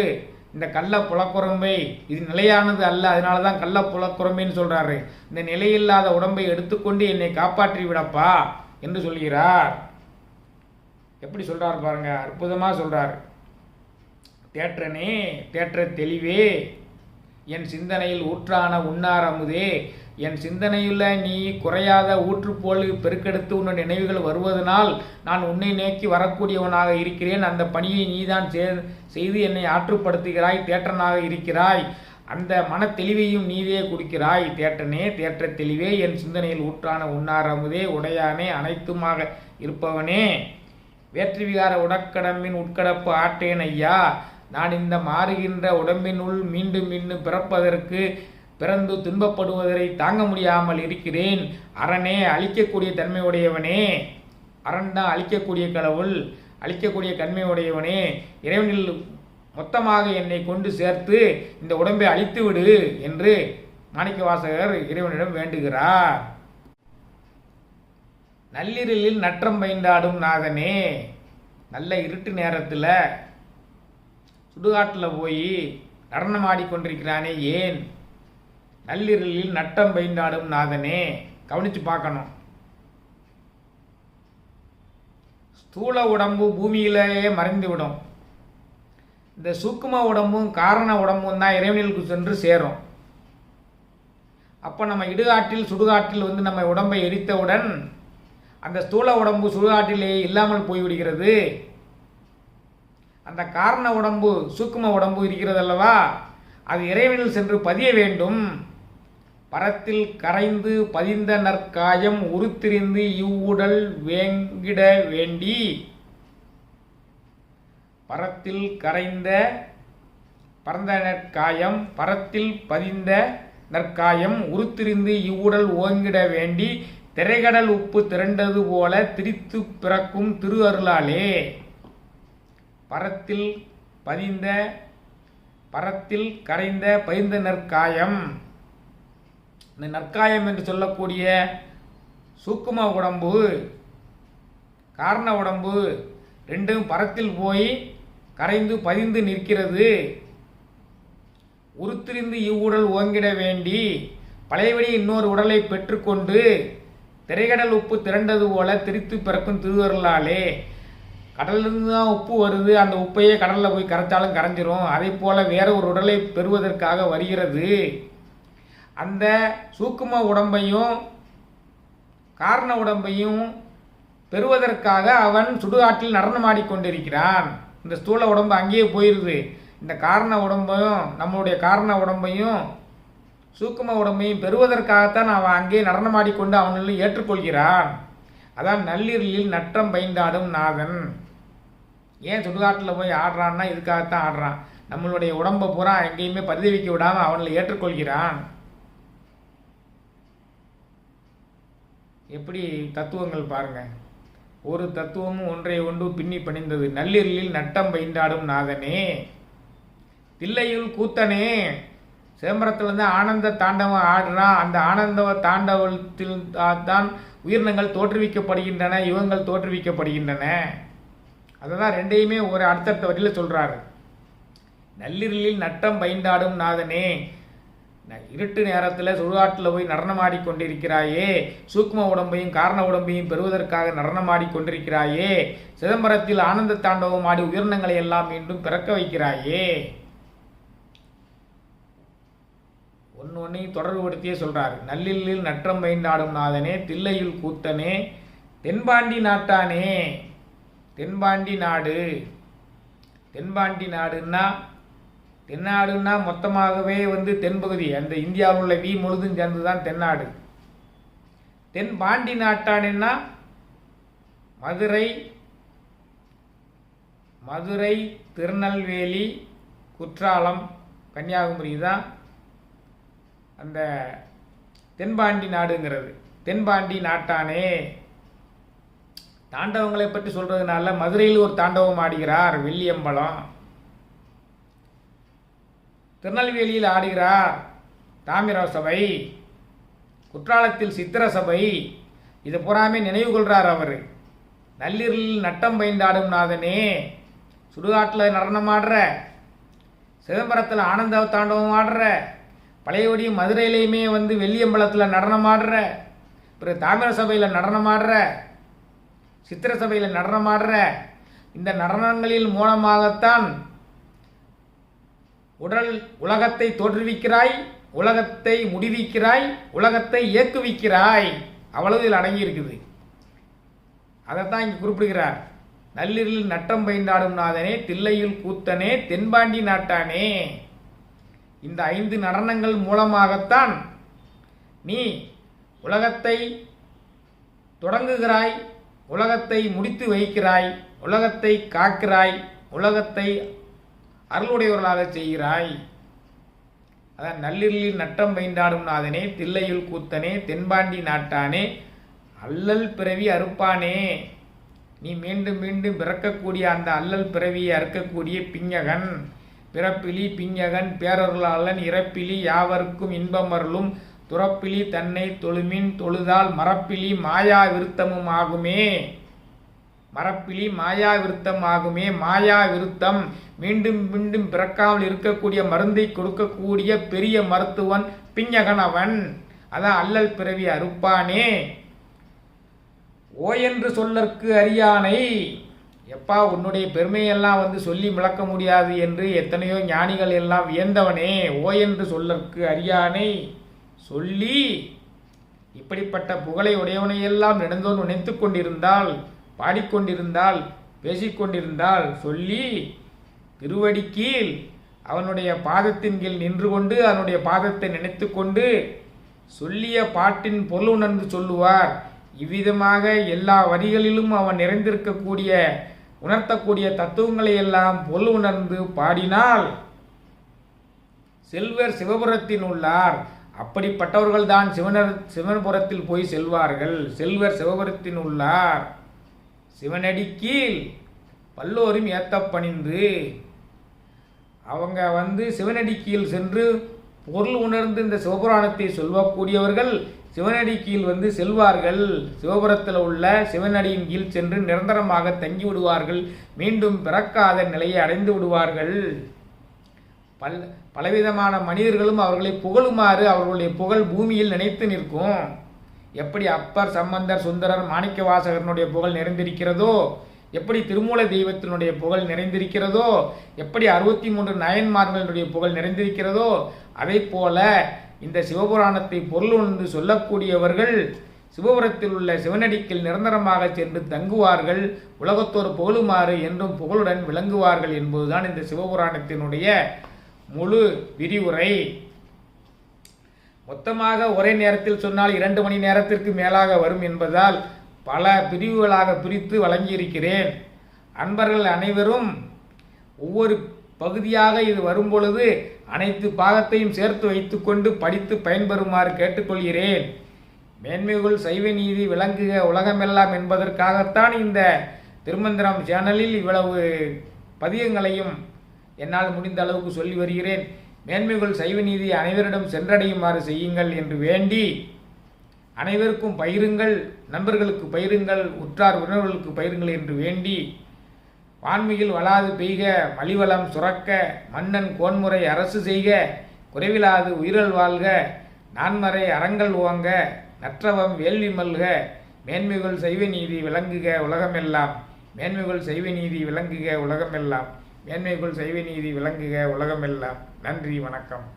A: இந்த கள்ள புலக்குரம்பை, இது நிலையானது அல்ல, அதனால தான் கள்ள புலக்குரம்பைன்னு சொல்றாரு. இந்த நிலையில்லாத உடம்பை எடுத்துக்கொண்டு என்னை காப்பாற்றி விடப்பா என்று சொல்கிறார். எப்படி சொல்றார் பாருங்க, அற்புதமா சொல்றார். தேற்றனே, தேற்ற தெளிவே. என் சிந்தனையில் ஊற்றான உண்ணார் அமுதே. என் சிந்தனையுள்ள நீ குறையாத ஊற்று போல் பெருக்கெடுத்து உன்னுடைய நினைவுகள் வருவதனால் நான் உன்னை நோக்கி வரக்கூடியவனாக இருக்கிறேன். அந்த பணியை நீதான் செய்து என்னை ஆற்றுப்படுத்துகிறாய், தேற்றனாக இருக்கிறாய். அந்த மன தெளிவையும் நீதே கொடுக்கிறாய். தேற்றனே, தேற்ற தெளிவே. என் சிந்தனையில் ஊற்றான உண்ணார் அமுதே, உடையானே, அனைத்துமாக இருப்பவனே. வேற்று விகார உடக்கடம்பின் உட்கடப்பு ஆட்டேன் ஐயா. நான் இந்த மாறுகின்ற உடம்பினுள் மீண்டும் மீண்டும் பிறப்பதற்கு, பிறந்து துன்பப்படுவதை தாங்க முடியாமல் இருக்கிறேன். அரணே, அழிக்கக்கூடிய தன்மையுடையவனே. அரண் தான் அழிக்கக்கூடிய கடவுள், அழிக்கக்கூடிய தன்மையுடையவனே. இறைவனில் மொத்தமாக என்னை கொண்டு சேர்த்து இந்த உடம்பை அழித்து விடு என்று மாணிக்கவாசகர் இறைவனிடம் வேண்டுகிறார். நள்ளிரலில் நற்றம் பயின்றாடும் நாதனே. நல்ல இருட்டு நேரத்தில் சுடுகாட்டில் போய் நடனம் ஆடிக்கொண்டிருக்கிறானே ஏன்? நள்ளிரலில் நட்டம் பயின்றாடும் நாதனே. கவனித்து பார்க்கணும். ஸ்தூல உடம்பு பூமியிலேயே மறைந்துவிடும். இந்த சூக்கும உடம்பும் காரண உடம்பும் தான் இறைவனுக்கு சென்று சேரும். அப்போ நம்ம இடுகாட்டில் சுடுகாட்டில் வந்து நம்ம உடம்பை எரித்தவுடன் அந்த ஸ்தூல உடம்பு சுடுகாட்டிலேயே இல்லாமல் போய்விடுகிறது. அந்த காரண உடம்பு சூக்கும உடம்பு இருக்கிறது அல்லவா, அது இறைவனில் சென்று பதிய வேண்டும். பரத்தில் கரைந்து பதிந்த நற்காயம் உருத்திரிந்து இவ்வுடல் வேங்கிட வேண்டி. பரத்தில் கரைந்த பரந்த நற்காயம் பரத்தில் பதிந்த நற்காயம் உருத்திரிந்து இவ்வுடல் ஓங்கிட வேண்டி திரைகடல் உப்பு திரண்டது போல திரித்து பிறக்கும் திரு அருளாலே. பரத்தில் கரைந்த பதிந்த நற்காயம், இந்த நற்காயம் என்று சொல்லக்கூடிய சூக்கும உடம்பு காரண உடம்பு ரெண்டும் பரத்தில் போய் கரைந்து பதிந்து நிற்கிறது. உருத்திரிந்து இவ்வுடல் ஓங்கிட வேண்டி பழையபடி இன்னொரு உடலை பெற்றுக்கொண்டு திரைகடல் உப்பு திரண்டது போல திரித்து பிறக்கும் திருவருளாலே. கடலிருந்து தான் உப்பு வருது, அந்த உப்பையே கடலில் போய் கரைச்சாலும் கரைஞ்சிரும். அதே போல் வேற ஒரு உடலை பெறுவதற்காக வருகிறது. அந்த சூக்கும உடம்பையும் காரண உடம்பையும் பெறுவதற்காக அவன் சுடுகாட்டில் நடனமாடிக்கொண்டிருக்கிறான். இந்த ஸ்தூல உடம்பு அங்கேயே போயிடுது. இந்த காரண உடம்பையும் நம்மளுடைய காரண உடம்பையும் சூக்கும உடம்பையும் பெறுவதற்காகத்தான் அவன் அங்கே நடனமாடிக்கொண்டு அவனில் ஏற்றுக்கொள்கிறான். அதான் நள்ளிரலில் நற்றம் பயின்றாடும் நாதன். ஏன் சுடுகாட்டில் போய் ஆடுறான்னா இதுக்காகத்தான் ஆடுறான். நம்மளுடைய உடம்பை பூரா எங்கேயுமே பதிவிக்க விடாமல் அவனில் ஏற்றுக்கொள்கிறான். எப்படி தத்துவங்கள் பாருங்க. ஒரு தத்துவமும் ஒன்றை ஒன்று பின்னி பணிந்தது. நள்ளிரலில் நட்டம் பயின்றாடும் நாதனே, தில்லையுள் கூத்தனே, சிதம்பரத்தில் ஆனந்த தாண்டவம் ஆடுறான். அந்த ஆனந்த தாண்டவத்தில் தான் உயிரினங்கள் தோற்றுவிக்கப்படுகின்றன, யுகங்கள் தோற்றுவிக்கப்படுகின்றன. அதை தான் ரெண்டையுமே ஒரு அடுத்தடுத்த வரியில் சொல்கிறாரு. நள்ளிரலில் நட்டம் பயின்றாடும் நாதனே, இருட்டு நேரத்தில் சுடுகாட்டில் போய் நடனமாடிக்கொண்டிருக்கிறாயே, சூக்ம உடம்பையும் காரண உடம்பையும் பெறுவதற்காக நடனமாடிக்கொண்டிருக்கிறாயே, சிதம்பரத்தில் ஆனந்த தாண்டவம் ஆடி உயிரினங்களை எல்லாம் மீண்டும் பிறக்க வைக்கிறாயே. ஒன்றையும் தொடர்புபடுத்தியே சொல்றாரு. நள்ளிரலில் நற்றம் பயின்றாடும் நாதனே, தில்லையுள் கூத்தனே, தென்பாண்டி நாட்டானே. தென்பாண்டி நாடு, தென்பாண்டி நாடுன்னா தென்னாடுன்னா மொத்தமாகவே தென்பகுதி, அந்த இந்தியாவில் உள்ள முழுதும் சேர்ந்து தான் தென்னாடு. தென்பாண்டி நாட்டானேன்னா மதுரை திருநெல்வேலி குற்றாலம் கன்னியாகுமரி தான் அந்த தென்பாண்டி நாடுங்கிறது. தென்பாண்டி நாட்டானே. தாண்டவங்களை பற்றி சொல்றதுனால மதுரையில் ஒரு தாண்டவம் ஆடுகிறார் வெள்ளியம்பலம், திருநெல்வேலியில் ஆடுகிறார் தாமிர சபை, குற்றாலத்தில் சித்திர சபை. இதை பூராமே நினைவு கொள்றார் அவர். நள்ளிரலில் நட்டம் பயின்றாடும் நாதனே, சுடுகாட்டில் நடனமாடுற, சிதம்பரத்தில் ஆனந்த தாண்டவம் ஆடுற, பழையபடி மதுரையிலையுமே வெள்ளியம்பலத்தில் நடனமாடுற, பிறகு தாமிர சபையில் நடனமாடுற, சித்திர சபையில் நடனமாடுற. இந்த நடனங்களில் மூலமாகத்தான் உலகத்தை தோற்றுவிக்கிறாய், உலகத்தை முடிவிக்கிறாய், உலகத்தை இயக்குவிக்கிறாய். அவ்வளவு இதில் அடங்கி இருக்குது. அதைத்தான் இங்கு குறிப்பிடுகிறார். நள்ளிரலில் நட்டம் பயின்றாடும் நாதனே, தில்லையுள் கூத்தனே, தென்பாண்டி நாட்டானே. இந்த 5 நடனங்கள் மூலமாகத்தான் நீ உலகத்தை தொடங்குகிறாய், உலகத்தை முடித்து வைக்கிறாய், உலகத்தை காக்கிறாய், உலகத்தை அருளுடையவர்களாக செய்கிறாய். அதான் நள்ளிரலில் நட்டம் பயின்றாடும் நாதனே, தில்லையுள் கூத்தனே, தென்பாண்டி நாட்டானே, அல்லல் பிறவி அறுப்பானே. நீ மீண்டும் மீண்டும் பிறக்கக்கூடிய அந்த அல்லல் பிறவியை அறுக்கக்கூடிய பிஞகன், பிறப்பிலி பிஞகன் பேரருளாளன், இறப்பிலி யாவர்க்கும் இன்பமருளும், துறப்பிலி தன்னை தொழுமின் தொழுதால் மரப்பிலி மாயா விருத்தமும் ஆகுமே. மரப்பிலி மாயா விருத்தம் ஆகுமே. மாயா விருத்தம், மீண்டும் மீண்டும் பிறக்காமல் இருக்கக்கூடிய மருந்தை கொடுக்கக்கூடிய பெரிய மருத்துவன் பிஞகன் அவன். அதான் அல்லல் பிறவி அறுப்பானே ஓ என்று சொல்லற்கு அறியானை. எப்பா உன்னுடைய பெருமையெல்லாம் சொல்லி விளக்க முடியாது என்று எத்தனையோ ஞானிகள் எல்லாம் வியந்தவனே, ஓ என்று சொல்லற்கு அறியானை சொல்லி இப்படிப்பட்ட புகழை உடையவனையெல்லாம் நினைந்தோன் நினைத்து கொண்டிருந்தால், பாடிக்கொண்டிருந்தால், பேசிக்கொண்டிருந்தால் சொல்லி திருவடி கீழ் அவனுடைய பாதத்தின் கீழ் நின்று கொண்டு அவனுடைய பாதத்தை நினைத்து கொண்டு சொல்லிய பாட்டின் பொருள் உணர்ந்து சொல்லுவார். இவ்விதமாக எல்லா வரிகளிலும் அவன் நிறைந்திருக்கக்கூடிய உணர்த்தக்கூடிய தத்துவங்களை எல்லாம் பொருள் உணர்ந்து பாடினால் செல்வர் சிவபுரத்தின் உள்ளார். அப்படிப்பட்டவர்கள் தான் சிவபுரத்தில் போய் செல்வார்கள். செல்வர் சிவபுரத்தின் உள்ளார். சிவனடி கீழ் பல்லோரும் ஏத்தப்பணிந்து அவங்க சிவனடி கீழ் சென்று பொருள் உணர்ந்து இந்த சிவபுராணத்தை சொல்லக்கூடியவர்கள் சிவனடி கீழ் செல்வார்கள். சிவபுரத்தில் உள்ள சிவனடியின் கீழ் சென்று நிரந்தரமாக தங்கி விடுவார்கள். மீண்டும் பிறக்காத நிலையை அடைந்து விடுவார்கள். பலவிதமான மனிதர்களும் அவர்களை புகழுமாறு அவர்களுடைய புகழ் பூமியில் நினைத்து நிற்கும். எப்படி அப்பர், சம்பந்தர், சுந்தரர், மாணிக்க வாசகரனுடைய புகழ் நிறைந்திருக்கிறதோ, எப்படி திருமூல தெய்வத்தினுடைய புகழ் நிறைந்திருக்கிறதோ, எப்படி 63 நாயன்மார்களுடைய புகழ் நிறைந்திருக்கிறதோ, அதை போல இந்த சிவபுராணத்தை பொருள் உணர்ந்து சொல்லக்கூடியவர்கள் சிவபுரத்தில் உள்ள சிவனடிக்கில் நிரந்தரமாக சென்று தங்குவார்கள். உலகத்தோர் புகழுமாறு என்றும் புகழுடன் விளங்குவார்கள் என்பதுதான் இந்த சிவபுராணத்தினுடைய முழு விரிவுரை. மொத்தமாக ஒரே நேரத்தில் சொன்னால் 2 மணி நேரத்திற்கு மேலாக வரும் என்பதால் பல பிரிவுகளாக பிரித்து வழங்கியிருக்கிறேன். அன்பர்கள் அனைவரும் ஒவ்வொரு பகுதியாக இது வரும்பொழுது அனைத்து பாகத்தையும் சேர்த்து வைத்துக்கொண்டு படித்து பயன்பெறுமாறு கேட்டுக்கொள்கிறேன். மேன்மைகள் சைவ நீதி விளங்குக உலகமெல்லாம் என்பதற்காகத்தான் இந்த திருமந்திரம் சேனலில் இவ்வளவு பதியங்களையும் என்னால் முடிந்த அளவுக்கு சொல்லி வருகிறேன். மேன்மைகள் சைவ நீதி அனைவரிடம் சென்றடையுமாறு செய்யுங்கள் என்று வேண்டி, அனைவருக்கும் பயிருங்கள், நண்பர்களுக்கு பயிருங்கள், உற்றார் உறவுகளுக்கு பயிருங்கள் என்று வேண்டி, வான்மியில் வளாது பெய்க, மலிவளம் சுரக்க, மன்னன் கோன்முறை அரசு செய்க, குறைவிலாது உயிரல் வாழ்க, நான்மறை அறங்கள் ஓங்க, நற்றவம் வேள்வி மல்க, மேன்மைகள் சைவ நீதி விளங்குக உலகமெல்லாம், மேன்மைகள் சைவ நீதி விளங்குக உலகமெல்லாம், மேன்மைகள் சைவ நீதி விளங்குக உலகமெல்லாம். நன்றி, வணக்கம்.